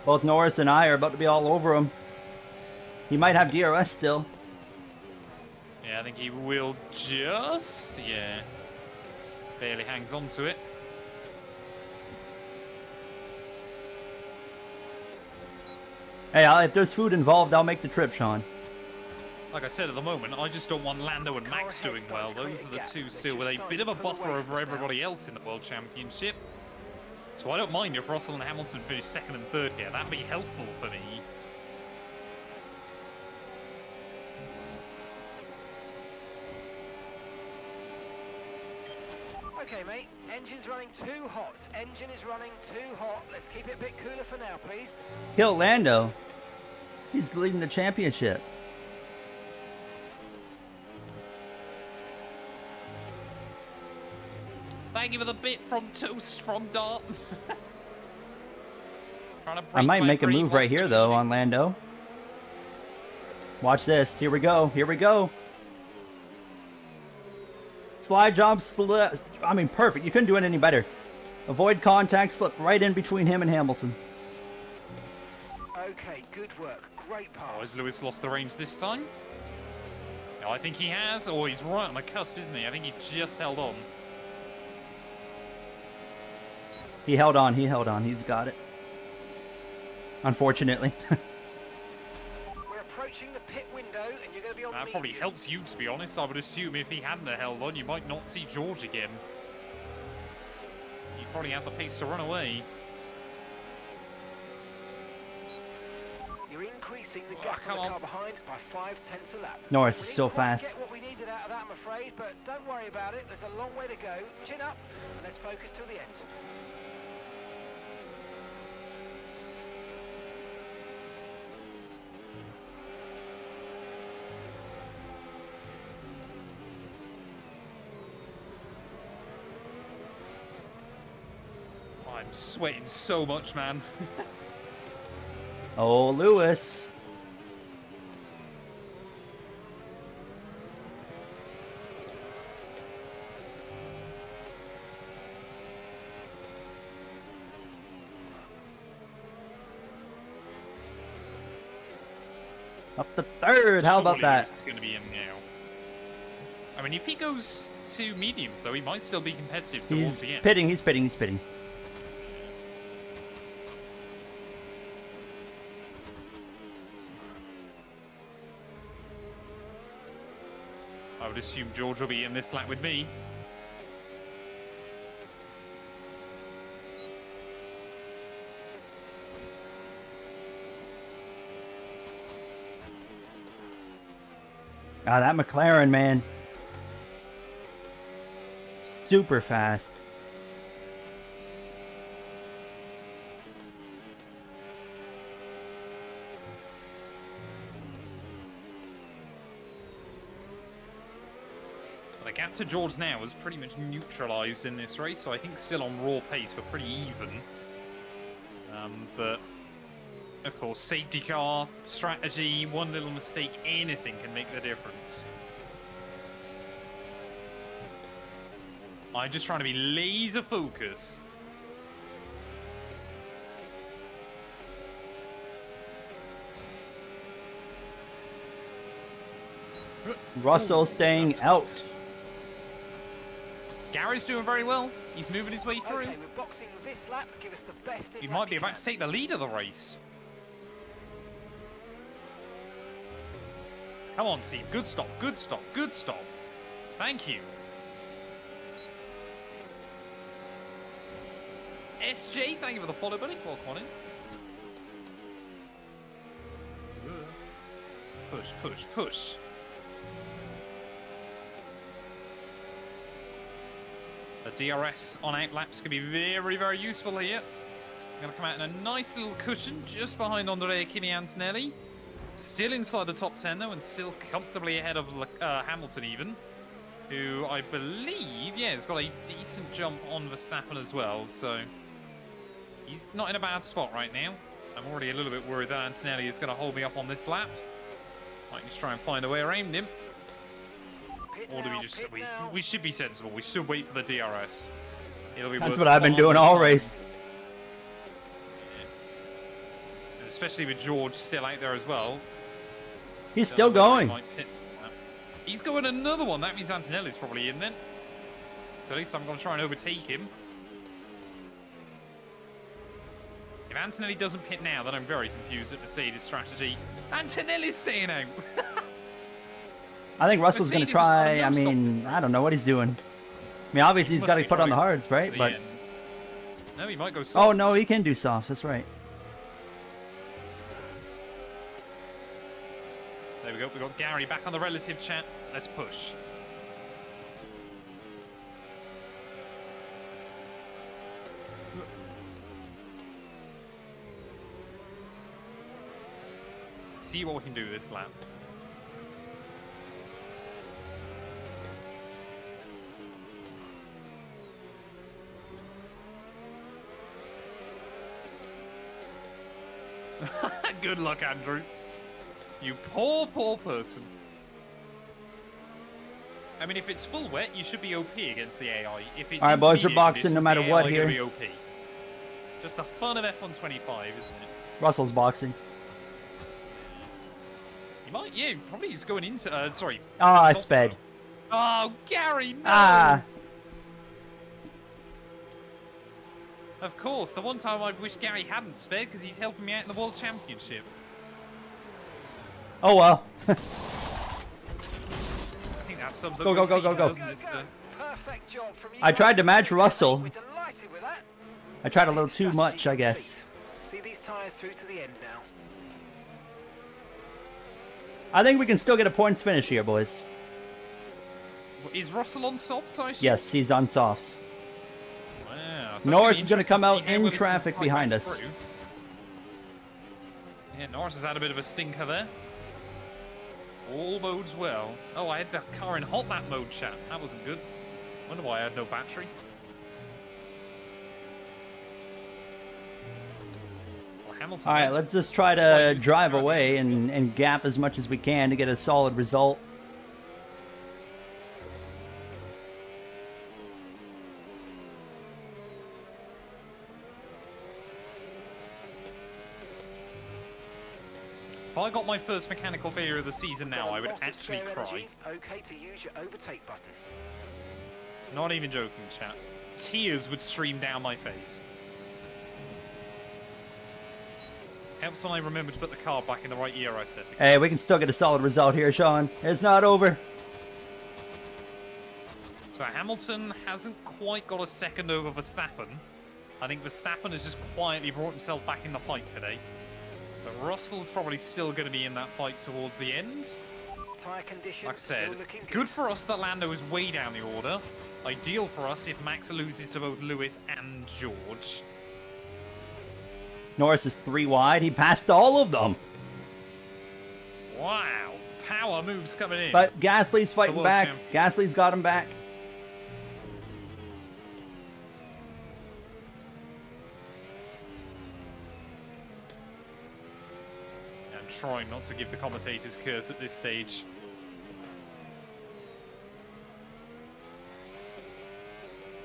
Both Norris and I are about to be all over him. He might have DRS still. Yeah, I think he will just... Yeah. Barely hangs on to it. Hey, if there's food involved, I'll make the trip, Sean. Like I said, at the moment, I just don't want Lando and Max doing well. Those are the two still with a bit of a buffer over everybody else in the World Championship. So I don't mind if Russell and Hamilton finish second and third here. That'd be helpful for me. Okay, mate. Engine's running too hot. Engine is running too hot. Let's keep it a bit cooler for now, please. Kill Lando. He's leading the championship. Thank you for the bit from Toast from Dart. I might make a move right here, though, on Lando. Watch this. Here we go. Here we go. Slide jump. I mean, perfect. You couldn't do it any better. Avoid contact. Slip right in between him and Hamilton. Okay, good work. Great pass. Oh, has Lewis lost the range this time? No, I think he has. Oh, he's right on the cusp, isn't he? I think he just held on. He held on. He held on. He's got it. Unfortunately. We're approaching the pit window, and you're going to be on That probably mediums. helps you, to be honest. I would assume if he hadn't held on, you might not see George again. You probably have the pace to run away. You're increasing the gap come on the car on. behind by 5/10 a lap. Norris We is didn't so quite fast. Get what we needed out of that, I'm afraid, but don't worry about it. There's a long way to go. Chin up, and let's focus till the end. I'm sweating so much, man. Oh, Lewis. Up the third. How about Surely that? It's going to be in now. I mean, if he goes to mediums, though, he might still be competitive towards He's the end. pitting. He's pitting. He's pitting. I would assume George will be in this lap with me. Ah, that McLaren, man. Super fast. The gap to George now is pretty much neutralised in this race, so I think still on raw pace, but pretty even. But, of course, safety car, strategy, one little mistake, anything can make the difference. I'm just trying to be laser focused. Russell staying out. Gary's doing very well. He's moving his way through. Okay, we're boxing this lap. Give us the best in He lap might be you about can. to take the lead of the race. Come on, team. Good stop, good stop, good stop. Thank you. SJ, thank you for the follow, buddy. Welcome on in. Push, push, push. The DRS on out laps can be very, very useful here. Going to come out in a nice little cushion just behind Andrea Kimi Antonelli. Still inside the top 10 though, and still comfortably ahead of Hamilton even, who I believe, yeah, has got a decent jump on Verstappen as well. So he's not in a bad spot right now. I'm already a little bit worried that Antonelli is going to hold me up on this lap. Might just try and find a way around him. Pit Or do now, we just... pit now. We should be sensible. We should wait for the DRS. It'll be That's worth what I've been far doing more all time. race. And especially with George still out there as well. He's still Don't know whether he going. might pit. He's going another one. That means Antonelli's probably in then. So at least I'm going to try and overtake him. If Antonelli doesn't pit now, then I'm very confused at Mercedes' strategy. Antonelli's staying out. I think Russell's going to Mercedes try. is I on a no-stop mean, I don't know what he's doing. I mean, obviously he's Must got to be put on the trying hards, right? to the But end. No, he might go oh soft. no, he can do softs. That's right. There we go. We've got Gary back on the relative chat. Let's push. See what we can do this lap. Good luck, Andrew. You poor, poor person. I mean, if it's full wet, you should be OP against the AI. If it's All right, boys, we're intermediate boxing no conditions, matter the what AI here. gonna be OP. Just the fun of F125, isn't it? Russell's boxing. You might, yeah, probably he's going into, sorry. Oh, I soft sped. zone. Oh, Gary, no! Ah, Of course, the one time I wish Gary hadn't spared because he's helping me out in the World Championship. Oh well. I think that sums up Go, your go, go, season, go. doesn't it, sir? Perfect job from you. I tried to match Russell. We're delighted with that. I tried a little too Strategy much, I guess. complete. See these tyres through to the end now. I think we can still get a points finish here, boys. Is Russell on softs, I assume? Yes, he's on softs. Wow, so Norris it's is going to interesting come to out see how in well he can traffic fight behind back us. through. Yeah, Norris has had a bit of a stinker there. All modes well. Oh, I had that car in hot lap mode, chat. That wasn't good. Wonder why I had no battery. Well, Hamilton. All right, let's just try to drive away and gap as much as we can to get a solid result. If I got my first mechanical failure of the season now, Got a I would lot of actually spare cry. energy. Okay to use your overtake button. Not even joking, chat. Tears would stream down my face. Helps when I remember to put the car back in the right gear I set it. Hey, we can still get a solid result here, Sean. It's not over. So Hamilton hasn't quite got a second over Verstappen. I think Verstappen has just quietly brought himself back in the fight today. But Russell's probably still going to be in that fight towards the end. Tyre condition Like I said, still looking good for us that Lando is way down the order. Ideal for us if Max loses to both Lewis and George. Norris is 3 wide. He passed all of them. Wow, power moves coming in. But Gasly's fighting world back. champ. Gasly's got him back. I'm trying not to give the commentators curse at this stage.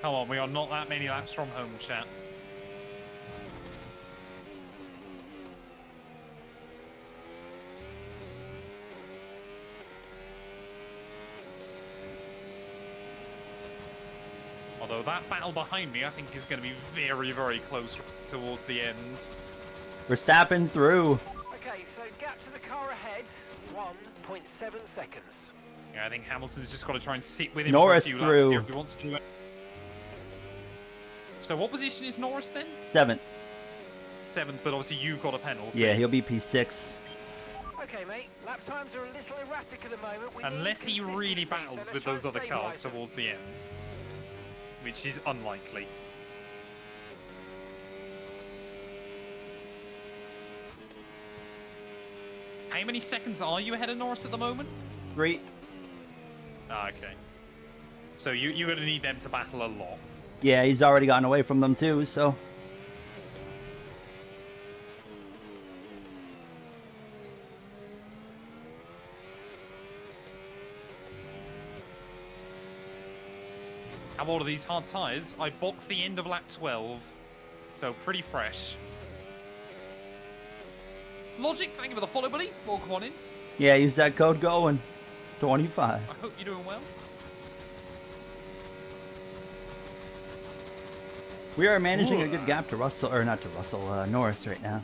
Come on, we are not that many laps from home, chat. Although that battle behind me, I think, is going to be very, very close towards the end. Verstappen through. Okay, so gap to the car ahead, 1.7 seconds. Yeah, I think Hamilton's just got to try and sit with him Norris for a few laps through. here if he wants to do it. So what position is Norris then? 7th. 7th, but obviously you've got a penalty. Yeah, he'll be P6. Okay, mate, lap times are a little erratic at the moment. We Unless need he really consistency, so battles let's with try those and other cars stabilise them. towards the end. Which is unlikely. How many seconds are you ahead of Norris at the moment? 3. Ah, okay. So you're going to need them to battle a lot. Yeah, he's already gotten away from them too, so. How old are these hard tyres? I boxed the end of lap 12, so pretty fresh. Logic, thank you for the follow, buddy. Welcome on in. Yeah, use that code going. 25. I hope you're doing well. We are managing a good gap to Russell, or not to Russell, Norris right now.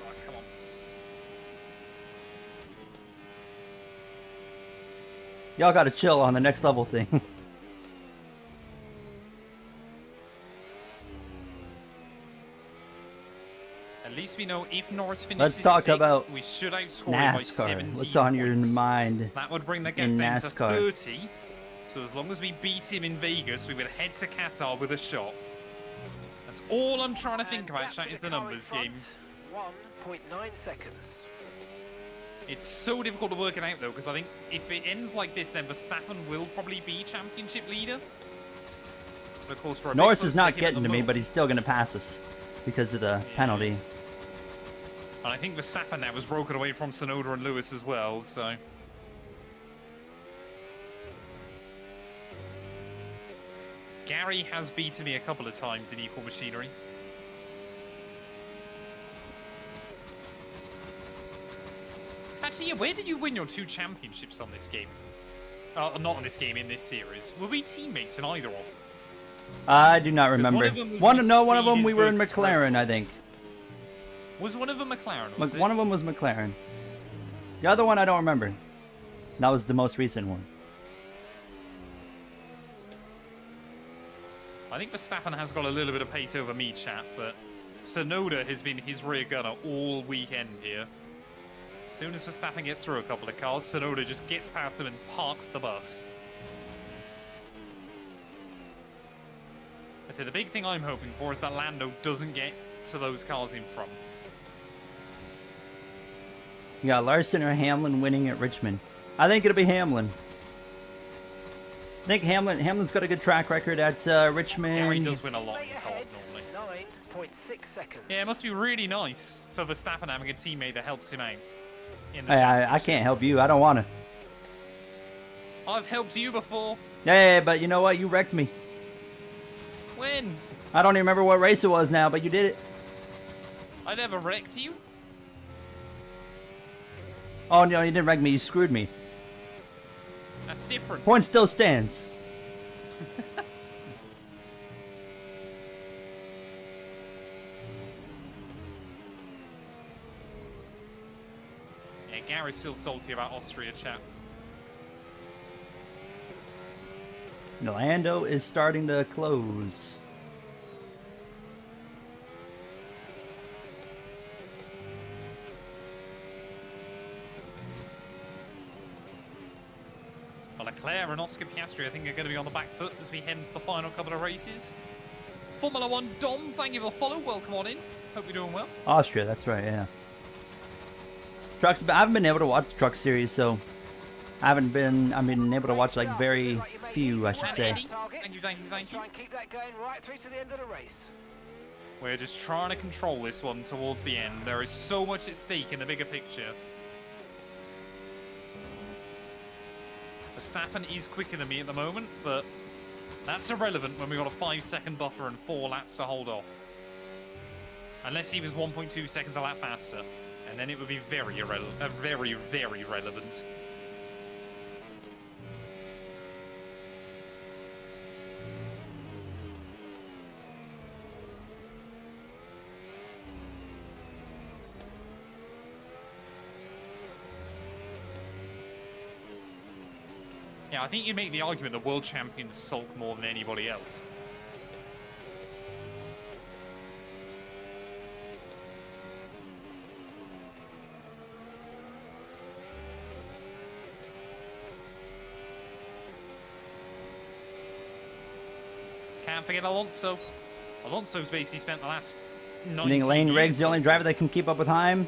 Oh, come on. Y'all gotta chill on the next level thing. At least we know if Norris finishes Let's talk sixth, about we should outscore him by NASCAR. 17 What's on your points. mind? That would bring the gap in down to NASCAR? 30. So as long as we beat him in Vegas, we would head to Qatar with a shot. That's all I'm trying to think And about, gap to chat, is the the car in numbers front, game. 1.9 seconds. It's so difficult to work it out, though, because I think if it ends like this, then Verstappen will probably be championship leader. But of course, for a bit Norris close is not him at getting the to me, moment. but he's still gonna pass us because of the penalty. And I think Verstappen now was broken away from Tsunoda and Lewis as well, so... Gary has beaten me a couple of times in equal machinery. Actually, yeah, where did you win your 2 championships on this game? Not on this game, in this series. Were we teammates in either of them? I do not remember. One of them we were in versus McLaren, I think. Was one of them McLaren? Was One of them was McLaren. The other one I don't remember. That was the most recent one. I think Verstappen has got a little bit of pace over me, chap, but Tsunoda has been his rear gunner all weekend here. As soon as Verstappen gets through a couple of cars, Tsunoda just gets past them and parks the bus. I say the big thing I'm hoping for is that Lando doesn't get to those cars in front. You got Larson or Hamlin winning at Richmond. I think it'll be Hamlin. I think Hamlin's got a good track record at Richmond. Yeah, he does win a lot in Straight cars ahead, normally. 9.6 seconds. Yeah, it must be really nice for Verstappen having a teammate that helps him out. In the I can't help you. I don't want to. I've helped you before. Yeah, but you know what? You wrecked me. When? I don't even remember what race it was now, but you did it. I never wrecked you. Oh, no, you didn't wreck me. You screwed me. That's different. Point still stands. Yeah, Gary's still salty about Austria, chap. Lando is starting to close. Well, Leclerc and Oscar Piastri, I think, are going to be on the back foot as we head into the final couple of races. Formula One Dom, thank you for the follow. Welcome on in. Hope you're doing well. Austria, that's right, yeah. Trucks, I haven't been able to watch the truck series, so I've been able to watch like very few, I should say. Thank you, thank you, thank you. Try and keep that going right through to the end of the race. We're just trying to control this one towards the end. There is so much at stake in the bigger picture. Verstappen is quicker than me at the moment, but that's irrelevant when we've got a 5-second buffer and 4 laps to hold off. Unless he was 1.2 seconds a lap faster, and then it would be very irrelevant, very, very relevant. Yeah, I think you make the argument the world champions sulk more than anybody else. Can't forget Alonso. Alonso's basically spent the last 19 I think Lane Riggs the only driver that can keep up with Heim.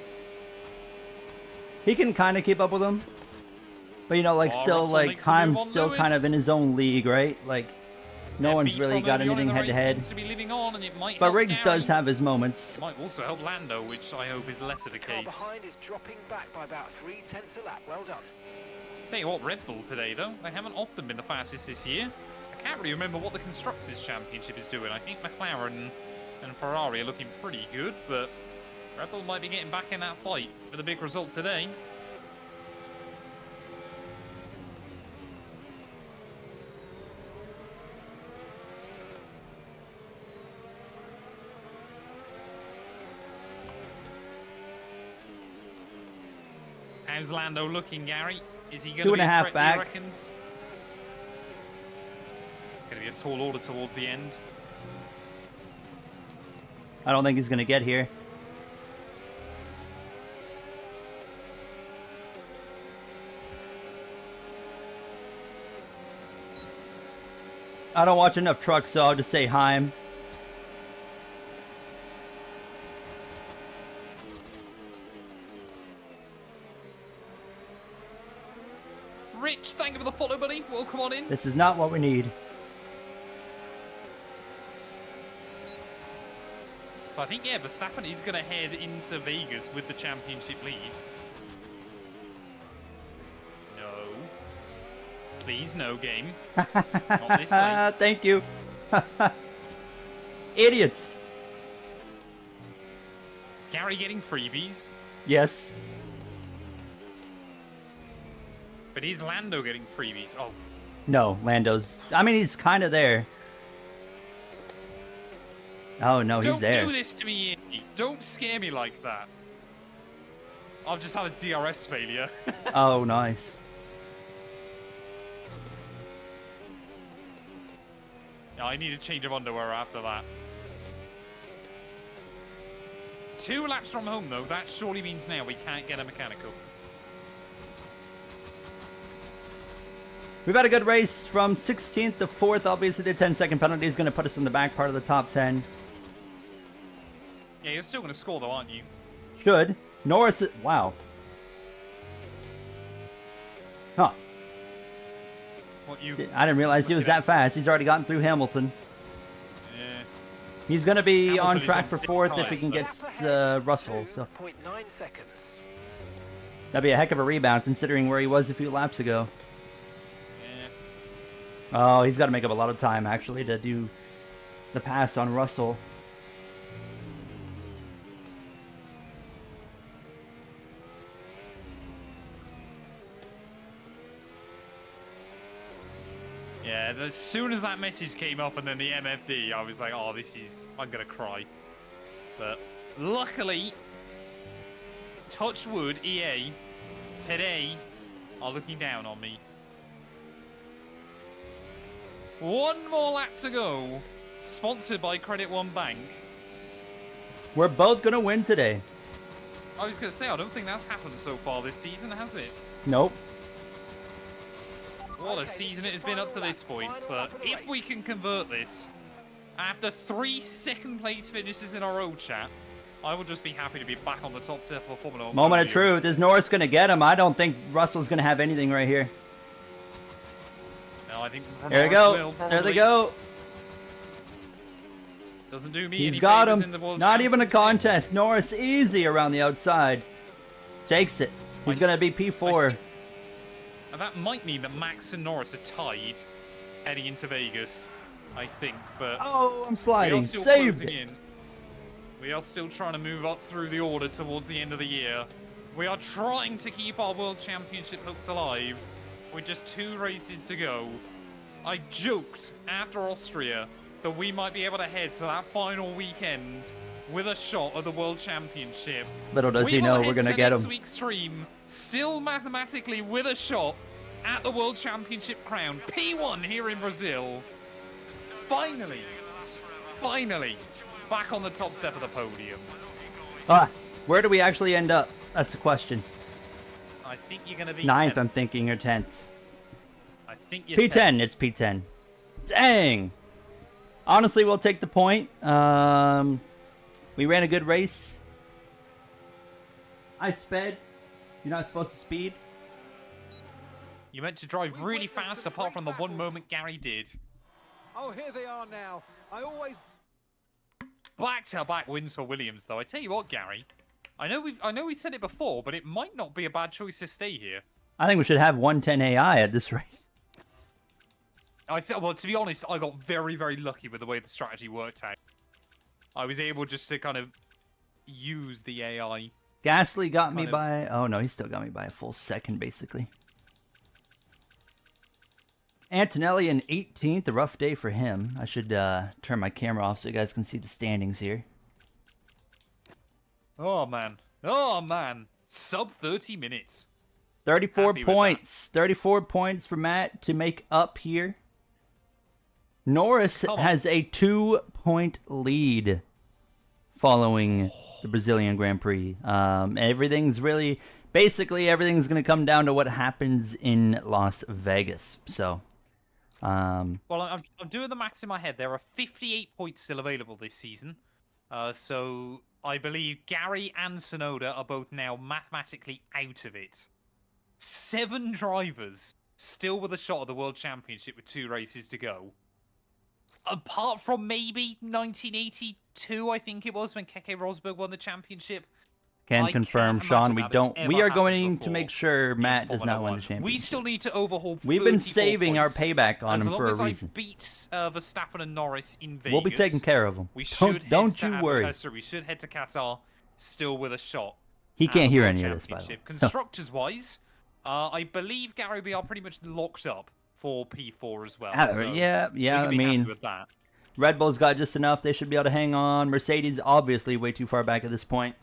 He can kind of keep up with him. But, you know, like, still, Russell like, makes a move Heim's on still Lewis. kind of in his own league, right? Like, no one's really got anything head-to-head. But Riggs does have his moments. It might also help Lando, which I hope is less of a Car case. behind is dropping back by about 0.3 a lap. Well done. Tell you what, Red Bull today, though, they haven't often been the fastest this year. I can't really remember what the Constructors' Championship is doing. I think McLaren and Ferrari are looking pretty good, but Red Bull might be getting back in that fight with a big result today. How's Lando looking, Gary? Is he going to be 2.5 threat, back. you reckon? Going to be a tall order towards the end. I don't think he's going to get here. I don't watch enough trucks, so I'll just say Heim. Rich, thank you for the follow, buddy. Welcome on in. This is not what we need. So I think, yeah, Verstappen is going to head into Vegas with the championship lead. No. Please, no, game. Not this way. Thank you. Idiots. Is Gary getting freebies? Yes. But is Lando getting freebies? Oh, No, Lando's... I mean, he's kind of there. Oh, no, he's there. Don't do this to me, Ian. Don't scare me like that. I've just had a DRS failure. Oh, nice. Yeah, I need a change of underwear after that. 2 laps from home, though. That surely means now we can't get a mechanical. We've had a good race from 16th to 4th. Obviously, the 10-second penalty is going to put us in the back part of the top 10. Yeah, you're still going to score, though, aren't you? Should. Norris... Wow. Huh. What you... I didn't realize he was that fast. He's already gotten through Hamilton. Yeah. He's going to be Hamilton on is track on for thick 4th if he ties, can but- get Russell. So 2.9 seconds. that'd be a heck of a rebound considering where he was a few laps ago. Yeah. Oh, he's got to make up a lot of time, actually, to do the pass on Russell. Yeah, as soon as that message came up and then the MFD, I was like, oh, I'm going to cry. But luckily, touch wood, EA, today, are looking down on me. 1 more lap to go, sponsored by Credit One Bank. We're both going to win today. I was going to say, I don't think that's happened so far this season, has it? Nope. What a season it has been up to this point, but if we can convert this, after 3 second-place finishes in a row, chat, I will just be happy to be back on the top step of Formula 1. Moment of truth. Is Norris going to get him? I don't think Russell's going to have anything right here. No, I think There we Norris go. will, There probably. they go. Doesn't do me He's any got favors him. in the World Not even a Championship. contest. Norris easy around the outside. Takes it. He's going to be P4. And that might mean that Max and Norris are tied heading into Vegas, I think. But Oh, I'm we are sliding. still Saved closing it. in. We are still trying to move up through the order towards the end of the year. We are trying to keep our World Championship hopes alive with just 2 races to go. I joked after Austria that we might be able to head to that final weekend with a shot at the World Championship. Little does he We will know head we're going to to get next him. week's stream, still mathematically with a shot at the World Championship crown. P1 here in Brazil. Finally, back on the top step of the podium. Ah, where do we actually end up? That's the question. I think you're going to be 9th, 10th. I'm thinking, or 10th. I think you're P10. It's P10. Dang. Honestly, we'll take the point. We ran a good race. I sped. You're not supposed to speed. You meant to drive We really witnessed fast some apart from the great one battles. moment Gary did. Oh, here they are now. I always... Back-to-back wins for Williams, though. I tell you what, Gary. I know we said it before, but it might not be a bad choice to stay here. I think we should have 110 AI at this rate. Well, to be honest, I got very, very lucky with the way the strategy worked out. I was able just to kind of use the AI. Gasly got me Kind of- by... Oh, no, he still got me by a full second, basically. Antonelli in 18th, a rough day for him. I should turn my camera off so you guys can see the standings here. Oh, man. Oh, man. Sub 30 minutes. 34 Happy with that. points. 34 points for Matt to make up here. Norris Come on. has a 2-point lead following the Brazilian Grand Prix. Everything's really... Basically, everything's going to come down to what happens in Las Vegas. So... Well, I'm doing the maths in my head. There are 58 points still available this season. So I believe Gary and Sonoda are both now mathematically out of it. 7 drivers still with a shot at the World Championship with 2 races to go. apart from maybe 1982, I think it was, when Keke Rosberg won the championship. Can I confirm, can't Sean. imagine We that has don't. ever We are happened going to before make sure in Matt does Formula not win the 1. championship. We still need to overhaul. We've been 34 saving our points. payback on as him long for a as reason. I beat Verstappen and Norris in Vegas, We'll be taking care of him. We should Don't you worry. Sorry, we should head to Qatar still with a shot. He at can't the hear World any of this, by the way. Championship. Constructors-wise, I believe, Gary, we are pretty much locked up for P4 as well. So Yeah. we can I be happy mean, with that. Red Bull's got just enough. They should be able to hang on. Mercedes, obviously, way too far back at this point.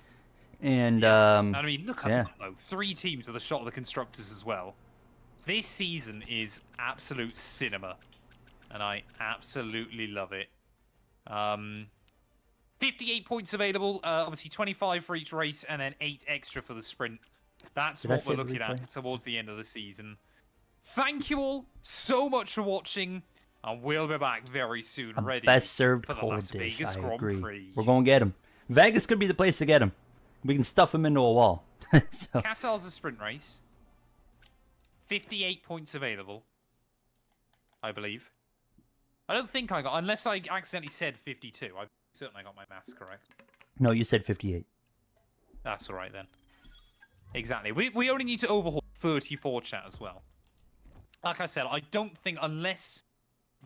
And I mean, look at yeah. that, though. 3 teams with a shot of the constructors as well. This season is absolute cinema, and I absolutely love it. 58 points available, obviously 25 for each race, and then 8 extra for the sprint. That's what we're looking at towards the end of the season. Thank you all so much for watching, and we'll be back very soon, ready best served for the cold Las dish. Vegas I Grand agree. Prix. We're going to get him. Vegas could be the place to get him. We can stuff him into a wall. So Qatar's a sprint race. 58 points available, I believe. I don't think I got, unless I accidentally said 52. I certainly got my maths correct. no, you said 58. That's all right then. Exactly. We only need to overhaul 34 chat as well. Like I said, I don't think, unless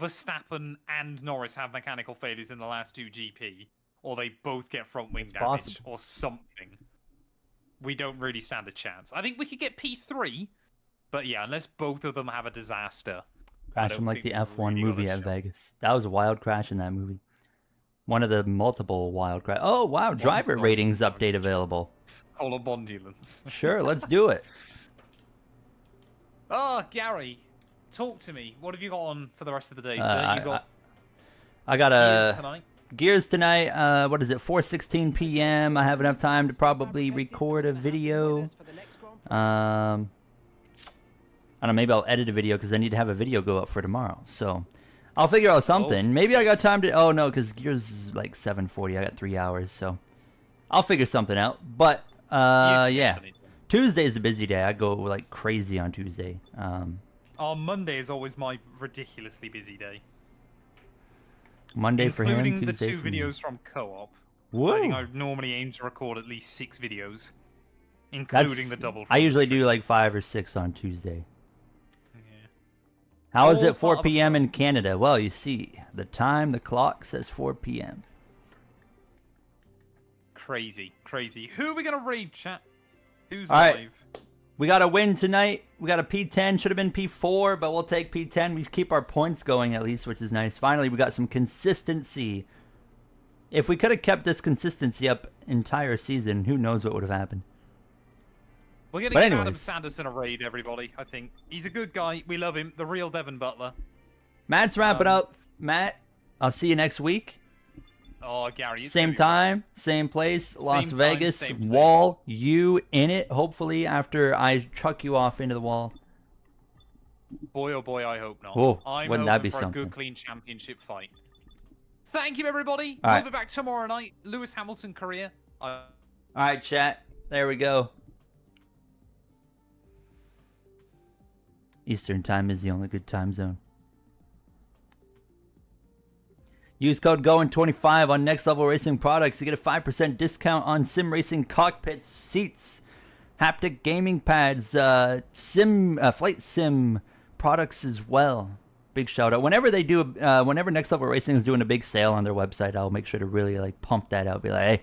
Verstappen and Norris have mechanical failures in the last 2 GP, or they both get front wing damage possible. or something, we don't really stand a chance. I think we could get P3, but yeah, unless both of them have a disaster. Crash him like the F1 movie at Vegas. That was a wild crash in that movie. One of the multiple wild crash. Oh, wow. Driver ratings update available. All of Bondulance. Sure, let's do it. Oh, Gary, talk to me. What have you got on for the rest of the day, sir? You got I got Gears tonight? Gears tonight. What is it? 4:16 p.m. I have enough time to probably record a video. I don't know, maybe I'll edit a video because I need to have a video go up for tomorrow. So I'll figure out something. Maybe I got time to... Oh, no, because Gears is like 7:40. I got 3 hours, so I'll figure something out. But, yeah. Tuesday's a busy day. I go like crazy on Tuesday. Monday is always my ridiculously busy day. Monday for him, including Tuesday the 2 for me. videos from co-op. Whoa. I think I normally aim to record at least 6 videos, including the double. I usually do like 5 or 6 on Tuesday. How is it 4 p.m. in Canada? Well, you see, the clock says 4 p.m. Crazy. Who are we going to raid, chat? Who's All live? right. We got a win tonight. We got a P10. Should have been P4, but we'll take P10. We keep our points going at least, which is nice. Finally, we got some consistency. If we could have kept this consistency up entire season, who knows what would have happened. We're going to get Adam Sanderson a raid, everybody, I think. He's a good guy. We love him. The real Devin Butler. Matt's wrapping up. Matt, I'll see you next week. Oh, Gary. Same time, same place, Las Vegas. Wall, you in it, hopefully, after I truck you off into the wall. Boy, oh boy, I hope not. Oh, I'm wouldn't that hoping be for something? a good, clean championship fight. Thank you, everybody. All We'll right. be back tomorrow night. Lewis Hamilton career. All right, chat. There we go. Eastern time is the only good time zone. Use code GOIN25 on Next Level Racing products to get a 5% discount on sim racing cockpits, seats, haptic gaming pads, flight sim products as well. Big shout out. Whenever they do, whenever Next Level Racing is doing a big sale on their website, I'll make sure to really like pump that out. Be like, hey,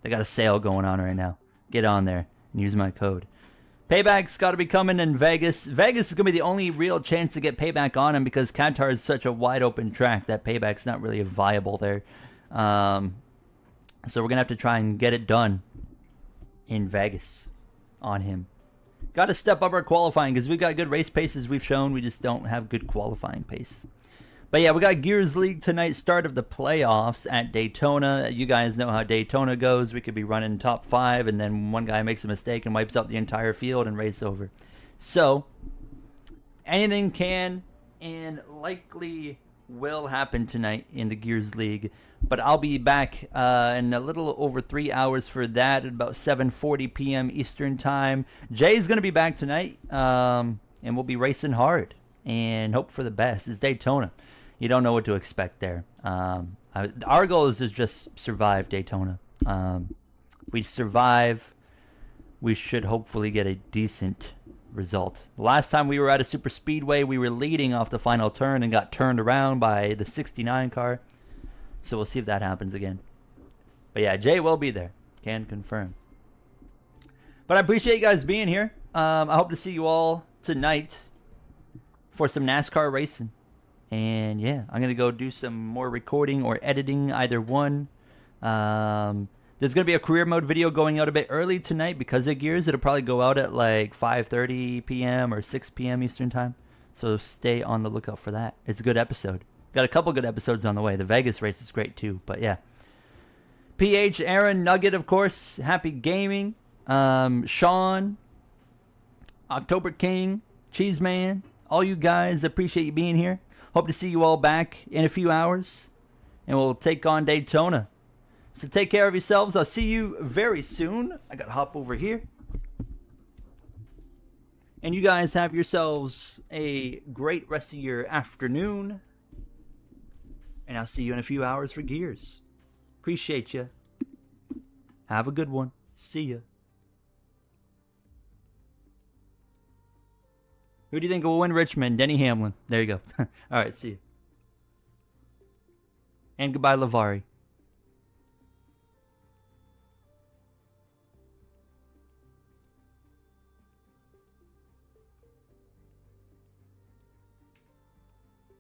they got a sale going on right now. Get on there and use my code. Payback's got to be coming in Vegas. Vegas is going to be the only real chance to get payback on him because Qatar is such a wide open track that payback's not really viable there. So we're going to have to try and get it done in Vegas on him. Got to step up our qualifying because we've got good race paces we've shown. We just don't have good qualifying pace. But yeah, we got Gears League tonight, start of the playoffs at Daytona. You guys know how Daytona goes. We could be running top 5, and then one guy makes a mistake and wipes out the entire field and race over. So, anything can and likely will happen tonight in the Gears League. But I'll be back in a little over 3 hours for that at about 7:40 p.m. Eastern Time. Jay's going to be back tonight, and we'll be racing hard and hope for the best. It's Daytona. you don't know what to expect there. Our goal is to just survive Daytona. If we survive, we should hopefully get a decent result. Last time we were at a super speedway, we were leading off the final turn and got turned around by the 69 car. So we'll see if that happens again. But yeah, Jay will be there. Can confirm. But I appreciate you guys being here. I hope to see you all tonight for some NASCAR racing. And yeah, I'm going to go do some more recording or editing, either one. There's going to be a career mode video going out a bit early tonight because of Gears. It'll probably go out at like 5:30 p.m. or 6 p.m. Eastern time. So stay on the lookout for that. It's a good episode. Got a couple good episodes on the way. The Vegas race is great too. But yeah. PH, Aaron, Nugget, of course. Happy Gaming. Sean. October King. Cheeseman. All you guys, appreciate you being here. Hope to see you all back in a few hours. And we'll take on Daytona. So take care of yourselves. I'll see you very soon. I gotta hop over here. And you guys have yourselves a great rest of your afternoon. And I'll see you in a few hours for Gears. Appreciate you. Have a good one. See ya. Who do you think will win Richmond? Denny Hamlin. There you go. All right, see you. And goodbye, Lavari.